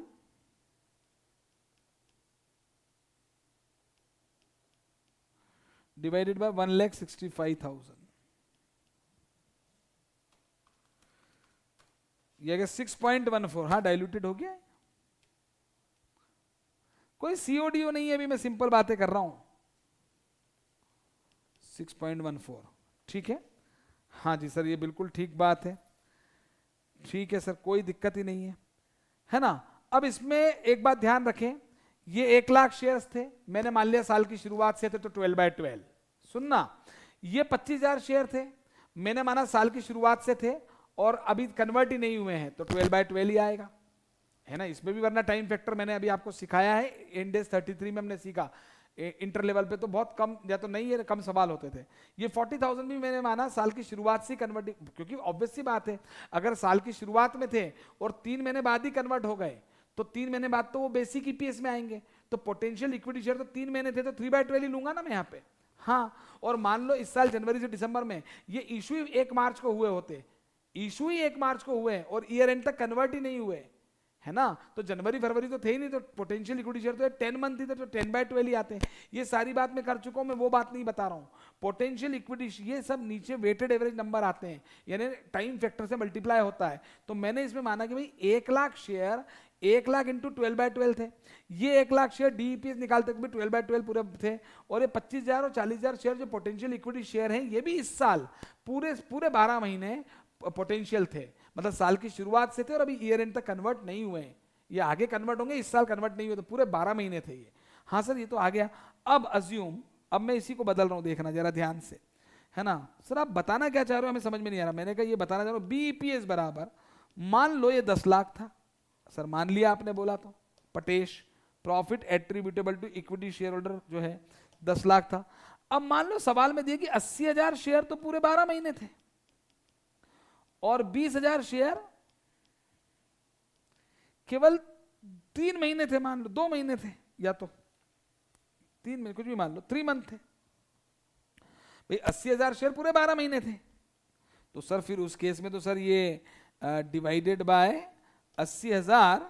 S1: डिवाइडेड बाय 1,65,000, ये अगर 6.14, हाँ डाइल्यूटेड हो गया है। कोई सीओडीओ नहीं है, अभी मैं सिंपल बातें कर रहा हूं। 6.14 ठीक है, हाँ जी सर ये बिल्कुल ठीक बात है, ठीक है सर कोई दिक्कत ही नहीं है ना। अब इसमें एक बात ध्यान रखें, ये 1 लाख शेयर्स थे, मैंने मान लिया साल की शुरुआत से थे तो 12/12, सुनना, ये 25,000 शेयर थे, मैंने माना साल की शुरुआत से थे और अभी कन्वर्ट ही नहीं हुए हैं तो 12/12 ही आएगा, है ना। इसमें भी वरना टाइम फैक्टर मैंने अभी आपको सिखाया है, इंडेक्स 33 में हमने सीखा, इंटर लेवल पे तो बहुत कम या तो नहीं है, कम सवाल होते थे। ये 40,000 भी मैंने माना साल की शुरुआत से कन्वर्ट, क्योंकि ऑब्वियस सी बात है अगर साल की शुरुआत में थे और 3 महीने बाद ही कन्वर्ट हो गए तो 3 महीने बाद तो वो बेसिक ईपीएस में आएंगे, तो पोटेंशियल इक्विटी शेयर तो 3 महीने थे तो 3/12 ही लूंगा ना मैं यहाँ पे। हाँ, और मान लो इस साल जनवरी से दिसंबर में ये इशू 1 मार्च को हुए होते, इशू ही 1 मार्च को हुए और ईयर एंड तक कन्वर्ट ही नहीं हुए, है ना, तो जनवरी फरवरी तो थे ही नहीं, तो पोटेंशियल इक्विटी शेयर तो 10 मंथ ही थे तो 10/12 ही आते हैं। ये सारी बात मैं कर चुका हूं, मैं वो बात नहीं बता रहा हूं। पोटेंशियल इक्विटी ये सब नीचे वेटेड एवरेज नंबर आते हैं, यानी टाइम फैक्टर से मल्टीप्लाई होता है। तो मैंने इसमें माना कि भाई 1 लाख शेयर 1 लाख इंटू 12/12 थे, ये 1 लाख शेयर डीईपीएस निकालते भी 12/12 पूरे थे, और ये 25,000 और 40,000 शेयर जो पोटेंशियल इक्विटी शेयर हैं ये भी इस साल पूरे 12 महीने पोटेंशियल थे, मतलब साल की शुरुआत से थे और अभी ईयर एंड तक कन्वर्ट नहीं हुए हैं, ये आगे कन्वर्ट होंगे, इस साल कन्वर्ट नहीं हुए, तो पूरे 12 महीने थे ये। हाँ सर ये तो आ गया। अब अज्यूम, अब मैं इसी को बदल रहा हूं, देखना जरा ध्यान से, है ना। सर आप बताना क्या चाह रहे हो हमें समझ में नहीं आ रहा। मैंने कहा ये बताना चाह रहा हूं बीईपीएस बराबर, मान लो ये 10 लाख था सर, मान लिया आपने बोला तो, पटेश profit attributable to equity share holder जो है 10 लाख था। अब मान लो सवाल में दिया कि 80,000 शेयर तो पूरे 12 महीने थे और 20,000 शेयर केवल 3 महीने थे, मान लो 2 महीने थे, या तो 3 महीने, कुछ भी मान लो 3 मंथ थे भाई। 80,000 शेयर पूरे 12 महीने थे, तो सर फिर उस केस में तो सर ये divided by 80,000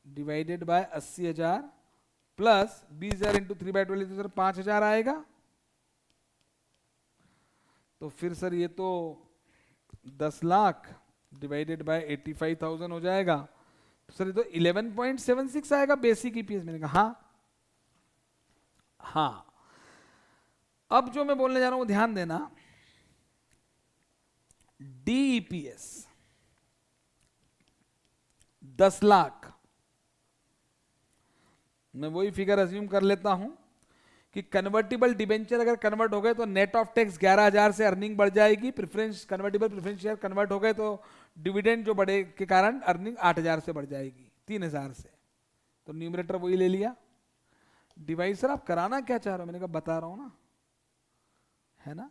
S1: divided by 80,000 plus 20,000 into 3/12 तो सर 5,000 आएगा। तो फिर सर ये तो 10 लाख डिवाइडेड बाय 85,000 हो जाएगा, तो सर ये तो 11.76 आएगा बेसिक ईपीएस। मैंने कहा हाँ। अब जो मैं बोलने जा रहा हूं ध्यान देना, डीईपीएस 10 लाख, मैं वही फिगर अज्यूम कर लेता हूं कि कन्वर्टिबल डिबेंचर अगर कन्वर्ट हो गए तो नेट ऑफ टैक्स 11,000 से अर्निंग बढ़ जाएगी, preference convertible preference share convert हो गए तो डिविडेंड जो बढ़े के कारण अर्निंग 8,000 से बढ़ जाएगी 3,000 से, तो न्यूमरेटर वही ले लिया। डिवाइड सर आप कराना क्या चाह रहे हो, मैंने कहा बता रहा हूं ना, है ना।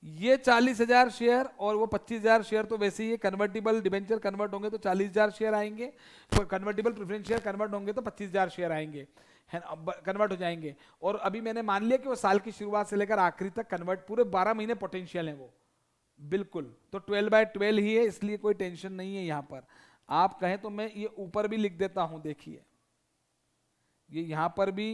S1: ये 40,000 शेयर और वो 25,000 शेयर तो वैसे ही कन्वर्टिबल डिबेंचर कन्वर्ट होंगे तो 40,000 शेयर आएंगे, कन्वर्टिबल प्रेफरेंस शेयर कन्वर्ट होंगे तो 25,000 शेयर आएंगे, है कन्वर्ट हो जाएंगे। और अभी मैंने मान लिया कि वो साल की शुरुआत से लेकर आखिरी तक कन्वर्ट, पूरे 12 महीने पोटेंशियल है वो, बिल्कुल, तो 12/12 ही है, इसलिए कोई टेंशन नहीं है यहां पर। आप कहें तो मैं ये ऊपर भी लिख देता हूं, देखिए ये यहां पर भी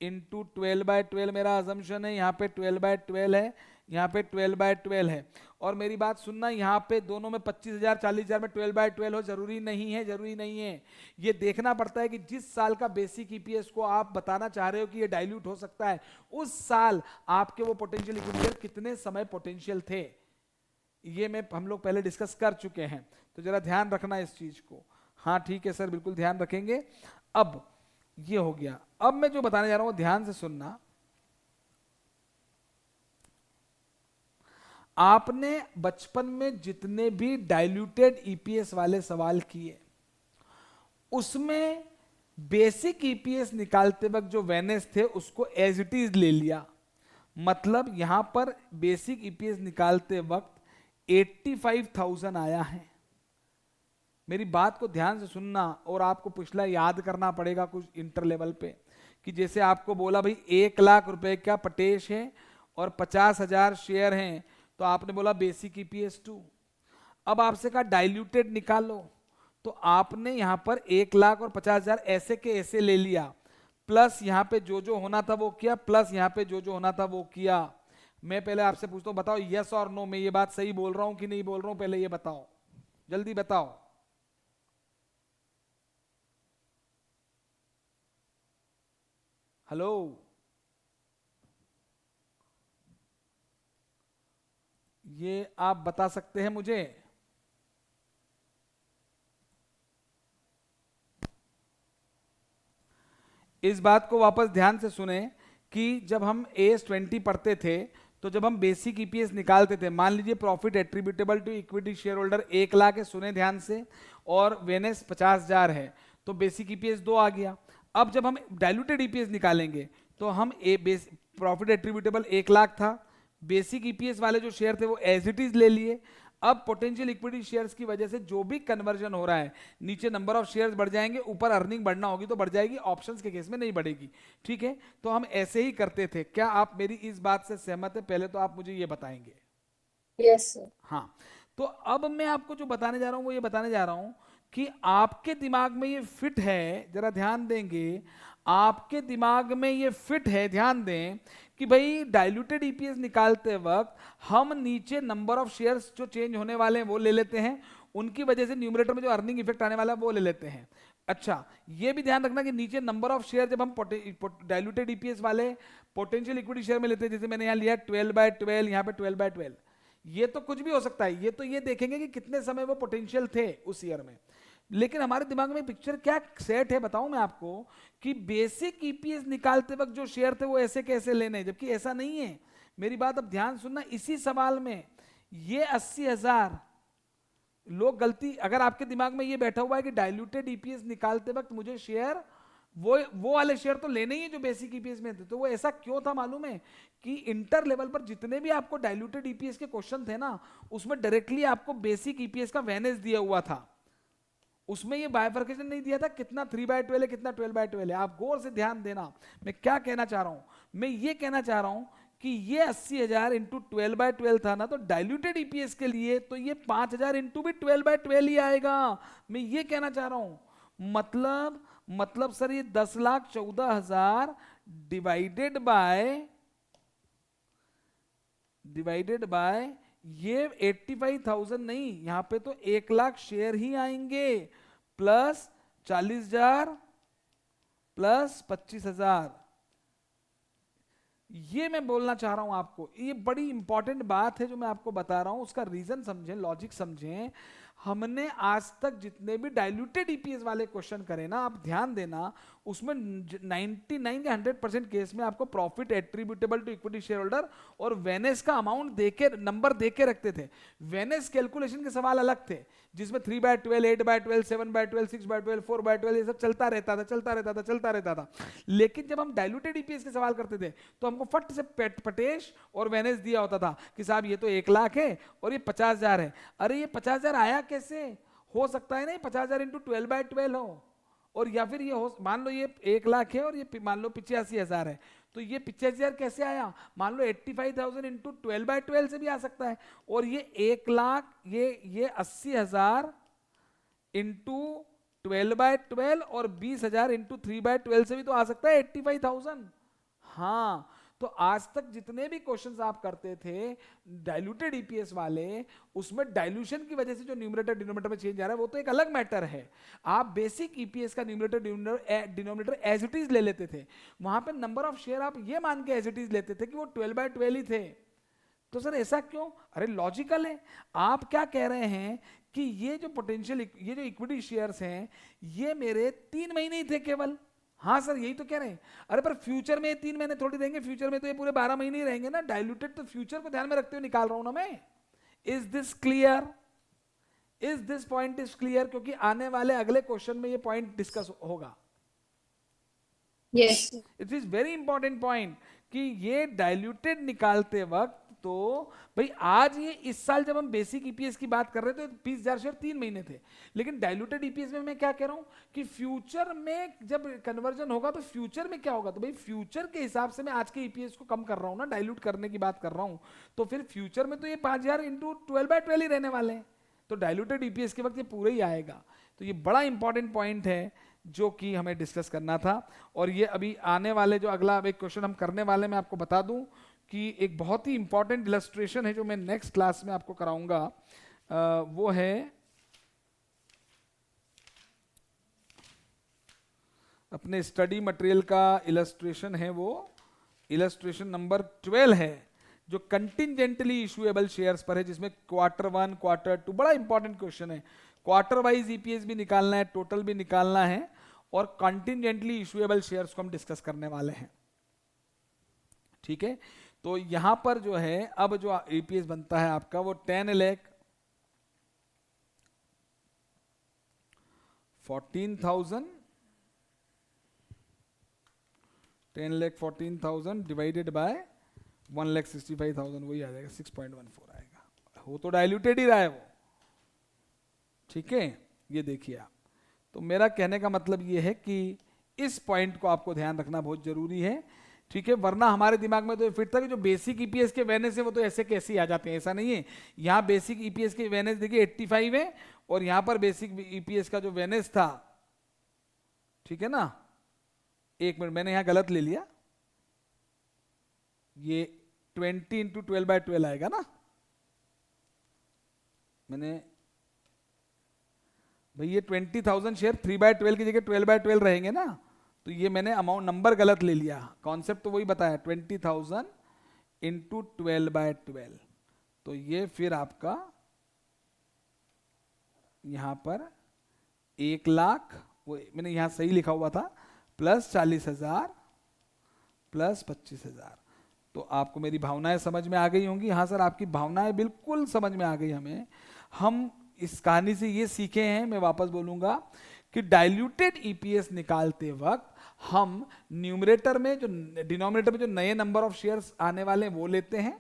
S1: इंटू 12/12 मेरा अजम्पशन है, यहाँ पे 12/12 है, यहाँ पे 12/12 है। और मेरी बात सुनना, यहाँ पे दोनों में 25,000 40,000 में 12/12 हो, जरूरी नहीं है, जरूरी नहीं है। ये देखना पड़ता है कि जिस साल का बेसिक ईपीएस को आप बताना चाह रहे हो कि ये डाइल्यूट हो सकता है, उस साल आपके वो पोटेंशियल इक्विटी शेयर कितने समय पोटेंशियल थे, ये मैं हम लोग पहले डिस्कस कर चुके हैं, तो जरा ध्यान रखना इस चीज को। हाँ ठीक है सर, बिल्कुल ध्यान रखेंगे। अब ये हो गया। अब मैं जो बताने जा रहा हूं ध्यान से सुनना। आपने बचपन में जितने भी डाइल्यूटेड ईपीएस वाले सवाल किए, उसमें बेसिक ईपीएस निकालते वक्त जो वेनेस थे उसको एज इट इज ले लिया। मतलब यहां पर बेसिक ईपीएस निकालते वक्त 85,000 आया है। मेरी बात को ध्यान से सुनना, और आपको पिछला याद करना पड़ेगा कुछ इंटर लेवल पे, कि जैसे आपको बोला भाई 1,00,000 रुपए का पटेश है और 50,000 शेयर हैं, तो आपने बोला बेसिक ईपीएस 2। अब आपसे कहा डाइल्यूटेड निकालो, तो आपने यहां पर 1,00,000 और 50,000 ऐसे के ऐसे ले लिया, प्लस यहां पे जो जो होना था वो किया, प्लस यहां पे जो जो होना था वो किया। मैं पहले आपसे पूछता हूं, बताओ यस और नो, मैं ये बात सही बोल रहा हूं कि नहीं बोल रहा हूं, पहले ये बताओ, जल्दी बताओ। हेलो, ये आप बता सकते हैं मुझे? इस बात को वापस ध्यान से सुने कि जब हम AS20 पढ़ते थे, तो जब हम बेसिक ईपीएस निकालते थे, मान लीजिए profit attributable to equity share holder 1,00,000 है, सुने ध्यान से, और वेनेस 50,000 है, तो बेसिक ईपीएस 2 आ गया। अब जब हम डाइल्यूटेड ईपीएस निकालेंगे, तो हम प्रॉफिट एट्रीब्यूटेबल 1,00,000 था, बेसिक ईपीएस वाले जो शेयर थे वो एज इट इज ले लिए। अब पोटेंशियल इक्विटी शेयर्स की वजह से जो भी कन्वर्जन हो रहा है, नीचे नंबर ऑफ शेयर्स बढ़ जाएंगे, ऊपर अर्निंग बढ़ना होगी तो बढ़ जाएगी, ऑप्शंस के केस में नहीं बढ़ेगी। ठीक है, तो हम ऐसे ही करते थे। क्या आप मेरी इस बात से सहमत है? पहले तो आप मुझे ये बताएंगे।
S2: Yes sir.
S1: हाँ, तो अब मैं आपको जो बताने जा रहा हूं वो ये बताने जा रहा हूं कि आपके दिमाग में ये फिट है, जरा ध्यान देंगे, आपके दिमाग में ये फिट है, ध्यान दें कि भाई डाइल्यूटेड ईपीएस निकालते वक्त हम नीचे नंबर ऑफ शेयर्स जो चेंज होने वाले हैं वो ले लेते हैं, उनकी वजह से न्यूमरेटर में जो अर्निंग इफेक्ट आने वाला है वो ले लेते हैं। अच्छा, ये भी ध्यान रखना कि नीचे नंबर ऑफ शेयर जब हम डाइल्यूटेड ईपीएस वाले पोटेंशियल इक्विटी शेयर में लेते हैं, जैसे मैंने यहाँ लिया 12/12, यहाँ पे 12/12, ये तो कुछ भी हो सकता है, ये तो ये देखेंगे कि कितने समय वो पोटेंशियल थे उस ईयर में। लेकिन हमारे दिमाग में पिक्चर क्या सेट है बताऊं मैं आपको, कि बेसिक ईपीएस निकालते वक्त जो शेयर थे वो ऐसे कैसे लेने, जबकि ऐसा नहीं है। मेरी बात अब ध्यान सुनना, इसी सवाल में ये 80,000 लोग गलती, अगर आपके दिमाग में ये बैठा हुआ है कि डाइल्यूटेड ईपीएस निकालते वक्त मुझे शेयर वो वाले शेयर तो लेने ही है जो बेसिक ईपीएस में थे, तो वो ऐसा क्यों था मालूम है कि इंटर लेवल पर जितने भी आपको डाइल्यूटेड ईपीएस के क्वेश्चन थे ना, उसमें डायरेक्टली आपको बेसिक ईपीएस का वेनेस दिया हुआ था, उसमें ये बाइफर्केशन नहीं दिया था कितना 3/12 है कितना 12/12 है। आप गौर से ध्यान देना, मैं क्या कहना चाह रहा हूं, मैं ये कहना चाह रहा हूं कि ये 80,000 इंटू 12/12 था ना, तो डाइल्यूटेड ईपीएस के लिए तो ये 5,000 इंटू भी 12/12 ही आएगा। मैं ये कहना चाह रहा हूं, मतलब सर ये 10,14,000 डिवाइडेड बाय ये 85,000 नहीं, यहां पे तो 1,00,000 शेयर ही आएंगे, प्लस 40,000 प्लस 25,000। ये मैं बोलना चाह रहा हूं आपको, ये बड़ी इंपॉर्टेंट बात है जो मैं आपको बता रहा हूं, उसका रीजन समझें, लॉजिक समझें। हमने आज तक जितने भी डाइल्यूटेड ईपीएस वाले क्वेश्चन करे ना, आप ध्यान देना, उसमें 99 या 100% केस में आपको profit attributable to equity share holder और वेनेस का अमाउंट देके, नंबर देके रखते थे। वेनेस कैलकुलेशन के सवाल अलग थे, जिसमें 3/12, 8/12, 7/12, 6/12, 4/12 ये सब चलता रहता था। लेकिन जब हम डाइल्यूटेड ईपीएस के सवाल करते थे, तो हमको फट से पटेश और वेनेस दिया होता था कि साहब ये तो 1,00,000 है और ये 50,000 है। अरे ये 50,000 आया कैसे? हो सकता है ना 50,000 इंटू 12/12 हो, और या फिर ये हो, मान लो ये 1 लाख है और ये मान लो 85,000 है, तो ये 85,000 कैसे आया? मान लो 85,000 इंटू 12/12 से भी आ सकता है, और ये 1 लाख, ये 80,000 इंटू 12/12 और 20,000 इंटू 3/12 से भी तो आ सकता है 85,000। हाँ, तो आज तक जितने भी क्वेश्चंस आप करते थे डाइल्यूटेड ईपीएस वाले, उसमें डाइल्यूशन की वजह से जो न्यूमरेटर डिनोमिनेटर में चेंज आ रहा है वो तो एक अलग मैटर है। आप बेसिक ईपीएस का numerator denominator as it is ले लेते थे, वहां पे नंबर ऑफ शेयर आप ये मान के एज इट इज लेते थे कि वो 12/12 ही थे। तो सर ऐसा क्यों? अरे लॉजिकल है। आप क्या कह रहे हैं कि ये जो पोटेंशियल, ये जो इक्विटी शेयर्स हैं, ये मेरे 3 महीने ही थे केवल। हाँ सर यही तो कह रहे हैं। अरे पर फ्यूचर में 3 महीने थोड़ी देंगे, फ्यूचर में तो ये पूरे 12 महीने ही रहेंगे ना। डाइल्यूटेड तो फ्यूचर को ध्यान में रखते हुए निकाल रहा हूं ना मैं। Is this clear? Is this point is clear? क्योंकि आने वाले अगले क्वेश्चन में ये पॉइंट डिस्कस होगा।
S2: Yes
S1: it is very important point कि ये डाइल्यूटेड निकालते वक्त, तो भाई आज ये इस साल जब हम बेसिक ईपीएस की बात कर रहे थे तो 20,000 शेयर 3 महीने थे, लेकिन डाइल्यूटेड ईपीएस में मैं क्या कह रहा हूं कि फ्यूचर में जब कन्वर्जन होगा तो फ्यूचर में क्या होगा, तो भाई फ्यूचर के हिसाब से मैं आज के ईपीएस को कम कर रहा हूं ना, डाइल्यूट करने की बात कर रहा हूं, तो फिर फ्यूचर में तो ये 5,000 इंटू 12/12 ही रहने वाले हैं, तो डाइल्यूटेड ईपीएस के वक्त ये पूरा ही आएगा। तो ये बड़ा इंपॉर्टेंट पॉइंट है जो कि हमें डिस्कस करना था। और ये अभी आने वाले जो अगला एक क्वेश्चन हम करने वाले, मैं आपको बता दूं कि एक बहुत ही इंपॉर्टेंट इलस्ट्रेशन है जो मैं नेक्स्ट क्लास में आपको कराऊंगा, वो है अपने स्टडी मटेरियल का इलस्ट्रेशन है, वो इलस्ट्रेशन नंबर 12 है जो कंटिजेंटली इशूएबल शेयर्स पर है, जिसमें Q1 Q2 बड़ा इंपॉर्टेंट क्वेश्चन है। क्वार्टर वाइज ईपीएस भी निकालना है, टोटल भी निकालना है, और कंटिजेंटली इशूएबल शेयर्स को हम डिस्कस करने वाले हैं। ठीक है, तो यहां पर जो है अब जो ईपीएस बनता है आपका वो 10,14,000 डिवाइडेड बाय 1,65,000, वही आ जाएगा 6.14 आएगा। वो तो डाइल्यूटेड ही रहा है वो। ठीक है, ये देखिए आप। तो मेरा कहने का मतलब ये है कि इस पॉइंट को आपको ध्यान रखना बहुत जरूरी है। ठीक है, वरना हमारे दिमाग में तो फिट था कि जो बेसिक ईपीएस के वेनेस है वो तो ऐसे कैसे ही आ जाते हैं, ऐसा नहीं है। यहाँ बेसिक ईपीएस के वेनेस देखिए 85 है, और यहाँ पर बेसिक ईपीएस का जो वेनेस था, ठीक है ना, 1 मिनट मैंने यहाँ गलत ले लिया, ये 20 इंटू 12/12 आएगा ना, मैंने भाई ये 20,000 शेयर 3/12 की जगह 12/12 रहेंगे ना, तो ये मैंने अमाउंट नंबर गलत ले लिया, कॉन्सेप्ट तो वही बताया 20,000 इंटू 12/12, तो ये फिर आपका यहां पर 1,00,000, वो मैंने यहां सही लिखा हुआ था, प्लस 40,000 प्लस 25,000। तो आपको मेरी भावनाएं समझ में आ गई होंगी। हाँ सर आपकी भावनाएं बिल्कुल समझ में आ गई हमें। हम इस कहानी से ये सीखे हैं, मैं वापस बोलूंगा, कि डाइल्यूटेड ईपीएस निकालते वक्त हम न्यूमरेटर में जो डिनोमिनेटर में जो नए नंबर ऑफ शेयर्स आने वाले हैं वो लेते हैं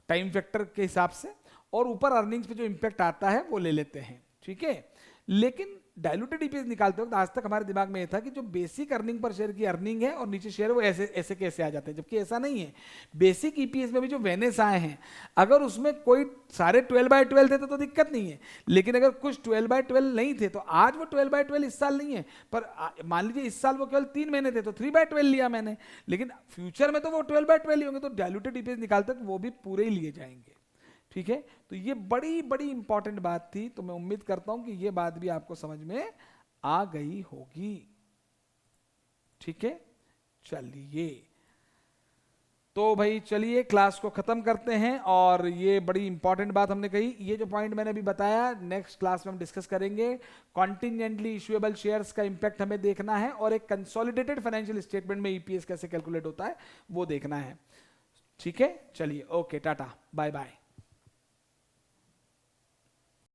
S1: टाइम फैक्टर के हिसाब से, और ऊपर अर्निंग्स पे जो इंपैक्ट आता है वो ले लेते हैं। ठीक है, लेकिन डाइल्यूटेड ईपीएस निकालते वक्त आज तक हमारे दिमाग में ये था कि जो बेसिक अर्निंग पर शेयर की अर्निंग है और नीचे शेयर वो ऐसे ऐसे कैसे आ जाते हैं, जबकि ऐसा नहीं है। बेसिक ईपीएस में भी जो वेनेस आए हैं, अगर उसमें कोई सारे 12/12 थे तो दिक्कत नहीं है, लेकिन अगर कुछ 12/12 नहीं थे, तो आज वो 12/12 इस साल नहीं है, पर मान लीजिए इस साल वो केवल 3 महीने थे तो 3/12 लिया मैंने, लेकिन फ्यूचर में तो वो 12/12 ही होंगे, तो डाइल्यूटेड ईपीएस निकालते वक्त वो भी पूरे ही लिए जाएंगे। ठीक है, तो ये बड़ी बड़ी इंपॉर्टेंट बात थी, तो मैं उम्मीद करता हूं कि ये बात भी आपको समझ में आ गई होगी। ठीक है, चलिए तो भाई चलिए क्लास को खत्म करते हैं, और ये बड़ी इंपॉर्टेंट बात हमने कही, ये जो पॉइंट मैंने अभी बताया नेक्स्ट क्लास में हम डिस्कस करेंगे। कॉन्टिजेंटली इशूएबल शेयर्स का इंपैक्ट हमें देखना है, और एक कंसोलिडेटेड फाइनेंशियल स्टेटमेंट में ईपीएस कैसे कैलकुलेट होता है वो देखना है। ठीक है, चलिए ओके, टाटा बाय बाय।